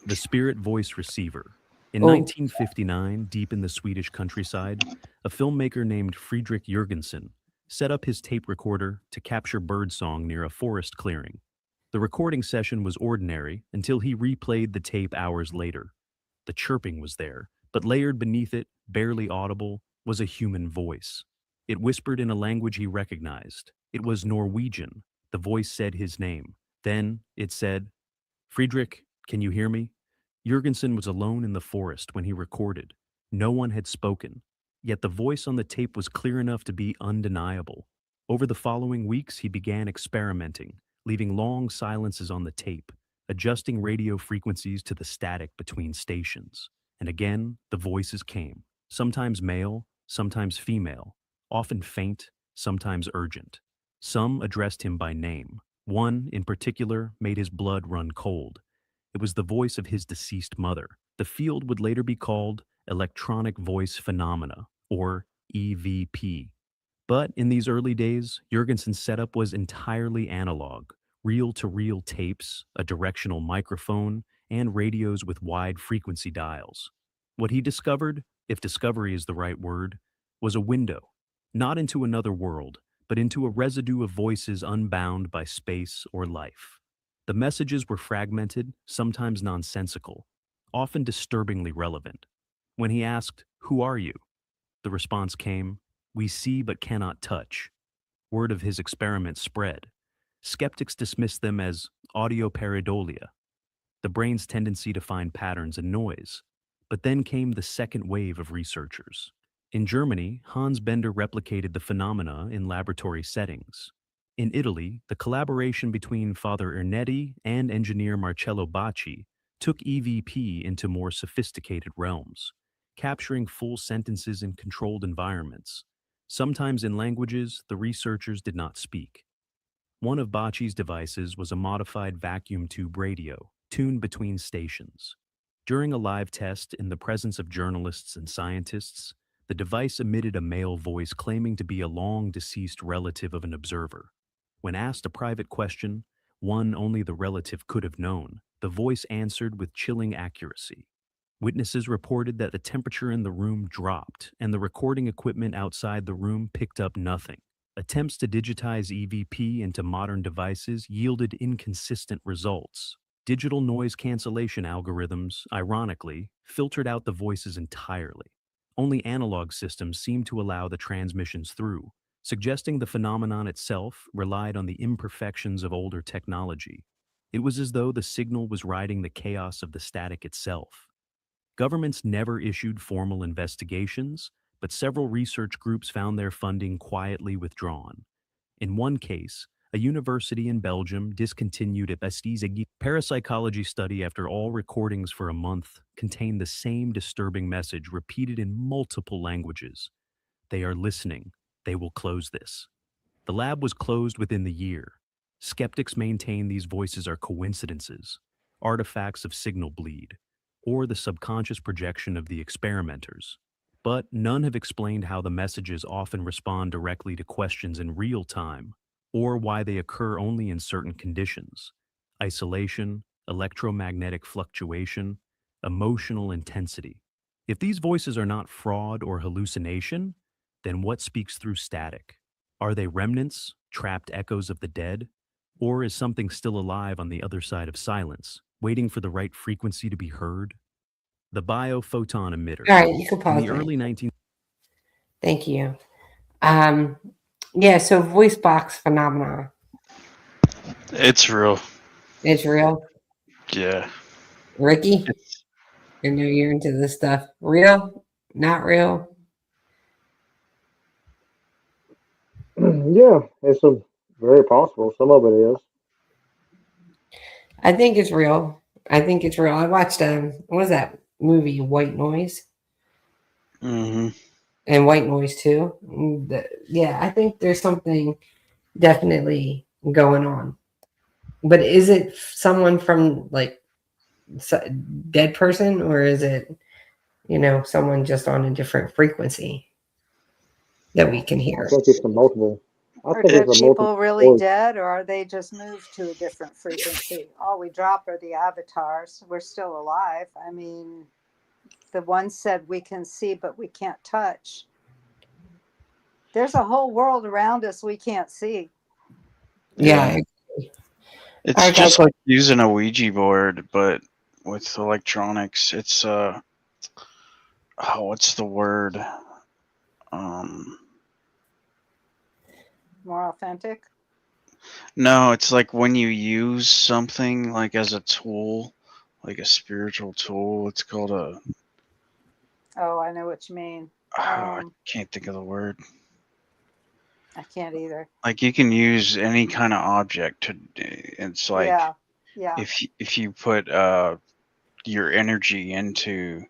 the Spirit Voice Receiver. In 1959, deep in the Swedish countryside, a filmmaker named Fredrik Jürgensen set up his tape recorder to capture birdsong near a forest clearing. The recording session was ordinary until he replayed the tape hours later. The chirping was there, but layered beneath it, barely audible, was a human voice. It whispered in a language he recognized. It was Norwegian. The voice said his name. Then it said, "Friedrich, can you hear me?" Jurgensen was alone in the forest when he recorded. No one had spoken, yet the voice on the tape was clear enough to be undeniable. Over the following weeks, he began experimenting, leaving long silences on the tape, adjusting radio frequencies to the static between stations. And again, the voices came, sometimes male, sometimes female, often faint, sometimes urgent. Some addressed him by name. One, in particular, made his blood run cold. It was the voice of his deceased mother. The field would later be called electronic voice phenomena, or EVP. But in these early days, Jurgensen's setup was entirely analog, reel-to-reel tapes, a directional microphone, and radios with wide frequency dials. What he discovered, if discovery is the right word, was a window, not into another world, but into a residue of voices unbound by space or life. The messages were fragmented, sometimes nonsensical, often disturbingly relevant. When he asked, "Who are you?" the response came, "We see but cannot touch." Word of his experiment spread. Skeptics dismissed them as audio pareidolia, the brain's tendency to find patterns in noise. But then came the second wave of researchers. In Germany, Hans Bender replicated the phenomena in laboratory settings. In Italy, the collaboration between Father Ernetti and engineer Marcello Bacci took EVP into more sophisticated realms. capturing full sentences in controlled environments, sometimes in languages the researchers did not speak. One of Bocce's devices was a modified vacuum tube radio, tuned between stations. During a live test in the presence of journalists and scientists, the device emitted a male voice claiming to be a long-deceased relative of an observer. When asked a private question, one only the relative could have known, the voice answered with chilling accuracy. Witnesses reported that the temperature in the room dropped and the recording equipment outside the room picked up nothing. Attempts to digitize EVP into modern devices yielded inconsistent results. Digital noise cancellation algorithms, ironically, filtered out the voices entirely. Only analog systems seemed to allow the transmissions through, suggesting the phenomenon itself relied on the imperfections of older technology. It was as though the signal was riding the chaos of the static itself. Governments never issued formal investigations, but several research groups found their funding quietly withdrawn. In one case, a university in Belgium discontinued a parapsychology study after all recordings for a month contained the same disturbing message repeated in multiple languages. They are listening. They will close this. The lab was closed within the year. Skeptics maintain these voices are coincidences, artifacts of signal bleed, or the subconscious projection of the experimenters. But none have explained how the messages often respond directly to questions in real time, or why they occur only in certain conditions: isolation, electromagnetic fluctuation, emotional intensity. If these voices are not fraud or hallucination, then what speaks through static? Are they remnants, trapped echoes of the dead? Or is something still alive on the other side of silence, waiting for the right frequency to be heard? The biophoton emitter. All right, you can In pause the me. early 19... Thank you. Yeah, so voice box phenomena. It's real. It's real. Yeah. Ricky, I know you're into this stuff. Real? Not real? Yeah, it's a very possible. Some of it is. I think it's real. I think it's real. I watched what was that movie, White Noise? Mm-hmm. And White Noise too. Yeah, I think there's something definitely going on. But is it someone from like dead person, or is it, someone just on a different frequency that we can I hear? think it's a multiple. I Are think dead it's a people multiple really voice. dead, or are they just moved to a different frequency? All we drop are the avatars. We're still alive. I mean, the one said we can see, but we can't touch. There's a whole world around us we can't see. Yeah. It's just like using a Ouija board, but with electronics. It's what's the word? More authentic. No, it's like when you use something like as a tool, like a spiritual tool. It's called a. Oh, I know what you mean. I can't think of the word. I can't either. Like you can use any kind of object to. It's like yeah. if you put your energy into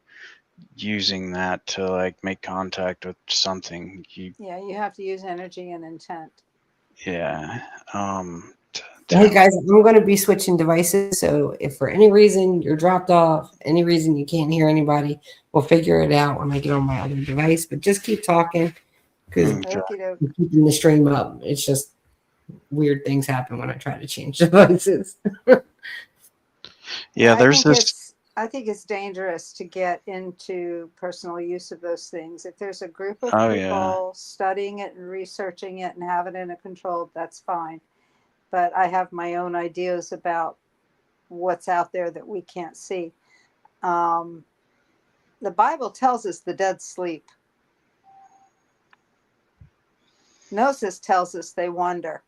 using that to like make contact with something, you have to use energy and intent. Hey guys, I'm going to be switching devices, so if for any reason you're dropped off, any reason you can't hear anybody, we'll figure it out when I get on my other device. But just keep talking, because I'm keeping the stream up. It's just weird things happen when I try to change devices. there's this. I think it's dangerous to get into personal use of those things. If there's a group of people studying it and researching it and have it in a controlled, that's fine. But I have my own ideas about what's out there that we can't see. The Bible tells us the dead sleep. Gnosis tells us they wander.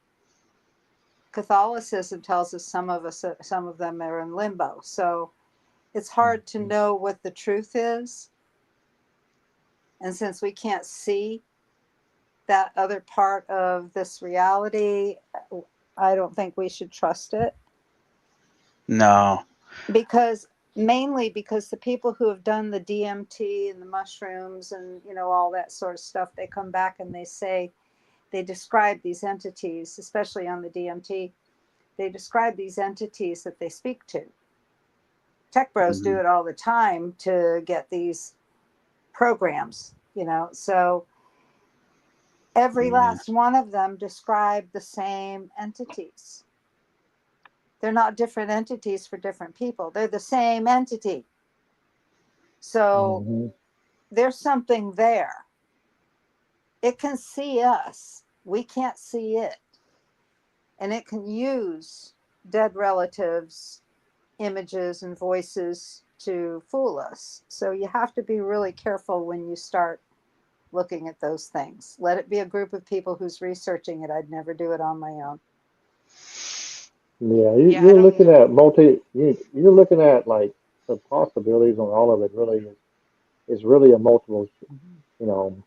Catholicism tells us some of them are in limbo. So it's hard to know what the truth is. And since we can't see that other part of this reality, I don't think we should trust it. No. Because mainly because the people who have done the DMT and the mushrooms and all that sort of stuff, they come back and they say, they describe these entities, especially on the DMT, they describe these entities that they speak to. Tech bros do it all the time to get these programs, so every last one of them describe the same entities. They're not different entities for different people. They're the same entity. So there's something there. It can see us. We can't see it. And it can use dead relatives' images and voices to fool us. So you have to be really careful when you start looking at those things. Let it be a group of people who's researching it. I'd never do it on my own. Yeah, you're looking at you're looking at like the possibilities on all of it. Really is really a multiple. You know,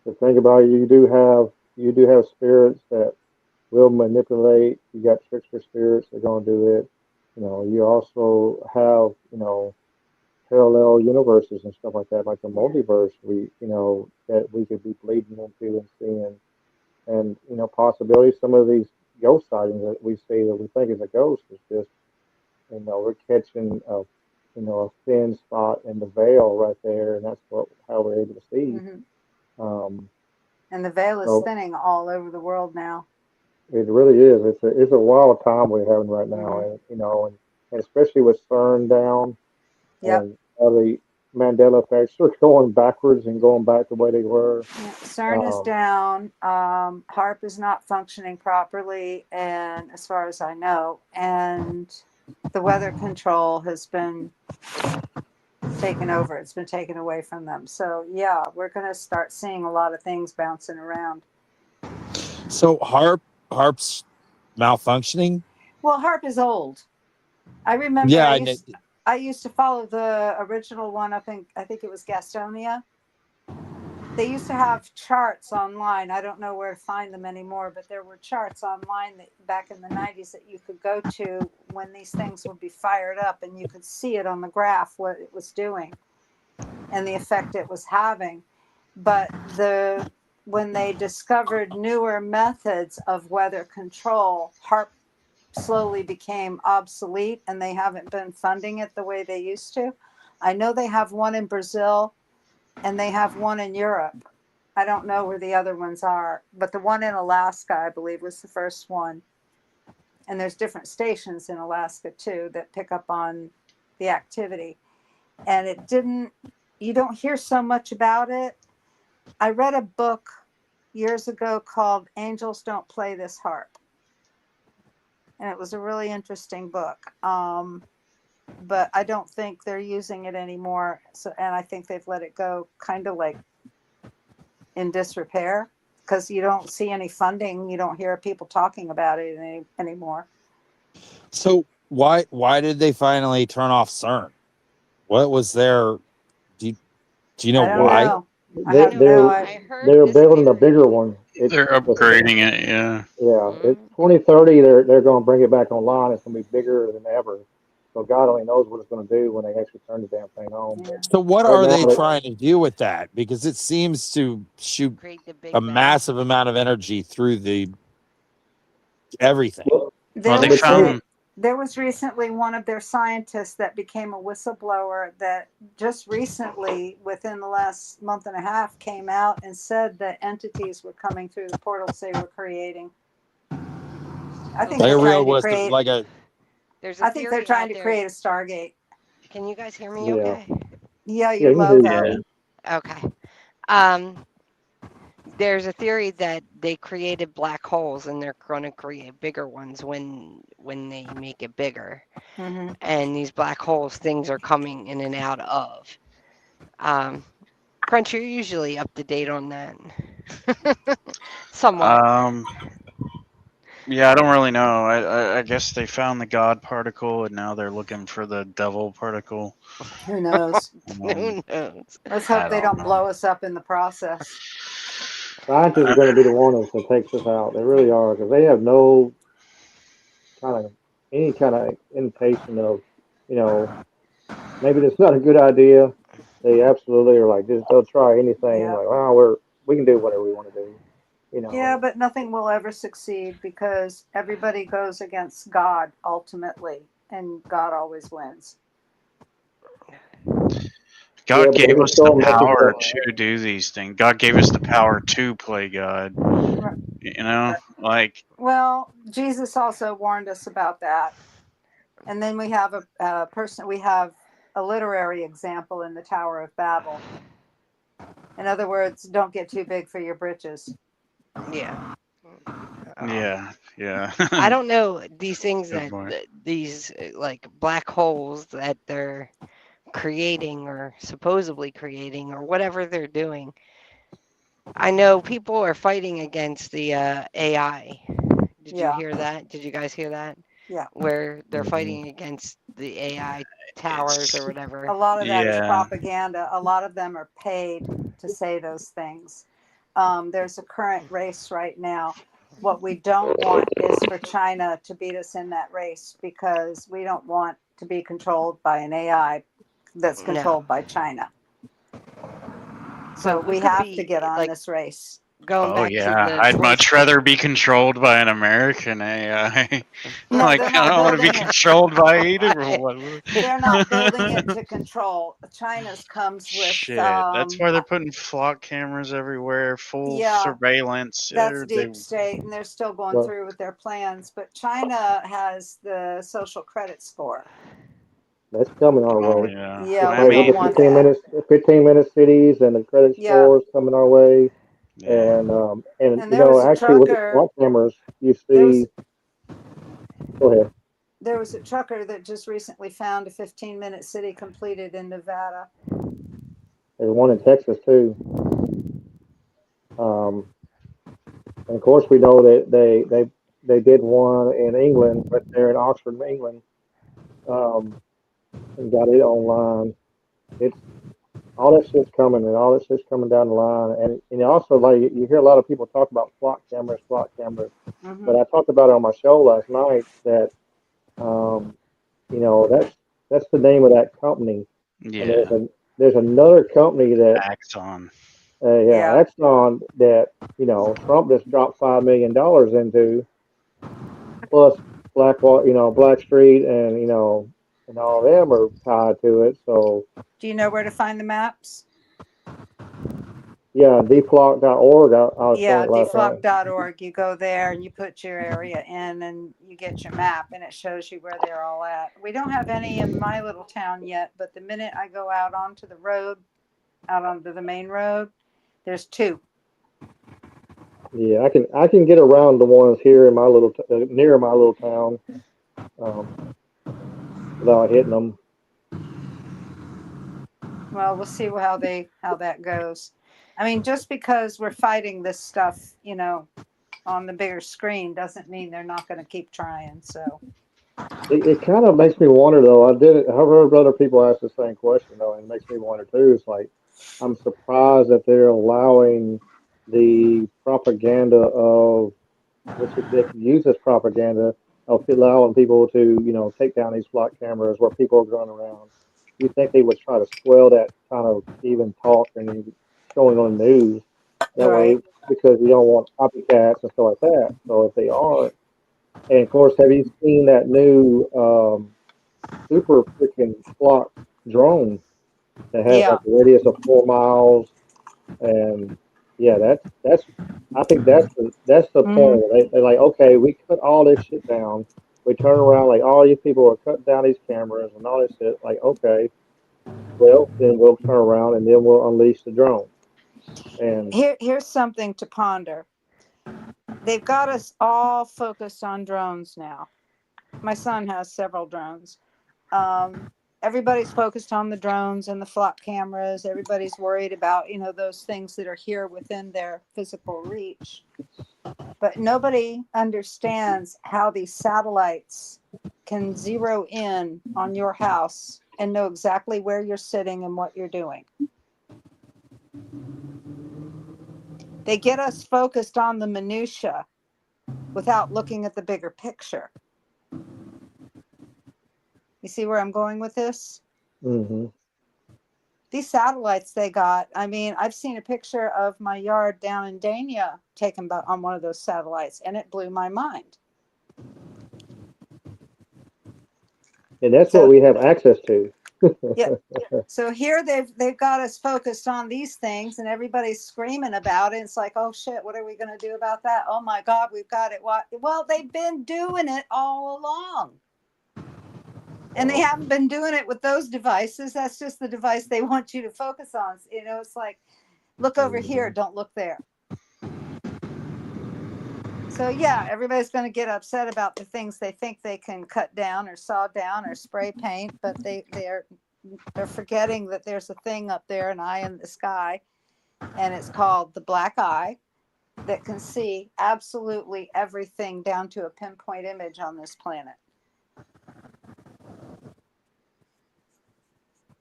the thing about it, you do have spirits that will manipulate. You got trickster spirits that are going to do it. You know, you also have parallel universes and stuff like that, like the multiverse. That we could be bleeding into and seeing, and possibilities. Some of these ghost sightings that we see that we think is a ghost is just we're catching a thin spot in the veil right there, and that's how we're able to see. And the veil is So thinning all over the world now. it really is. It's a wild time we're having right now, and especially with CERN down and the Mandela effects, are going backwards and going back the way they were. CERN is down. HARP is not functioning properly, and as far as I know, and the weather control has been taken over. It's been taken away from them. So yeah, we're going to start seeing a lot of things bouncing around. So HARP's malfunctioning? Well, HARP is old. I remember I used to follow the original one up in, I think it was Gastonia. They used to have charts online. I don't know where to find them anymore, but there were charts online that back in the 90s that you could go to when these things would be fired up, and you could see it on the graph what it was doing and the effect it was having. But when they discovered newer methods of weather control, HARP slowly became obsolete, and they haven't been funding it the way they used to. I know they have one in Brazil and they have one in Europe. I don't know where the other ones are, but the one in Alaska, I believe, was the first one. And there's different stations in Alaska too that pick up on the activity. And you don't hear so much about it. I read a book years ago called Angels Don't Play This Harp. And it was a really interesting book. But I don't think they're using it anymore. And I think they've let it go kind of like in disrepair, because you don't see any funding. You don't hear people talking about it anymore. So why did they finally turn off CERN? What was their? Do you know why? Know. I have no idea. They're building a bigger one. They're upgrading it. Yeah. Yeah, it's 2030. They're going to bring it back online. It's going to be bigger than ever. So God only knows what it's going to do when they actually turn the damn thing on. Yeah. So what are they trying to do with that? Because it seems to shoot a massive amount of energy through the everything. There was recently one of their scientists that became a whistleblower that just recently, within the last month and a half, came out and said that entities were coming through the portals they were creating. I think they're trying to create I think they're trying to create a Stargate. Can you guys hear me okay? Yeah, you're low though. Okay. There's a theory that they created black holes and they're going to create bigger ones when they make it bigger. Mm-hmm. And these black holes, things are coming in and out of. Crunch, you're usually up to date on that. Somewhat. Yeah, I don't really know. I guess they found the God particle, and now they're looking for the devil particle. Who knows? Who knows? Let's hope they don't blow us up in the process. Scientists are going to be the ones that takes us out. They really are, because they have any kind of indication of, maybe that's not a good idea. They absolutely are like just they'll try anything. Yeah. Like, oh, we can do whatever we want to do. Yeah, but nothing will ever succeed because everybody goes against God ultimately, and God always wins. God Yeah, but they gave just us the don't make it power so. to do these things. God gave us the power to play God. Right. You know, like Well, Jesus also warned us about that. And then we have a person, we have a literary example in the Tower of Babel. In other words, don't get too big for your britches. Yeah. yeah, yeah. I don't know these things Good that boy. these like black holes that they're creating or supposedly creating or whatever they're doing. I know people are fighting against the AI. Did you Yeah. hear that? Did you guys hear that? Yeah. Where they're Mhm. fighting against the AI towers It's or whatever. A lot of that is yeah. propaganda. A lot of them are paid to say those things. There's a current race right now. What we don't want is for China to beat us in that race because we don't want to be controlled by an AI that's No. controlled by China. So But we we could have to be get on like this race. going Oh back to yeah. the I'd toys. much rather be controlled by an American AI. No, they're Like I not don't want to be building it. controlled by either one. They're not building it to control. China's comes with, Shit. That's why they're putting flock cameras everywhere, full yeah, surveillance. that's They deep state, and they're still going Well, through with their plans. But China has the social credit score. that's coming our Oh way. yeah. The Yeah, I we credit, don't the mean, want that. 15 minute cities and the credit Yeah, scores coming our way. yeah. And and there was a actually with the trucker. SWAT cameras, you There was see. Go ahead. there was a trucker that just recently found a 15-minute city completed in Nevada. There's one in Texas too. Um, and of course, we know that they did one in England, right there in Oxford, England, um, and got it online. It's all that shit's coming, and all that shit's coming down the line. And also, like you hear a lot of people talk about flock cameras. Hmm. But I talked about it on my show last night that um, that's the name of that company. And Yeah. there's another company that Axon. yeah, Yeah. Exxon that Trump just dropped $5 million into, plus Blackstreet and and all them are tied to it. So Do you know where to find the maps? yeah, deflock.org. I was saying Yeah, it last night. deflock.org. You go there and you put your area in and you get your map and it shows you where they're all at. We don't have any in my little town yet, but the minute I go out onto the road, out onto the main road, there's two. Yeah, I can get around the ones here in my near my little town, um, without hitting them. Well, we'll see how that goes. I mean, just because we're fighting this stuff, on the bigger screen doesn't mean they're not going to keep trying. So, It kind of makes me wonder though. I've heard other people ask the same question though, and it makes me wonder too. It's like I'm surprised that they're allowing the propaganda of which they can use as propaganda of allowing people to take down these flock cameras where people are going around. You think they would try to swell that kind of even talk and showing on the news that way right. because you don't want copycats and stuff like that. So if they aren't, and of course, have you seen that new super freaking flock drone that has like Yeah. a radius of 4 miles? And yeah, that's I think that's the Hmm. point. They're like, okay, we cut all this shit down. We turn around like all these people are cutting down these cameras and all this shit. Like, okay, well then we'll turn around and then we'll unleash the drone. And Here's something to ponder. They've got us all focused on drones now. My son has several drones. Um, Everybody's focused on the drones and the flock cameras. Everybody's worried about, those things that are here within their physical reach. But nobody understands how these satellites can zero in on your house and know exactly where you're sitting and what you're doing. They get us focused on the minutia without looking at the bigger picture. You see where I'm going with this? Mm-hmm. These satellites they got, I mean, I've seen a picture of my yard down in Dania taken on one of those satellites, and it blew my mind. And that's So- what we have access to. Yeah. So here they've got us focused on these things, and everybody's screaming about it. It's like, oh shit, what are we going to do about that? Oh my God, we've got it. What? Well, they've been doing it all along. And they haven't been doing it with those devices. That's just the device they want you to focus on. You know, it's like, look over here, don't look there. So yeah, everybody's going to get upset about the things they think they can cut down or saw down or spray paint, but they're forgetting that there's a thing up there, an eye in the sky, and it's called the black eye, that can see absolutely everything down to a pinpoint image on this planet.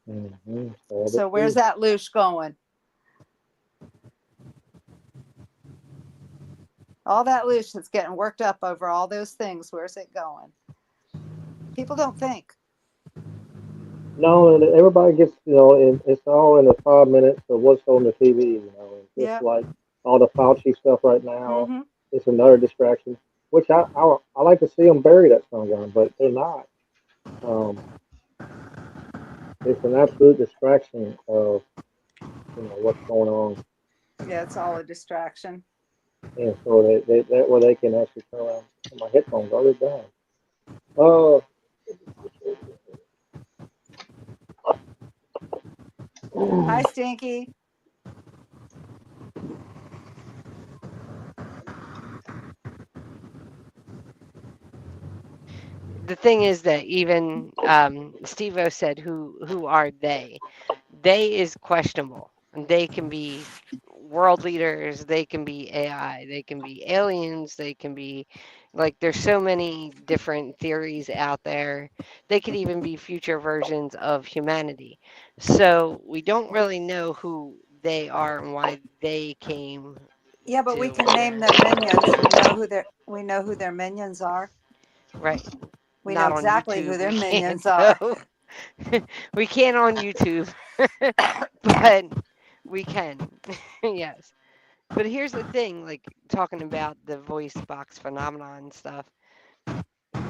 Mm-hmm. So where's that loosh going? All that loosh that's getting worked up over all those things, where's it going? People don't think. No, and everybody gets, it's all in the 5 minutes of what's on the TV, It's just Yep. like all the Fauci stuff right now. Mm-hmm. It's another distraction, which I like to see them bury that sun gun, but they're not. It's an absolute distraction of, what's going on. Yeah, it's all a distraction. And so that way they can actually turn around. My headphones are down. Oh. Hi, Stinky. The thing is that even Steve-O said, who are they? They is questionable. They can be world leaders, they can be AI, they can be aliens, they can be like, there's so many different theories out there. They could even be future versions of humanity. So we don't really know who they are and why they came. Yeah, but we to can name where- them minions. We know who their minions are. Right. We Not know on exactly who YouTube. their We minions can't, are. though. We can't on YouTube, but we can. Yes. But here's the thing, like talking about the voice box phenomenon and stuff,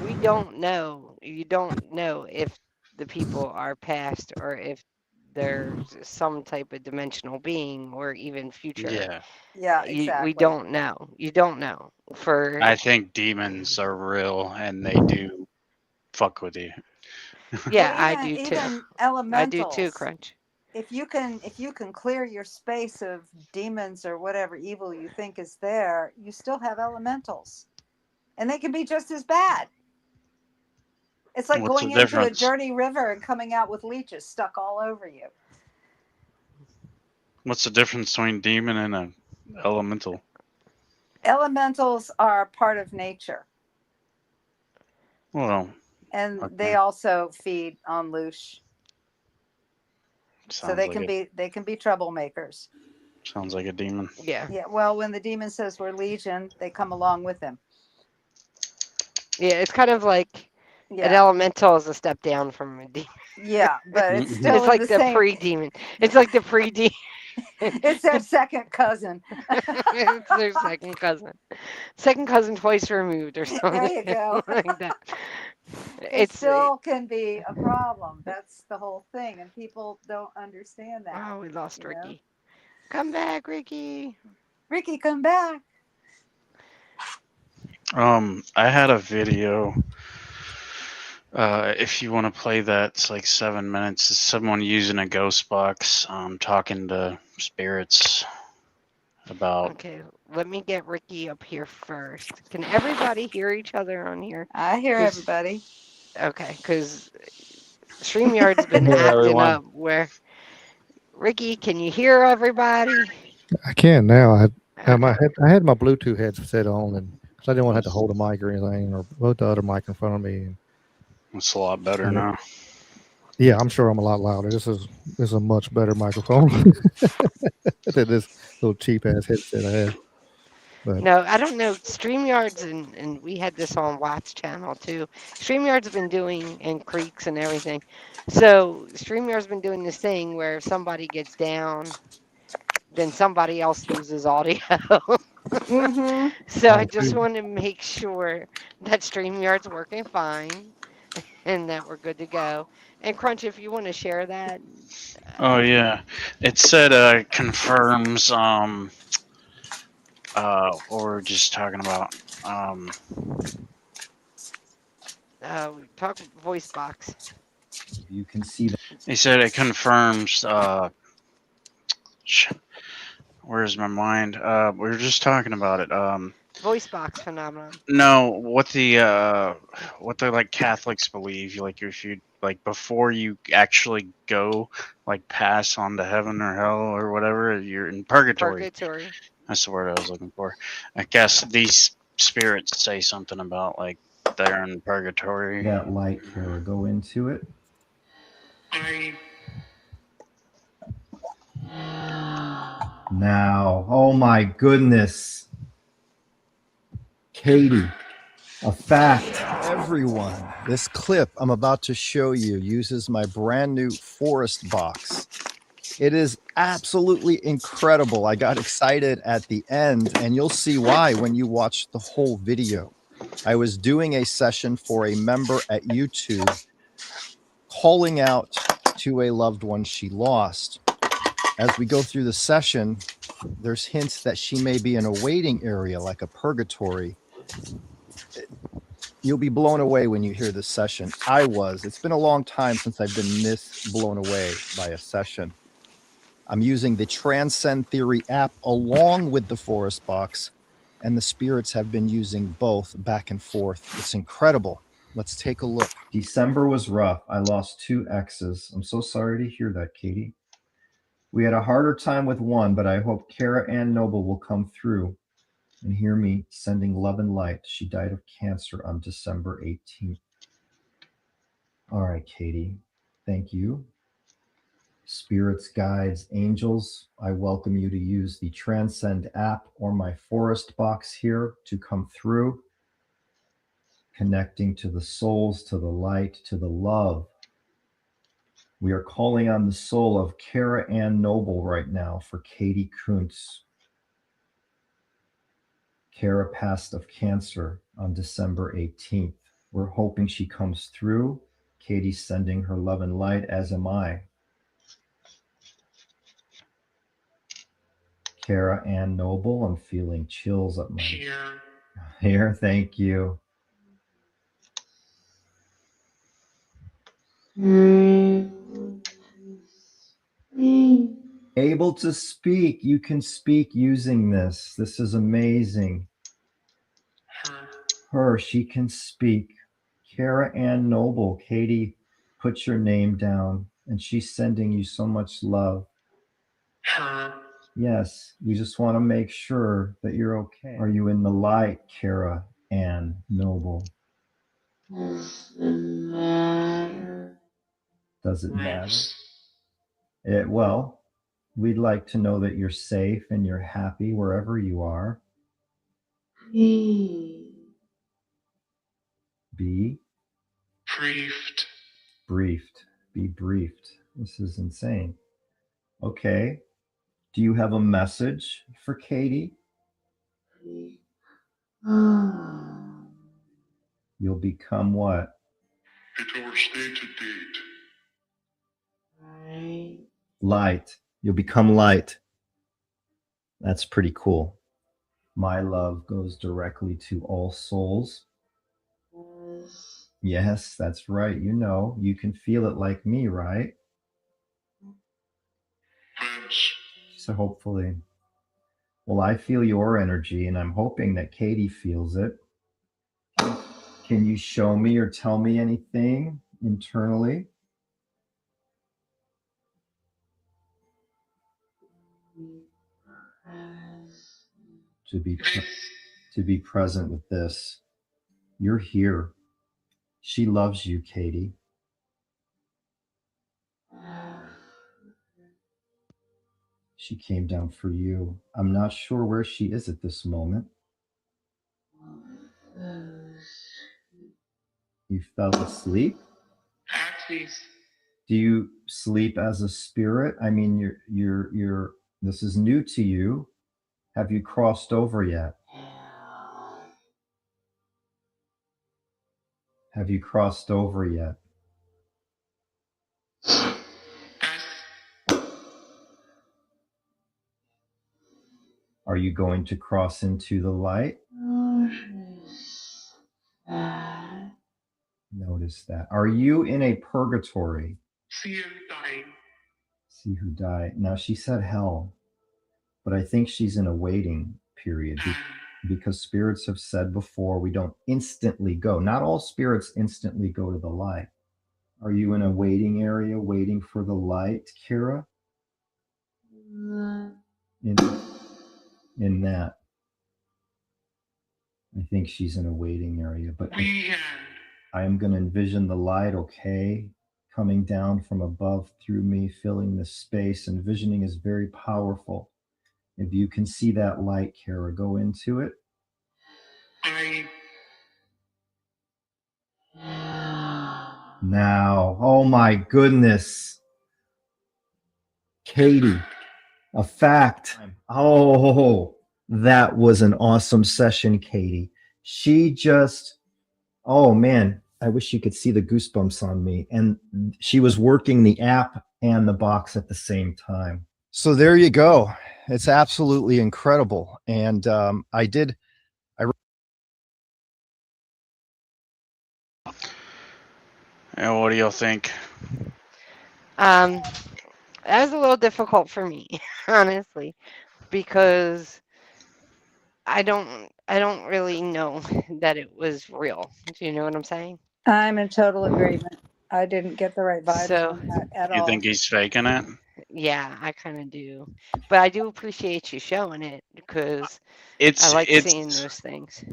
we don't know. You don't know if the people are past or if there's some type of dimensional being or even future. Yeah. Yeah, exactly. We don't know. You don't know. For I think demons are real and they do fuck with you. yeah, well, I do too. even I do too, elementals. Crunch. If you can clear your space of demons or whatever evil you think is there, you still have elementals, and they can be just as bad. It's like What's the going into a difference? dirty river and coming out with leeches stuck all over you. What's the difference between demon and a elemental? Elementals are part of nature, Well, and okay. they also feed on loosh. So Sounds they like can be troublemakers. sounds like a demon. Yeah. Yeah. Well, when the demon says we're legion, they come along with him. Yeah, it's kind of like an Yeah. elemental is a step down from a demon. Yeah, but it's still It's in like the the same. pre-demon. It's like the pre-demon. It's their second cousin. It's their second cousin. Second cousin twice removed or something. There you go. Like that. It still can be a problem. That's the whole thing, and people don't understand that. Oh, we lost you know? Ricky. Come back, Ricky. Ricky, come back. I had a video. If you want to play that, it's like 7 minutes. It's someone using a ghost box, talking to spirits about. Okay, let me get Ricky up here first. Can everybody hear each other on here? I hear everybody. Okay, because StreamYard's been Hello, acting everyone. up where. Ricky, can you hear everybody? I can now. I had my Bluetooth headset on, and because I didn't want to have to hold a mic or anything, or put the other mic in front of me. It's a lot better now. Yeah, I'm sure I'm a lot louder. This is a much better microphone than this little cheap ass headset I had. But No, I don't know. StreamYards and we had this on Watts channel too. StreamYard's been doing and Creeks and everything. So StreamYard's been doing this thing where if somebody gets down, then somebody else loses audio. Mm-hmm. So I oh, just want to make sure that StreamYard's working fine and that we're good to go. And Crunch, if you want to share that, Oh yeah, it said confirms what we were just talking about. talk voice box. You can see that. He said it confirms. Where's my mind? We were just talking about it. Voice box phenomenon. No, what the like Catholics believe, like if you like before you actually go like pass on to heaven or hell or whatever, you're in purgatory. Purgatory. That's the word I was looking for. I guess these spirits say something about like they're in purgatory. That light, Kara, go into it. Now, oh my goodness. Katie, a fact. Everyone, this clip I'm about to show you uses my brand new forest box. It is absolutely incredible. I got excited at the end, and you'll see why when you watch the whole video. I was doing a session for a member at YouTube calling out to a loved one she lost. As we go through the session, there's hints that she may be in a waiting area like a purgatory. You'll be blown away when you hear this session. I was. It's been a long time since I've been this blown away by a session. I'm using the Transcend Theory app along with the Forest Box, and the spirits have been using both back and forth. It's incredible. Let's take a look. December was rough. I lost 2 exes. I'm so sorry to hear that, Katie. We had a harder time with one, but I hope Kara Ann Noble will come through and hear me sending love and light. She died of cancer on December 18th. All right, Katie. Thank you. Spirits, guides, angels, I welcome you to use the Transcend app or my Forest Box here to come through, connecting to the souls, to the light, to the love. We are calling on the soul of Kara Ann Noble right now for Katie Kuntz. Kara passed of cancer on December 18th. We're hoping she comes through. Katie's sending her love and light, as am I. Kara Ann Noble, I'm feeling chills up my hair. Thank you. Able to speak. You can speak using this. This is amazing. Her, she can speak. Kara Ann Noble, Katie, put your name down, and she's sending you so much love. Yes, we just want to make sure that you're okay. Are you in the light, Kara Ann Noble? Does it matter? Well, we'd like to know that you're safe and you're happy wherever you are. Be briefed. Briefed. Be briefed. This is insane. Okay. Do you have a message for Katie? You'll become what? It overstated date. Light. You'll become light. That's pretty cool. My love goes directly to all souls. Yes, that's right. You know, you can feel it like me, right? So hopefully. Well, I feel your energy, and I'm hoping that Katie feels it. Can you show me or tell me anything internally? To be present with this. You're here. She loves you, Katie. She came down for you. I'm not sure where she is at this moment. You fell asleep? Do you sleep as a spirit? I mean, you're this is new to you. Have you crossed over yet? Have you crossed over yet? Are you going to cross into the light? Notice that. Are you in a purgatory? See who died. Now, she said hell, but I think she's in a waiting period because spirits have said before we don't instantly go. Not all spirits instantly go to the light. Are you in a waiting area waiting for the light, Kira? In that. I think she's in a waiting area, but I am going to envision the light, okay, coming down from above through me, filling this space. Envisioning is very powerful. If you can see that light, Kara, go into it. Now, oh my goodness. Katie, a fact. Oh, that was an awesome session, Katie. She just, oh man, I wish you could see the goosebumps on me. And she was working the app and the box at the same time. So there you go. It's absolutely incredible. And And what do y'all think? That was a little difficult for me, honestly, because I don't really know that it was real. Do you know what I'm saying? I'm in total agreement. I didn't get the right vibes So, on that at You all. think he's faking it? yeah, I kind of do. But I do appreciate you showing it because I It's like seeing those things.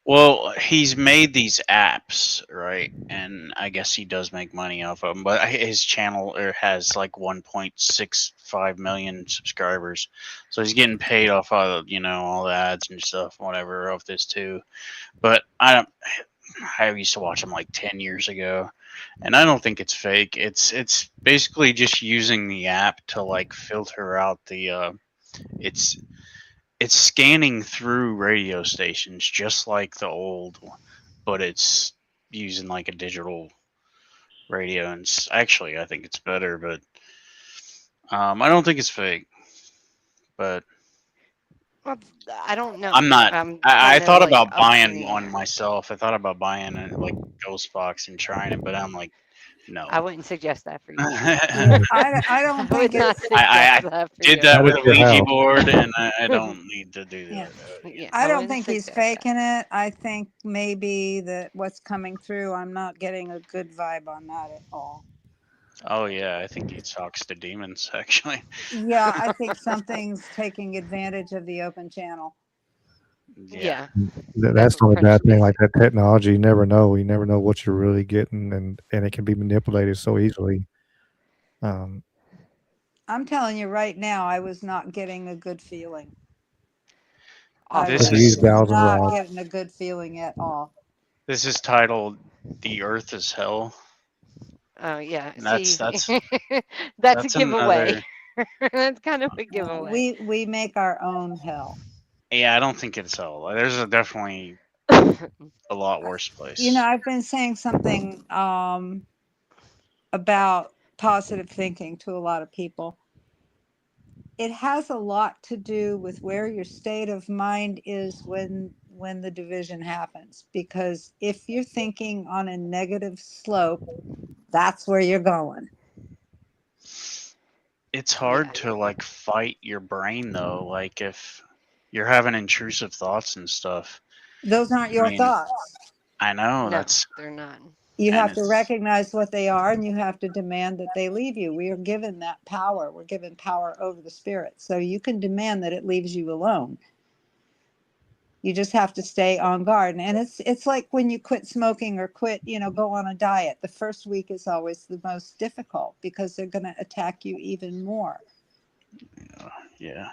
Well, he's made these apps, right? And I guess he does make money off of them. But his channel has like 1.65 million subscribers, so he's getting paid off of all the ads and stuff, whatever, of this too. But I used to watch him like 10 years ago, and I don't think it's fake. It's basically just using the app to like filter out the it's scanning through radio stations just like the old one, but it's using like a digital radio. And actually, I think it's better, but I don't think it's fake. But Well, I don't know. I'm not. I'm I kind of thought like about up in buying the one air. myself. I thought about buying it like Ghost Box and trying it, but I'm like, no. I wouldn't suggest that for you. Yeah, I don't I think would not it's. suggest I that for did you. that Not with at a your Ouija house. board, and I don't need to do Yeah. that. Yeah, I I don't wouldn't think he's suggest that. faking it. I think maybe that what's coming through, I'm not getting a good vibe on that at all. Oh yeah, I think he talks to demons actually. Yeah, I think something's taking advantage of the open channel. Yeah. That's the only bad thing, like that technology. You never know. You never know what you're really getting, and it can be manipulated so easily. I'm telling you right now, I was not getting a good feeling. I This was is not getting a good feeling at all. This is titled "The Earth is Hell." Oh yeah. And See, that's that's a giveaway. another. That's kind of a giveaway. We make our own hell. Yeah, I don't think it's hell. There's definitely a lot worse place. You know, I've been saying something about positive thinking to a lot of people. It has a lot to do with where your state of mind is when the division happens, because if you're thinking on a negative slope, that's where you're going. It's hard to like fight your brain though. Like if you're having intrusive thoughts and stuff. Those aren't your thoughts. I know No, that's. they're not. You And have to it's- recognize what they are, and you have to demand that they leave you. We are given that power. We're given power over the spirit. So you can demand that it leaves you alone. You just have to stay on guard. And it's like when you quit smoking or quit, go on a diet. The first week is always the most difficult because they're going to attack you even more. Yeah.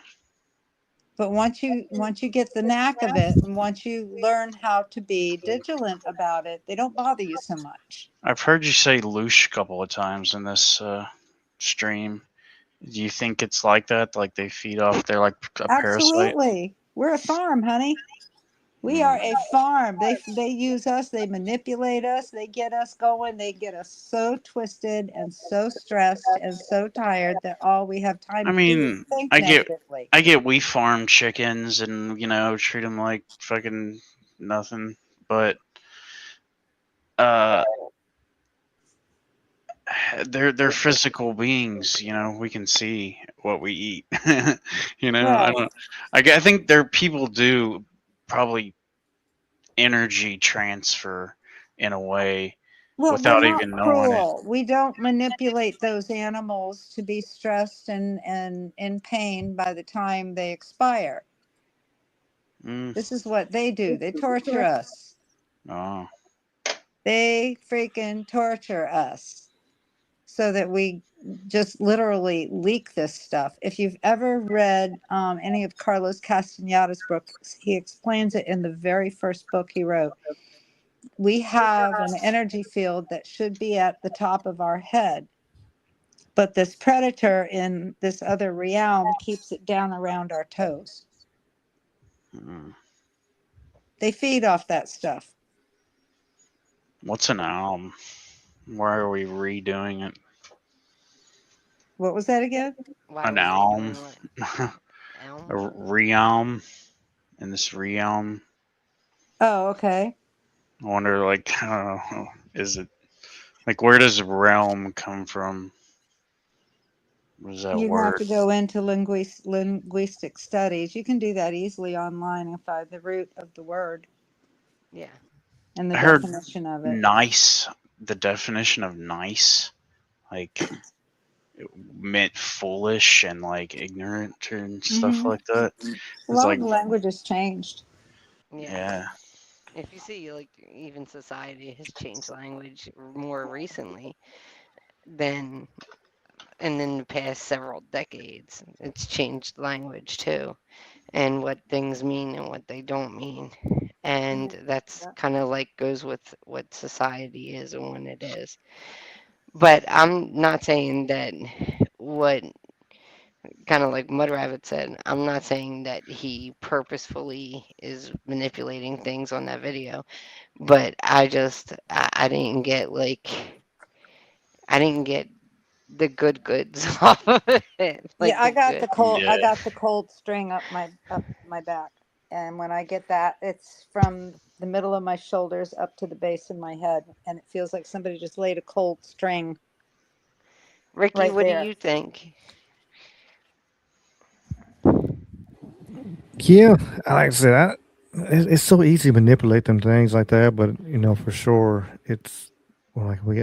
But once you get the knack of it, and once you learn how to be vigilant about it, they don't bother you so much. I've heard you say loosh a couple of times in this stream. Do you think it's like that? Like they feed off? They're like a parasite? Absolutely. We're a farm, honey. We are a farm. They use us, they manipulate us, they get us going, they get us so twisted and so stressed and so tired that all we have time I to do is mean, think I get negatively. I get we farm chickens and treat them like fucking nothing, but uh they're physical beings, we can see what we eat. I Right. don't I think there people do probably energy transfer in a way Well, we're without not even knowing it. cruel. We don't manipulate those animals to be stressed and in pain by the time they expire. Mm. This is what they do. They torture us. Oh. They freaking torture us so that we just literally leak this stuff. If you've ever read any of Carlos Castaneda's books, he explains it in the very first book he wrote. We have an energy field that should be at the top of our head, but this predator in this other realm keeps it down around our toes. Mm. They feed off that stuff. What's an alm? Why are we redoing it? What was that again? Why An are we alm? redoing what? A Elm? realm? In this realm? Oh, okay. I wonder, like, I don't know, is it, like, where does realm come from? What is that You'd have word? to go into linguistic studies. You can do that easily online and find the root of the word Yeah. and the I heard definition of it. nice, the definition of nice, like, it meant foolish and, like, ignorant and stuff Hmm. like that. A It's lot of like, the language has changed. Yeah. yeah. If you see, like, even society has changed language more recently than, and in the past several decades, it's changed language too, and what things mean and what they don't mean. And that's kind of like goes with what society is and when it is. But I'm not saying that what kind of like Mud Rabbit said, I'm not saying that he purposefully is manipulating things on that video, but I didn't get I didn't get the good goods off of it, Yeah, like the good. I got the cold string up my back. And when I get that, it's from the middle of my shoulders up to the base of my head, and it feels like somebody just laid a cold string Ricky, right what do there. you think? Yeah, like I said, it's so easy to manipulate them things like that. But for sure, it's well, like we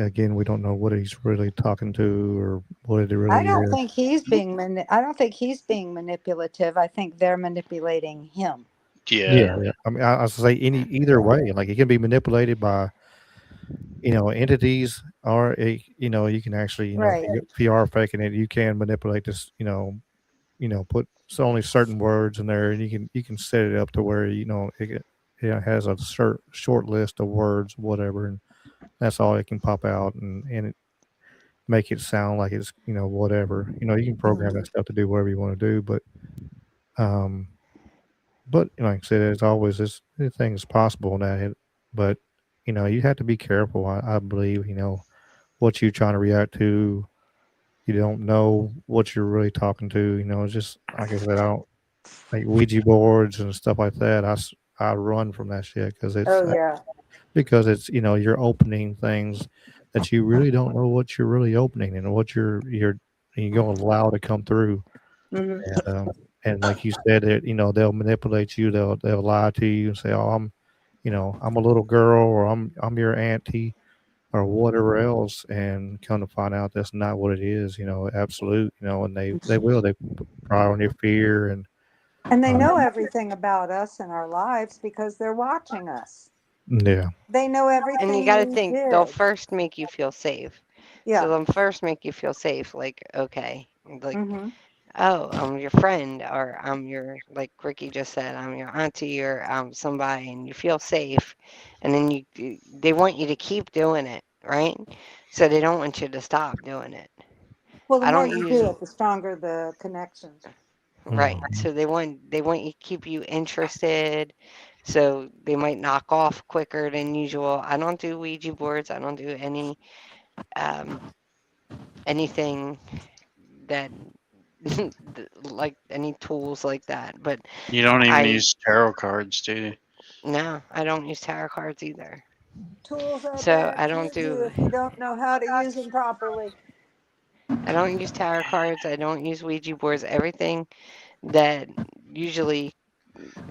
don't know what he's really talking to or what it really is. I don't think he's being manipulative. I think they're manipulating him. Yeah, Yeah. yeah. I mean, I say either way, like it can be manipulated by entities, or you can actually Right. if you are faking it, you can manipulate this. Put only certain words in there, and you can set it up to where it has a short list of words, whatever, and that's all it can pop out, and it make it sound like it's whatever. You can program that stuff to do whatever you want to do, um, but like I said, as always, anything is possible in that. But you have to be careful. I believe what you're trying to react to. You don't know what you're really talking to. It's just like I said, I don't like Ouija boards and stuff like that. I run from that shit Oh yeah. because it's you're opening things that you really don't know what you're really opening and what you're going to allow to come through. Hmm. And like you said, it they'll manipulate you. They'll lie to you and say, "Oh, I'm a little girl, or I'm your auntie, or whatever else," and come to find out that's not what it is. Absolute. And they pry on your fear and And they uh, know everything about us and our lives because they're watching us. yeah. They know And you everything got to we think they'll did. first make you feel safe. So Yeah. they'll first make you feel safe, like okay, like Hmm. oh, I'm your friend, or I'm your, like Ricky just said, I'm your auntie, or I'm somebody, and you feel safe, and then they want you to keep doing it, right? So they don't want you to stop doing it. Well, the I more don't you use do it, the stronger the connections. right. So they want you keep you interested. So they might knock off quicker than usual. I don't do Ouija boards. I don't do um anything that like any tools like that. But You don't even I use tarot cards, do you? no, I don't use tarot cards either. Tools are So bad I don't juju do if you don't know how to use them properly. I don't use tarot cards. I don't use Ouija boards. Everything that usually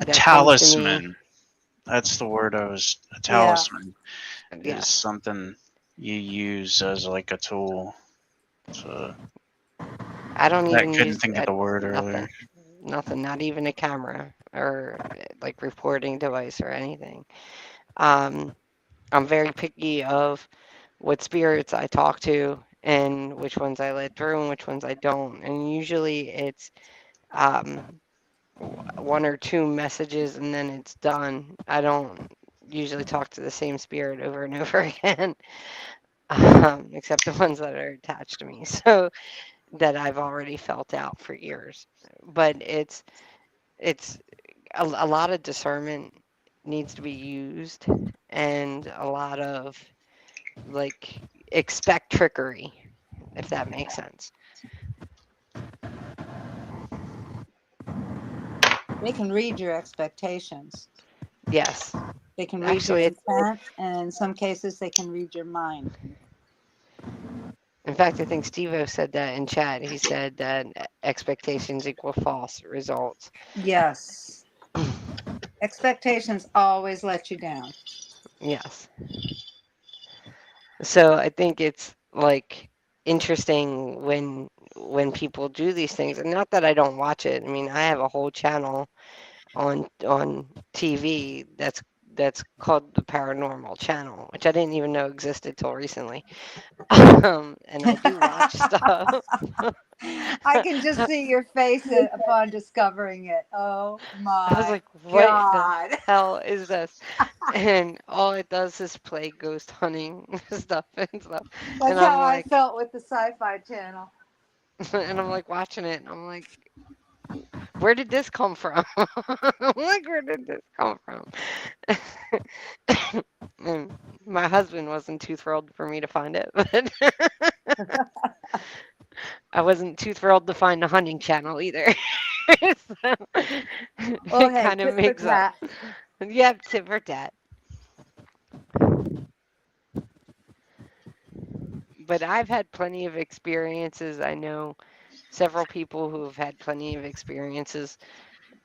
A that comes to me, talisman. That's the word I was. A Yeah. talisman is yes. something you use as like a tool. So I don't I even couldn't use think of the word nothing. earlier. Nothing, not even a camera or like reporting device or anything. Um, I'm very picky of what spirits I talk to and which ones I let through and which ones I don't. And usually it's um, one or two messages and then it's done. I don't usually talk to the same spirit over and over again, except the ones that are attached to me. So that I've already felt out for years. But it's a lot of discernment needs to be used and a lot of like expect trickery, if that makes sense. They can read your expectations. Yes. They can read your Actually, intent, and in some cases, they can read your mind. in fact, I think Steve-O said that in chat. He said that expectations equal false results. Yes. Expectations always let you down. Yes. So I think it's like interesting when people do these things, and not that I don't watch it. I mean, I have a whole channel on TV that's called the Paranormal Channel, which I didn't even know existed till recently. And I do watch stuff. I can just see your face upon discovering it. Oh I was my like, what the God. hell is this? And all it does is play ghost hunting stuff and stuff. And That's I'm how I like, felt with the Sci-Fi Channel. and I'm like watching it, and I'm like, where did this come from? I'm like, where did this come from? And my husband wasn't too thrilled for me to find it, but I wasn't too thrilled to find the hunting channel either. So Oh, it hey, kind of tit for makes up. tat. Yep, tit for tat. But I've had plenty of experiences. I know several people who have had plenty of experiences.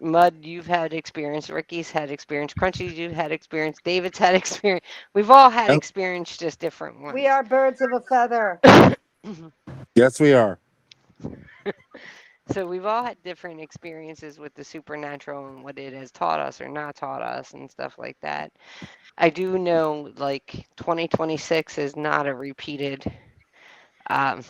Mud, you've had experience. Ricky's had experience. Crunchy, you've had experience. David's had experience. We've all had Yep. experience, just different We ones. are birds of a feather. Yes, we are. So we've all had different experiences with the supernatural and what it has taught us or not taught us and stuff like that. I do know like 2026 is not a repeated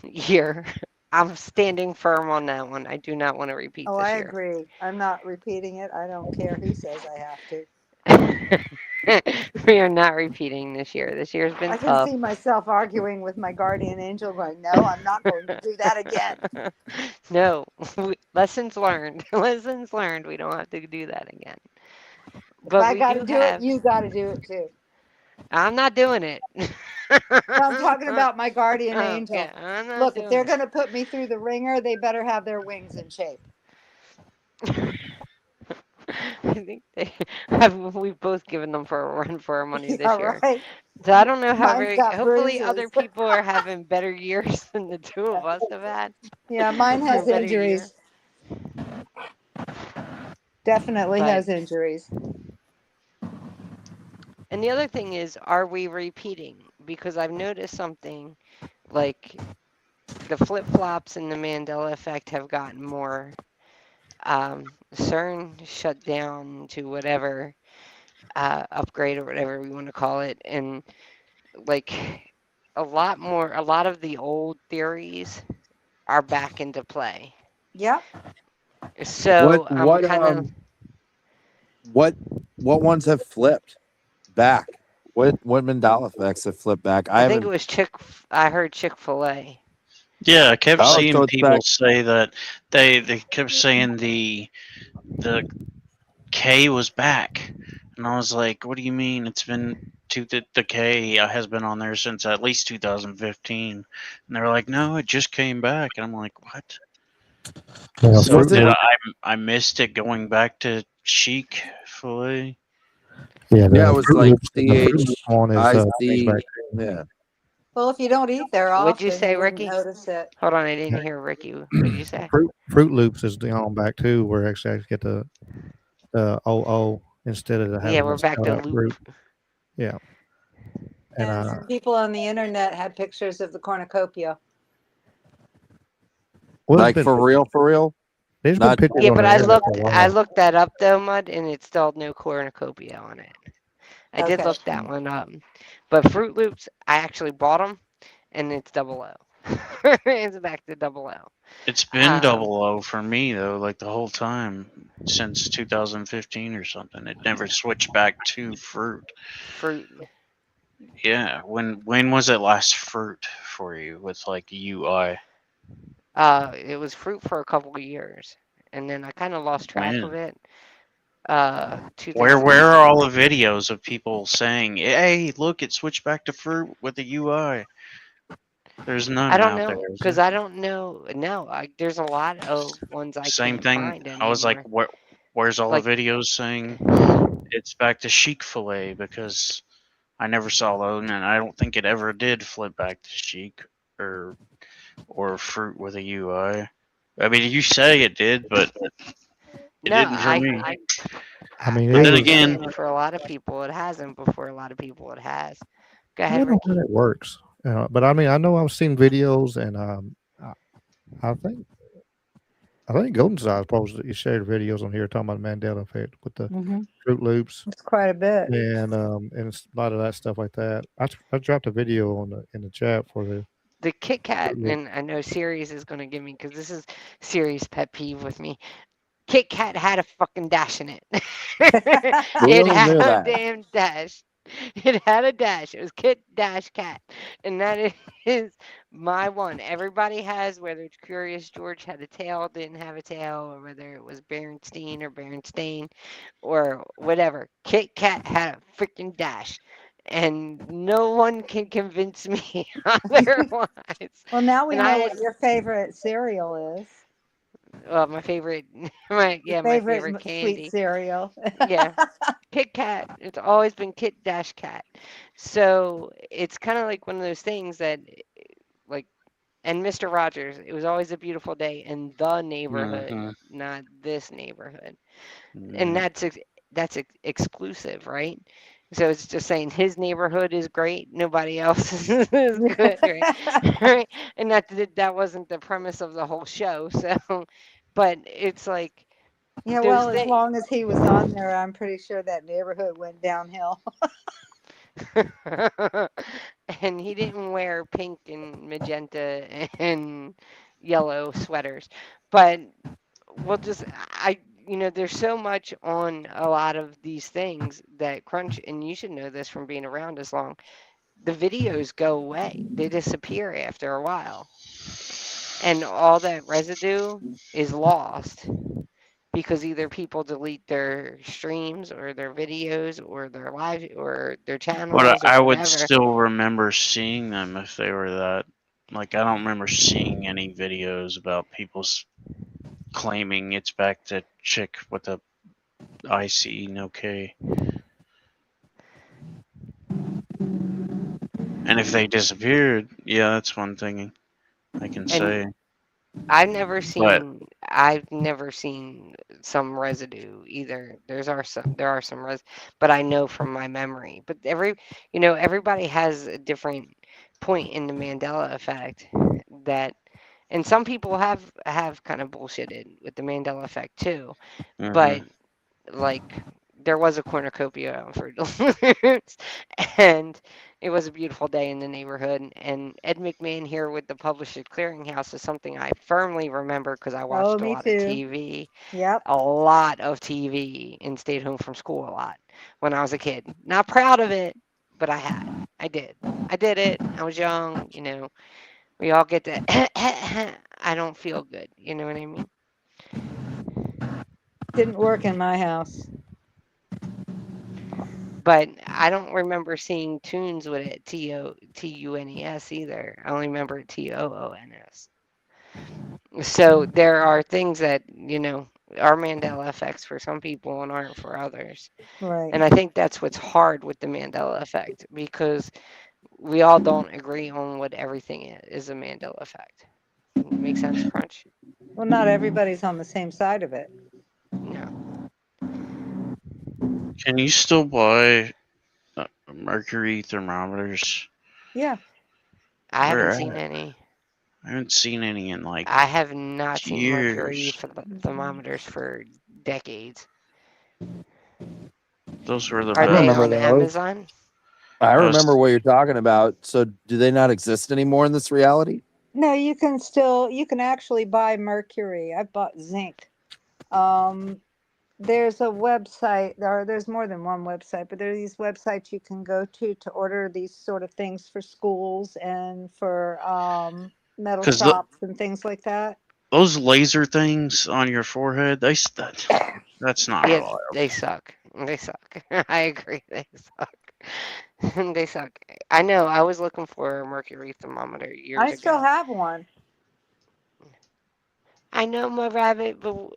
year. I'm standing firm on that one. I do not want to repeat Oh, this I year. agree. I'm not repeating it. I don't care who says I have to. We are not repeating this year. This year's been I can tough. see myself arguing with my guardian angel going, no, I'm not going to do that again. No, lessons learned. Lessons learned. We don't have to do that again. If But I we got to do do it, have. you got to do it too. I'm not doing it. No, I'm talking about my guardian Okay, angel. I'm not Look, if doing they're it. going to put me through the ringer, they better have their wings in shape. I think they have. We've both given them for a run for our money Yeah, this year. right. So I don't know how Mine's very. got Hopefully, other bruises. people are having better years than the two of us have had. Yeah, mine Or has better year. injuries. Definitely But has injuries. and the other thing is, are we repeating? Because I've noticed something like the flip flops and the Mandela effect have gotten more. CERN shut down to whatever upgrade or whatever we want to call it, and like a lot of the old theories are back into play. Yep. So I'm what kind of. what ones have flipped back? What Mandela effects have flipped back? I I think it haven't. was I heard Chick-fil-A. Yeah, I kept Oh, seeing so it's people back. say that they kept saying the K was back, and I was like, "What do you mean? It's been the K has been on there since at least 2015." And they're like, "No, it just came back," and I'm like, "What?" Yeah, So Fruit Was it? did Loop. I missed it going back to Chic Filet? Yeah, Yeah, it the was Fruit like Loops. The Fruit Loop one is changed back. CHIC. Yeah. Well, if you don't eat there What'd you often, say, you wouldn't Ricky? notice it. Hold on, I didn't hear Ricky. What'd you say? Fruit Loops is on back too, where actually get the OO instead of Yeah, having we're the back spelled to out fruit. loop. Yeah, and And some people on the internet had pictures of the cornucopia. well, Like for real, for real. there's been Not. pictures Yeah, on but the internet for a I while. looked that up though, Mud, and it still had no cornucopia on it. I did Okay. look that one up, but Fruit Loops, I actually bought them, and it's double O. It's back to double O. It's been Um, double O for me though, like the whole time since 2015 or something. It never switched back to fruit. fruit. Yeah, when was it last fruit for you with like UI? It was fruit for a couple of years, and then I kind of lost track of When? it. Where 2000. are all the videos of people saying, "Hey, look, it switched back to fruit with the UI"? There's I none don't out know, there, is cause there? I don't know. No, there's a lot of ones I Same can't thing. find I was like, anymore. where's all Like, the videos saying it's back to Chic Filet? Because I never saw those, and I don't think it ever did flip back to Chic or fruit with a UI. I mean, you say it did, but it no, didn't for me. I mean, But it then was. again, understand for a lot of people it hasn't, but for a lot of people it has. Go I ahead, don't know how Ricky. that works, but I mean, I know I've seen videos, and I, I think Golden Size posted you shared videos on here talking about Mandela effect with the Mm-hmm. Fruit Loops It's quite a bit. and a lot of that stuff like that. I dropped a video on in the chat for the The Kit Kat, Fruit Loop. and I know Sirius is going to give me because this is Sirius' pet peeve with me. Kit Kat had a fucking dash in it. It Really had knew a that. damn dash. It had a dash. It was Kit Dash Cat. And that is my one. Everybody has, whether it's Curious George had a tail, didn't have a tail, or whether it was Berenstein or Berenstain or whatever. Kit Kat had a freaking dash. And no one can convince me otherwise. Well, now we And know what your favorite cereal is. my favorite, Your my favorite favorite sweet candy. cereal. Yeah, Kit Kat. It's always been Kit Dash Cat. So it's kind of like one of those things that, like, and Mr. Rogers, it was always a beautiful day in the neighborhood, hmm not this neighborhood. And yeah. that's exclusive, right? So it's just saying his neighborhood is great, nobody else is good, right? Right? And that wasn't the premise of the whole show. So, but it's like Yeah, those well, as things. long as he was on there, I'm pretty sure that neighborhood went downhill. And he didn't wear pink and magenta and yellow sweaters. But we'll just, there's so much on a lot of these things that Crunch, and you should know this from being around as long, the videos go away. They disappear after a while. And all that residue is lost because either people delete their streams or their videos or their live or their But channels or I would whatever. still remember seeing them if they were that. Like, I don't remember seeing any videos about people claiming it's back to chick with the IC no K. And if they disappeared, yeah, that's one thing I can And say. But I've never seen some residue either. There are some but I know from my memory. But everybody has a different point in the Mandela effect that, and some people have kind of bullshitted with the Mandela effect too. hmm But like there was a cornucopia for deliverance, and it was a beautiful day in the neighborhood. And Ed McMahon here with the Publishers Clearinghouse is something I firmly remember because I Oh, watched a me lot of too. TV, Yep. a lot of TV, and stayed home from school a lot when I was a kid. Not proud of it, but I did. I did it. I was young, you know. We all get that. I don't feel good. You know what I mean? Didn't work in my house. But I don't remember seeing tunes with it Tunes either. I only remember it Toons. So there are things that, you know, are Mandela effects for some people and aren't for others. Right. And I think that's what's hard with the Mandela effect because we all don't agree on what everything is a Mandela effect. Make sense, Crunch? Well, not everybody's on the same side of it. No. Can you still buy mercury thermometers? Yeah. I haven't Where seen at? any. I haven't seen any in like I have not seen mercury years. thermometers for decades. Those were the Are I they best. remember on those. Amazon? I remember Best. what you're talking about. So, do they not exist anymore in this reality? No, you can actually buy mercury. I've bought zinc. There's a website, or there's more than one website, but there are these websites you can go to order these sort of things for schools and for metal Because shops and things like that. those laser things on your forehead, that's not Yeah, reliable. they suck. They suck. I agree. They suck. They suck. I know. I was looking for a mercury thermometer I years still ago. have one. I know my rabbit, but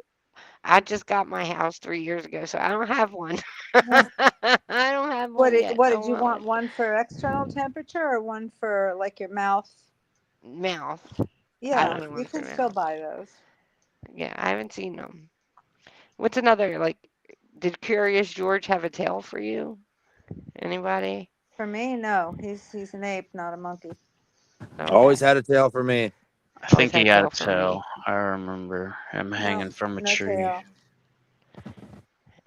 I just got my house 3 years ago, so I don't have one. I don't have one yet. What I did you want want? one. One for external temperature or one for like your mouth? Mouth. I'd Yeah, want you one for can still mouth. buy those. Yeah, I haven't seen them. What's another like? Did Curious George have a tail for you? Anybody? For me, no. He's an ape, not a monkey. Always Okay. had a tail for me. I Always think had he a had a tail for me. tail. I remember him No, hanging from a no tree. tail.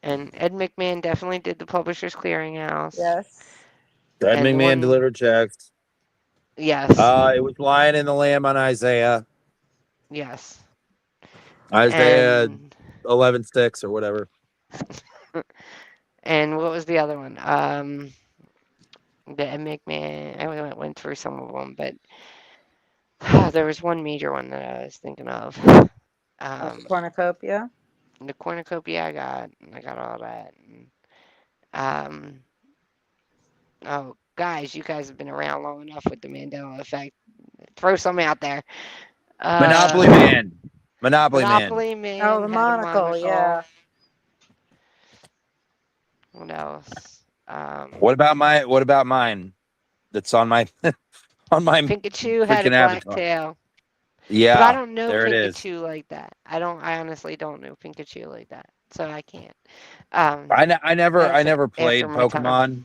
And Ed McMahon definitely did the Publishers Clearinghouse. Yes. Ed And McMahon one, delivered checks. yes, It was Lion and the Lamb on Isaiah. yes. Isaiah And 11:6 or whatever. and what was the other one? The Ed McMahon. I went through some of them, but there was one major one that I was thinking of. Of Um, cornucopia. the cornucopia I got all that. And, um, oh, guys, you guys have been around long enough with the Mandela effect. Throw some out there. Monopoly Uh, Man. Monopoly Man. Monopoly Oh, Man the had a monocle. monocle. Yeah. What else? What about mine? That's on my on my Pikachu had a freaking black avatar. tail. But I Yeah, don't know there it is. Pikachu like that. I honestly don't know Pikachu like that. So I can't. I That's never after played my time. Pokemon,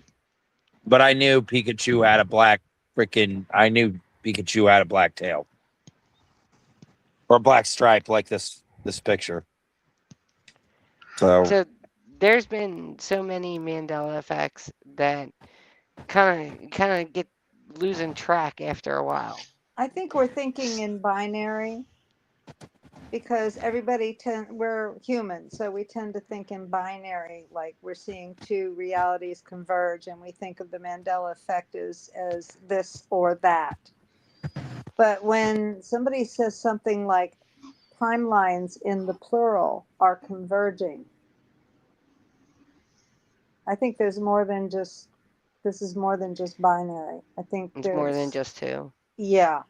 but I knew Pikachu had a black I knew Pikachu had a black tail. Or a black stripe like this picture. So There's been so many Mandela effects that kind of get losing track after a while. I think we're thinking in binary because we're human, so we tend to think in binary, like we're seeing two realities converge, and we think of the Mandela effect as this or that. But when somebody says something like timelines in the plural are converging, I think there's more than just this is more than just binary. I think It's more than there's just two. yeah,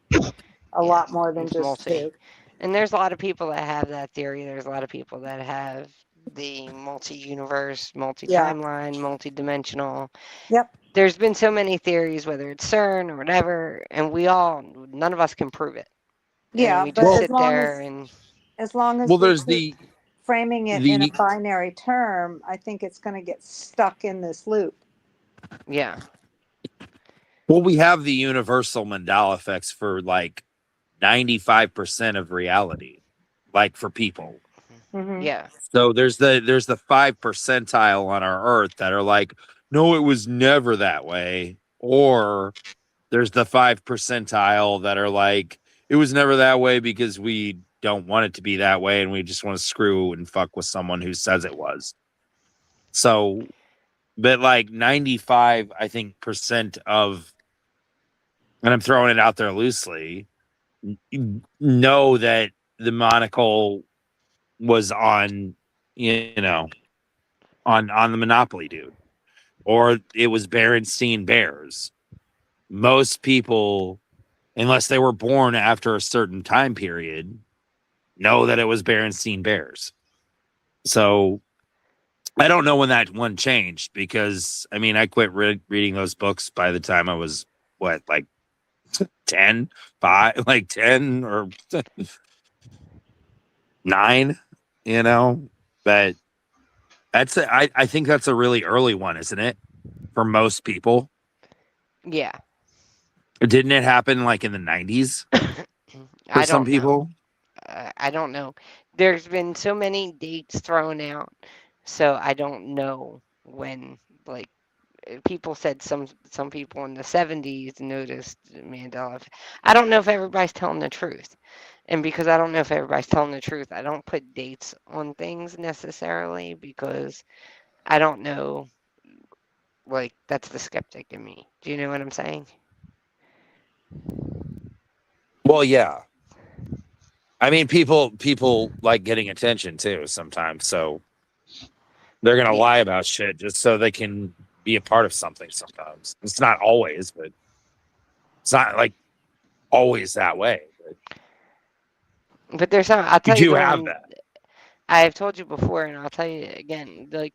a Yeah, lot more than it's just multi. two. And there's a lot of people that have that theory. There's a lot of people that have the multi-universe, Yeah. multi-timeline, multi-dimensional. Yep. There's been so many theories, whether it's CERN or whatever, and none of us can prove it. And Yeah, we but just well, sit there and as long as we there's keep framing it in a the binary term, I think it's going to get stuck in this loop. yeah. well, we have the universal Mandela effects for like 95% of reality, like for people. Yeah. So there's the 5 percentile on our Earth that are like, no, it was never that way, or there's the 5 percentile that are like, it was never that way because we don't want it to be that way, and we just want to screw and fuck with someone who says it was. So, but like 95, I think, percent of, and I'm throwing it out there loosely, know that the monocle was on, you know, on the Monopoly dude, or it was Berenstein Bears. Most people, unless they were born after a certain time period, know that it was Berenstein Bears. So I don't know when that one changed, because I mean, I quit reading those books by the time I was what, like 10, 5, like 10 or 9, you know, but I think that's a really early one, isn't it? For most people. Yeah. Didn't it happen like in the 90s for I some don't know. people? I don't know. There's been so many dates thrown out, so I don't know when. Like people said, some people in the 70s noticed Mandela. I don't know if everybody's telling the truth, and because I don't know if everybody's telling the truth, I don't put dates on things necessarily because I don't know. Like that's the skeptic in me. Do you know what I'm saying? Well, yeah. I mean, people like getting attention too sometimes, so they're gonna Yeah. lie about shit just so they can be a part of something. Sometimes it's not always, but it's not like always that way. But But there's some. I'll you tell you do the have one that. I've told you before, and I'll tell you again. Like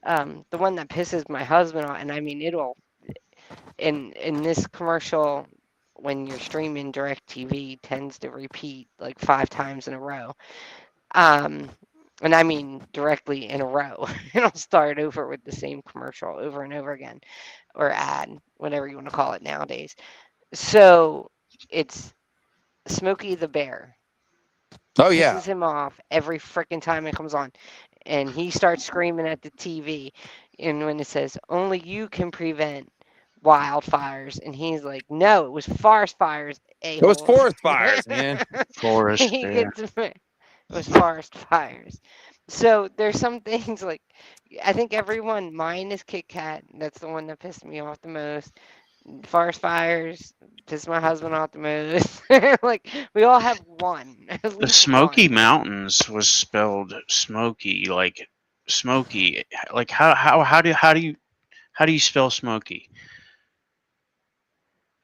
the one that pisses my husband off, and I mean it'll in this commercial when you're streaming direct TV tends to repeat like 5 times in a row. Um, and I mean directly in a row. It'll start over with the same commercial over and over again, or ad, whatever you want to call it nowadays. So it's Smokey the Bear. Oh yeah. Pisses him off every freaking time it comes on. And he starts screaming at the TV. And when it says, only you can prevent wildfires. And he's like, no, it was forest fires, It was a-holes. forest fires, man. Forest, He yeah. gets it was forest fires. So there's some things like I think everyone, mine is Kit Kat. That's the one that pissed me off the most. Forest fires pissed my husband off the most. Like we all have one, at The least Smoky one. Mountains was spelled smoky, like smoky. Like how do you spell smoky?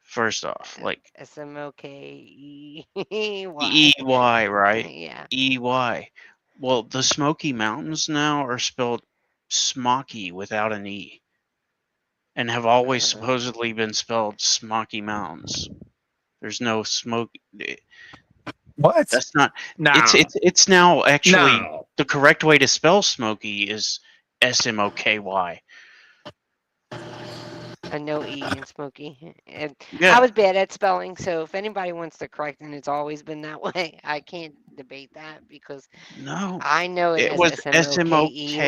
First off, like Smokey. EY, right? Yeah. EY. Well, the Smoky Mountains now are spelled smoky without an E, and have always Uh, supposedly been spelled Smoky Mountains. There's no smoke. What? That's not. It's No. it's it's now actually No. the correct way to spell smoky is SMOKY. a no E in Smoky. And I Yeah. was bad at spelling, so if anybody wants to correct, and it's always been that way, I can't debate that because No, I know it it as was Smokey,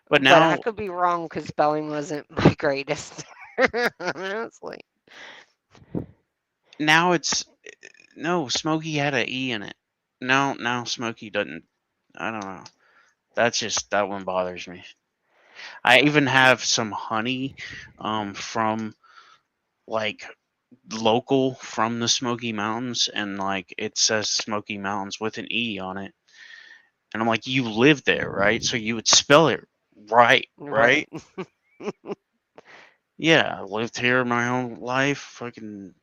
but but I now could be wrong because spelling wasn't my greatest. Honestly. now it's no Smoky had an E in it. No, now Smoky doesn't. I don't know. That one bothers me. I even have some honey, from like local from the Smoky Mountains, and like it says Smoky Mountains with an E on it, and I'm like, you live there, right? So you would spell it right, Right. right? Yeah, I lived here my whole life, fucking,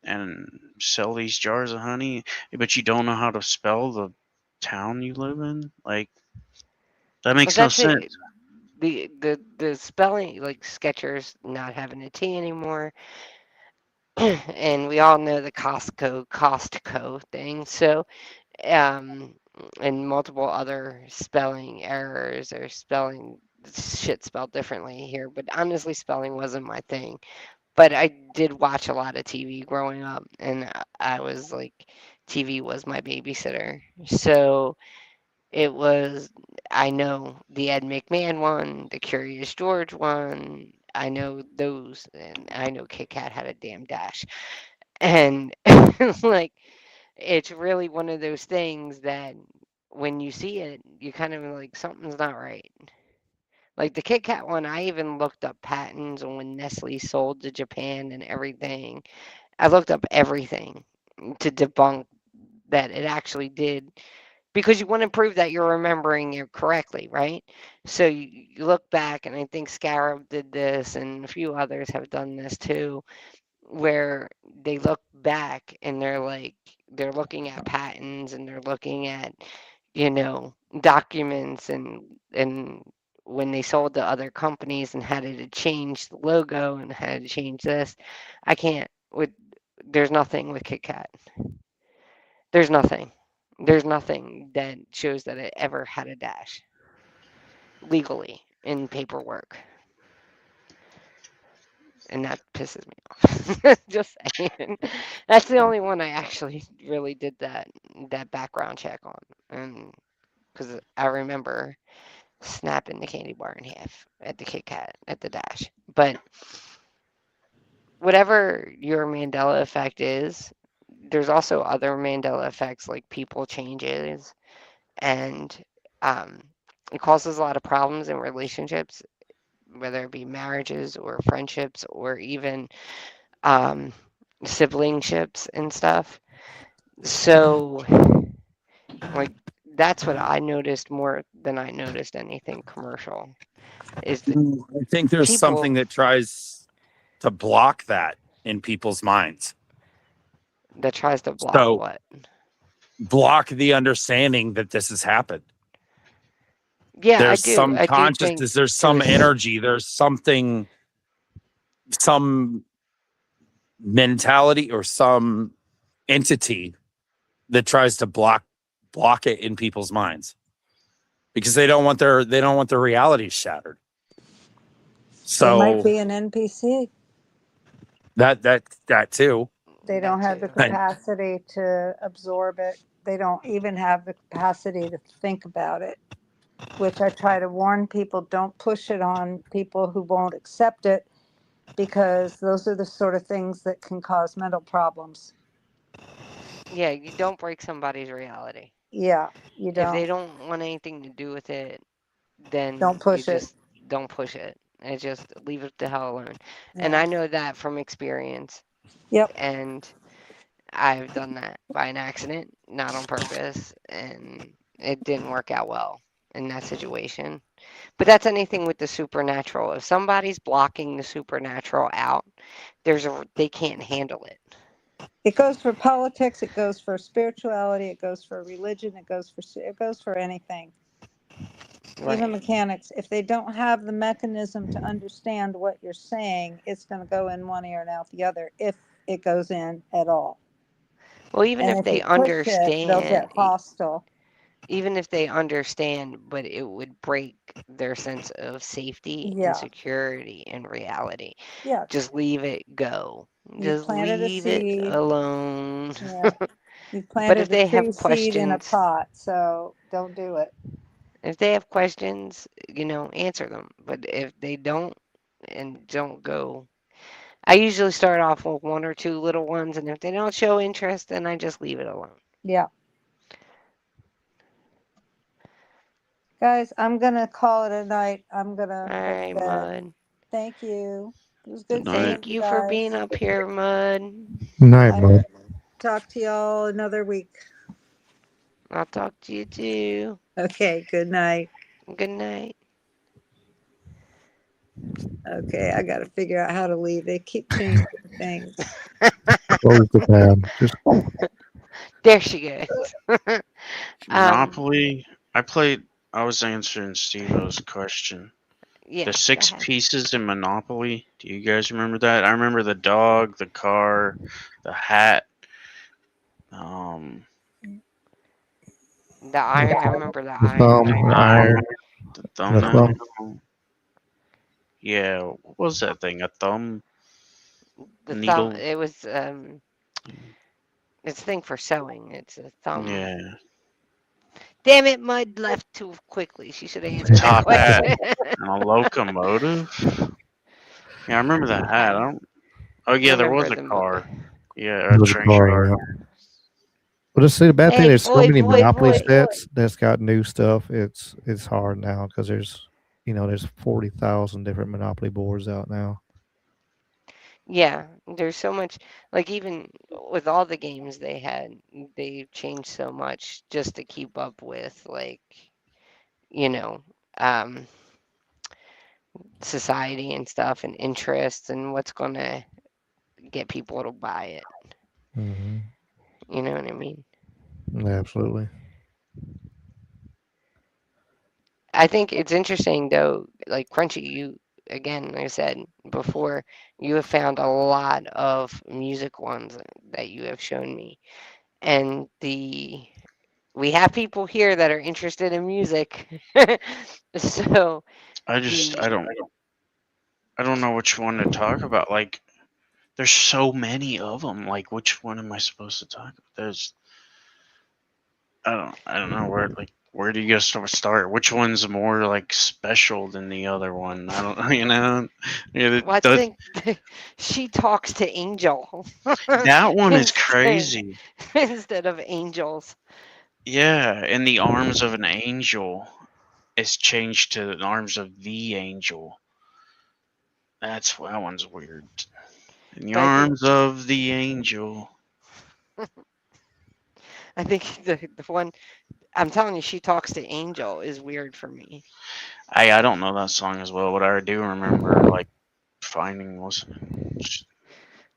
and sell these jars of honey, but you don't know how to spell the town you live in? Like, that Well, makes no that's it. sense. The spelling, like Skechers not having a T anymore, and we all know the Costco thing. So, um, and multiple other spelling errors or spelling shit spelled differently here. But honestly, spelling wasn't my thing. But I did watch a lot of TV growing up, and I was like, TV was my babysitter. So It was, I know the Ed McMahon one, the Curious George one. I know those, and I know Kit Kat had a damn dash. And like, it's really one of those things that when you see it, you kind of like something's not right. Like the Kit Kat one, I even looked up patents on when Nestle sold to Japan and everything. I looked up everything to debunk that it actually did because you want to prove that you're remembering it correctly, right? So you look back, and I think Scarab did this, and a few others have done this too, where they look back and they're like, they're looking at patents and they're looking at, documents and when they sold to other companies and had to change the logo and had to change this. I can't with there's nothing with Kit Kat. There's nothing. There's nothing that shows that it ever had a dash legally in paperwork. And that pisses me off. Just saying. That's the only one I actually really did that background check on. And because I remember snapping the candy bar in half at the Kit Kat at the dash. But whatever your Mandela effect is, there's also other Mandela effects like people changes and um, it causes a lot of problems in relationships, whether it be marriages or friendships or even um, siblingships and stuff. So, like, that's what I noticed more than I noticed anything commercial. Is that I think there's people something that tries to block that in people's minds. that tries to block So what? block the understanding that this has happened. Yeah, There's I do. some I do think consciousness, there's it some was. energy, there's something, some mentality or some entity that tries to block it in people's minds because they don't want their reality shattered. They might So be an NPC. that too. They don't That have the too. And capacity to absorb it. They don't even have the capacity to think about it, which I try to warn people, don't push it on people who won't accept it, because those are the sort of things that can cause mental problems. Yeah, you don't break somebody's reality. Yeah, you If they don't. don't want anything to do with it, then Don't you push it. just don't push it and just leave it the hell alone. And Yeah. I know that from experience. Yep. And I've done that by an accident, not on purpose, and it didn't work out well in that situation. But that's anything with the supernatural. If somebody's blocking the supernatural out, they can't handle it. It goes for politics. It goes for spirituality. It goes for religion. It goes for anything. Even Right. mechanics. If they don't have the mechanism to understand what you're saying, it's going to go in one ear and out the other, if it goes in at all. Well, even And if if you they push it, they'll understand, get hostile. even if they understand, but it would break their sense of safety and Yeah. security and reality. Yeah. Just leave it go. You've Just planted a leave it seed. alone. Yeah. You've But if planted a they have tree seed in a questions, pot, so don't do it. answer them. But if they don't and don't go, I usually start off with one or two little ones, and if they don't show interest, then I just leave it alone. Yeah. Guys, I'm going to call it a night. I'm going to All go to right, bed. Mud. Thank you. It was Good good night. seeing Thank you you for being guys. up here, Mud. Night, I Mud. will talk to y'all another week. I'll talk to you too. Okay, good night. Good night. Okay, I got to figure out how to leave. They keep changing things. Close the tab. Just There she goes. Monopoly. I was answering Steve-O's question. Yeah, The go 6 ahead. pieces in Monopoly. Do you guys remember that? I remember the dog, the car, the hat. Um, The iron. I remember the the thumb, the iron. the iron, arm, the the thumb. thumbnail. Yeah, what was that thing? A thumb The thumb. needle? It was it's a thing for sewing. It's a thumb. Yeah. Damn it, Mud left too quickly. She should have answered that Top hat question. and a locomotive. Yeah, I remember that hat. I don't. Oh yeah, there was Remember a the car. Yeah, It a was a train. car. Yeah. But let's see. The bad thing Hey, is so boy, many boy, Monopoly boy. sets that's got new stuff. It's hard now because there's 40,000 different Monopoly boards out now. Yeah, there's so much, like even with all the games they had, they changed so much just to keep up with like, you know, um, society and stuff and interests and what's gonna get people to buy it. Hmm. You know what I mean? Absolutely. I think it's interesting though, like Crunchy, you again, like I said before, you have found a lot of music ones that you have shown me. And we have people here that are interested in music. So I just the I don't know which one to talk about. Like, there's so many of them. Like, which one am I supposed to talk about? There's I don't know where do you guys start? Which one's more like special than the other one? I don't you know. Yeah, well, I think she talks to Angel that one is instead crazy. instead of angels. Yeah, in the arms of an angel, it's changed to the arms of the angel. That one's weird. In the But arms of the angel. I think the one I'm telling you, she talks to Angel is weird for me. I don't know that song as well, but I do remember like finding listening.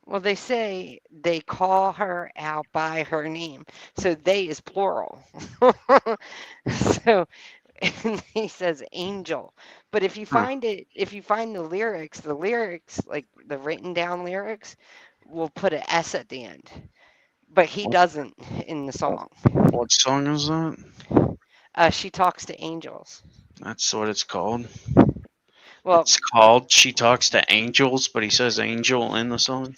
Well, they say they call her out by her name, so they is plural. So and he says angel. But if you Huh. find it, if you find the lyrics, like the written down lyrics, will put an S at the end. But he doesn't in the song. What song is that? She talks to angels. That's what it's called. Well, It's called She Talks to Angels, but he says angel in the song.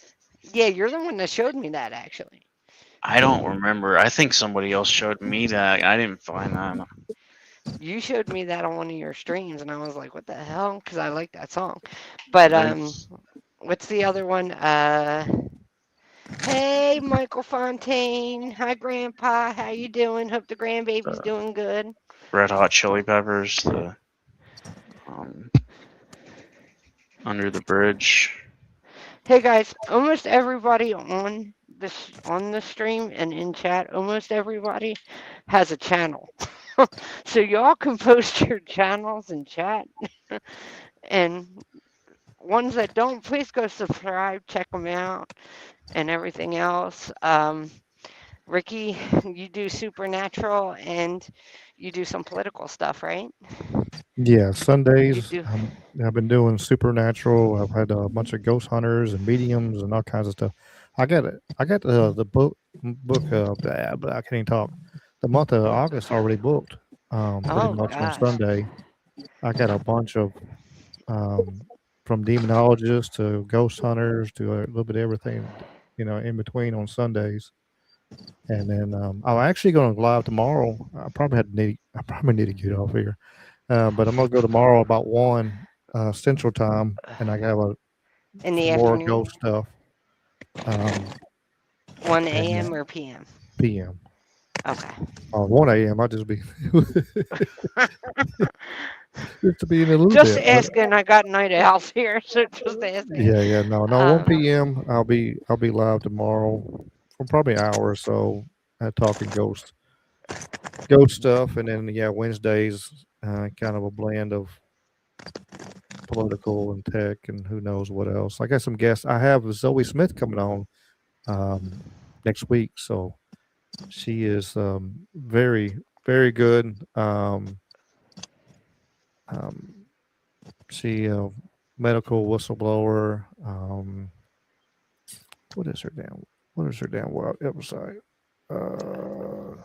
yeah, you're the one that showed me that actually. I don't remember. I think somebody else showed me that. I didn't find that. You showed me that on one of your streams, and I was like, "What the hell?" Because I like that song. But There's what's the other one? Hey, Michael Fontaine. Hi, Grandpa. How you doing? Hope the grandbaby's doing good. Red Hot Chili Peppers, the um, Under the Bridge. Hey guys, almost everybody on the stream and in chat, almost everybody has a channel. So y'all can post your channels in chat. And ones that don't, please go subscribe, check them out, and everything else. Ricky, you do supernatural and you do some political stuff, right? Yeah, You Sundays. do. I've been doing supernatural. I've had a bunch of ghost hunters and mediums and all kinds of stuff. I got the book. But I can't even talk. The month of August already booked. Pretty Oh much on gosh. Sunday. I got a bunch of um, from demonologists to ghost hunters to a little bit of everything, in between on Sundays. And then I'm actually going to live tomorrow. I probably need to get off here. But I'm gonna go tomorrow about 1 Central Time, and I got In the some more afternoon, ghost stuff. 1 And a.m. or p.m. PM. Okay. 1 a.m. I'll just be just to be in a little Just bit. But asking. I got night owls here, so just asking. yeah, no, 1 p.m. I'll be live tomorrow for probably an hour or so, talking ghost stuff, and then Wednesdays, kind of a blend of political and tech and who knows what else. I got some guests. I have Zoe Smith coming on next week, so she is very very good. Um, she medical whistleblower. What is her damn website? Uh,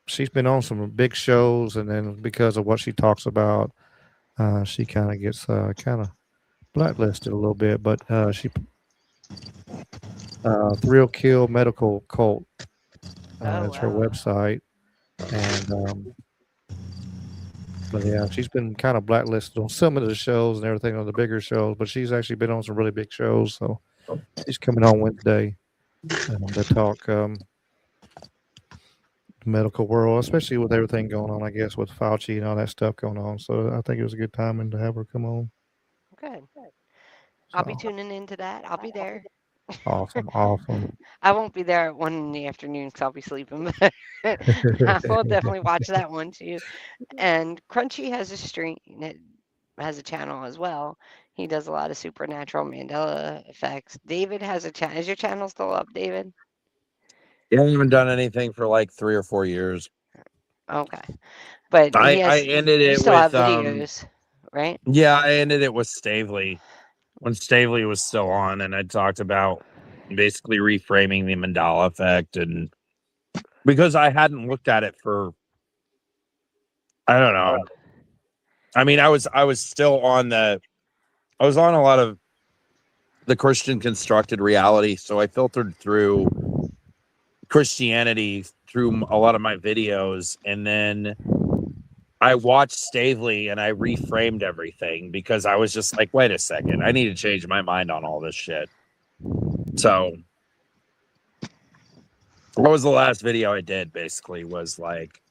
she's been on some big shows, and then because of what she talks about, she kind of gets kind of blacklisted a little bit. But she Thrill Kill Medical Cult. Oh That's her wow. website, And but yeah, she's been kind of blacklisted on some of the shows and everything on the bigger shows, but she's actually been on some really big shows. So she's coming on Wednesday to talk medical world, especially with everything going on, I guess, with Fauci and all that stuff going on. So I think it was a good timing to have her come on. Good. I'll be So tuning into that. I'll be there. awesome. I won't be there at 1 in the afternoon because I'll be sleeping, but I will definitely watch that one too. And Crunchy has a stream, it has a channel as well. He does a lot of supernatural Mandela effects. David has a channel. Is your channel still up, David? You haven't done anything for like 3 or 4 years. Okay. But I ended you it still have with videos, right? yeah, I ended it with Stavely when Stavely was still on, and I talked about basically reframing the Mandela effect, and because I hadn't looked at it for I don't know. I mean, I was still on I was on a lot of the Christian constructed reality, so I filtered through Christianity through a lot of my videos, and then I watched Stavely and I reframed everything because I was just like, wait a second, I need to change my mind on all this shit. So what was the last video I did? Basically, was like,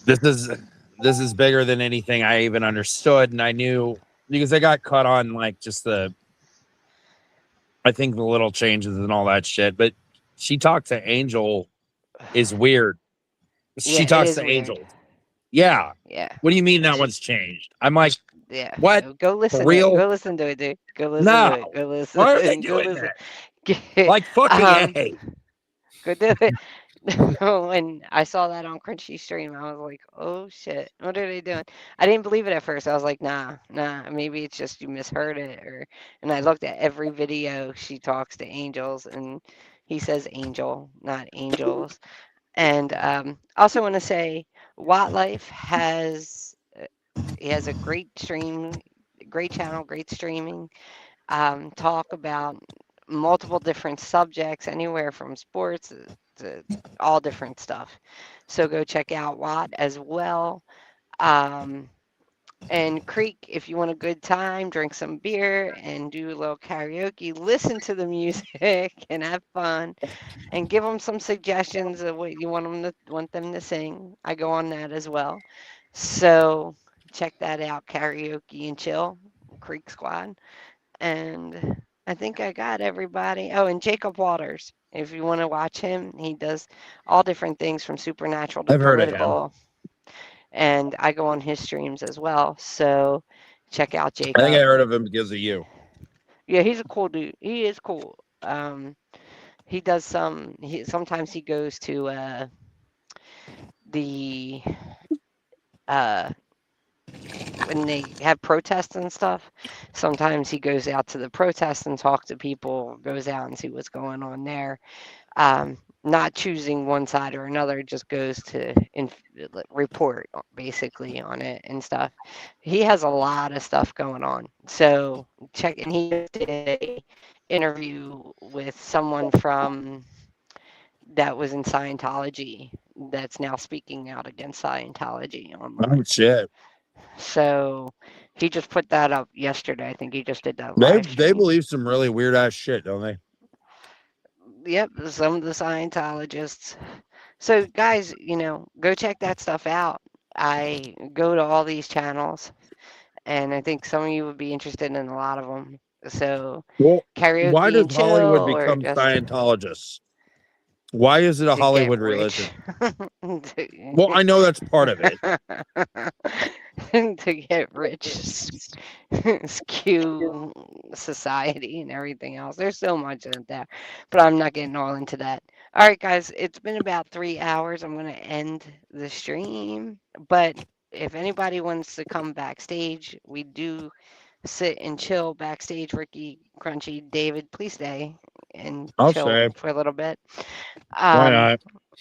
this is bigger than anything I even understood, and I knew because I got caught on like just I think the little changes and all that shit. But she talked to Angel is weird. Yeah, She it talks is to weird. Angel. Yeah. Yeah. What do you mean that one's changed? I'm like, Yeah. what? Go For listen to it. real? Go listen to it, dude. Go listen to it. No. Go Why are they listen. Go doing listen. that? Like fucking A. Go do it. When I saw that on Crunchy stream, I was like, "Oh shit, what are they doing?" I didn't believe it at first. I was like, "Nah, nah, maybe it's just you misheard it." And I looked at every video she talks to angels, and he says angel, not angels. And also want to say, Watt Life he has a great stream, great channel, great streaming. Talk about multiple different subjects, anywhere from sports to all different stuff. So go check out Watt as well. Um, and Creek, if you want a good time, drink some beer and do a little karaoke, listen to the music and have fun, and give them some suggestions of what you want them to sing. I go on that as well. So check that out, karaoke and chill, Creek Squad. And I think I got everybody. Oh, and Jacob Waters. If you want to watch him, he does all different things from supernatural to I've heard of him. political. And I go on his streams as well. So check out I think I Jacob. heard of him because of you. Yeah, he's a cool dude. He is cool. He does sometimes he goes to the when they have protests and stuff. Sometimes he goes out to the protests and talk to people, goes out and see what's going on there. Not choosing one side or another, just goes to report basically on it and stuff. He has a lot of stuff going on. So check, and he did a interview with someone from that was in Scientology that's now speaking out against Scientology online. Oh shit. So he just put that up yesterday. I think he just did that live They stream. believe some really weird ass shit, don't they? Yep, some of the Scientologists. So guys, go check that stuff out. I go to all these channels, and I think some of you would be interested in a lot of them. So Well, karaoke why and does Hollywood chill, or become just Scientologists? Why is it a to get Hollywood rich. religion? Well, I know that's part of it. To get rich, skew society and everything else. There's so much in there, but I'm not getting all into that. All right, guys, it's been about 3 hours. I'm going to end the stream, but if anybody wants to come backstage, we do sit and chill backstage. Ricky, Crunchy, David, please stay and I'll chill say. for a little bit. Why not?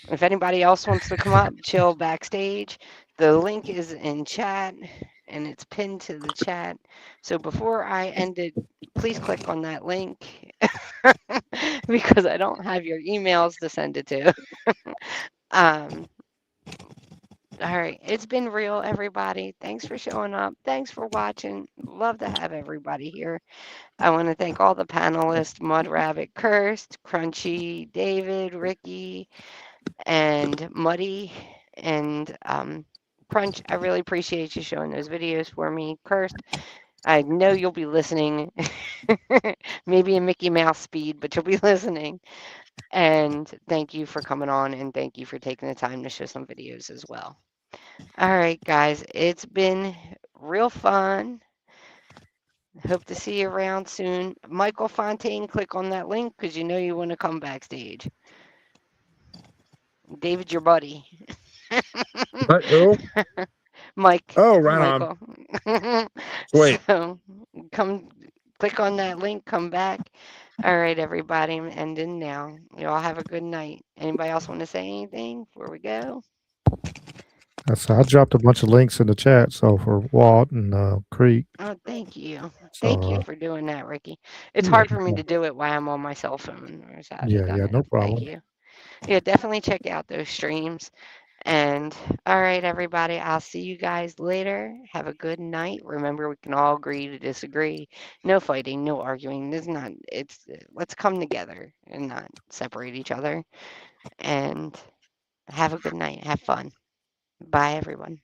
If anybody else wants to come up, chill backstage. The link is in chat and it's pinned to the chat. So before I end it, please click on that link because I don't have your emails to send it to. Um, all right. It's been real, everybody. Thanks for showing up. Thanks for watching. Love to have everybody here. I want to thank all the panelists, Mud Rabbit, Cursed, Crunchy, David, Ricky, and Muddy, and Crunch. I really appreciate you showing those videos for me. Cursed, I know you'll be listening. Maybe in Mickey Mouse speed, but you'll be listening. And thank you for coming on, and thank you for taking the time to show some videos as well. All right, guys, it's been real fun. Hope to see you around soon. Michael Fontaine, click on that link because you know you want to come backstage. David, your buddy. But who? Mike. Oh, right on. Michael. Sweet. So come click on that link, come back. All right, everybody, I'm ending now. You all have a good night. Anybody else want to say anything before we go? I dropped a bunch of links in the chat. So for Walt and Creek. Oh, thank you. So Thank you for doing that, Ricky. It's yeah, hard for me to do it while I'm on my cell phone. Or so I haven't done it. no Thank problem. you. Yeah, definitely check out those streams. And all right, everybody, I'll see you guys later. Have a good night. Remember, we can all agree to disagree. No fighting, no arguing. There's not, let's come together and not separate each other. And have a good night. Have fun. Bye, everyone.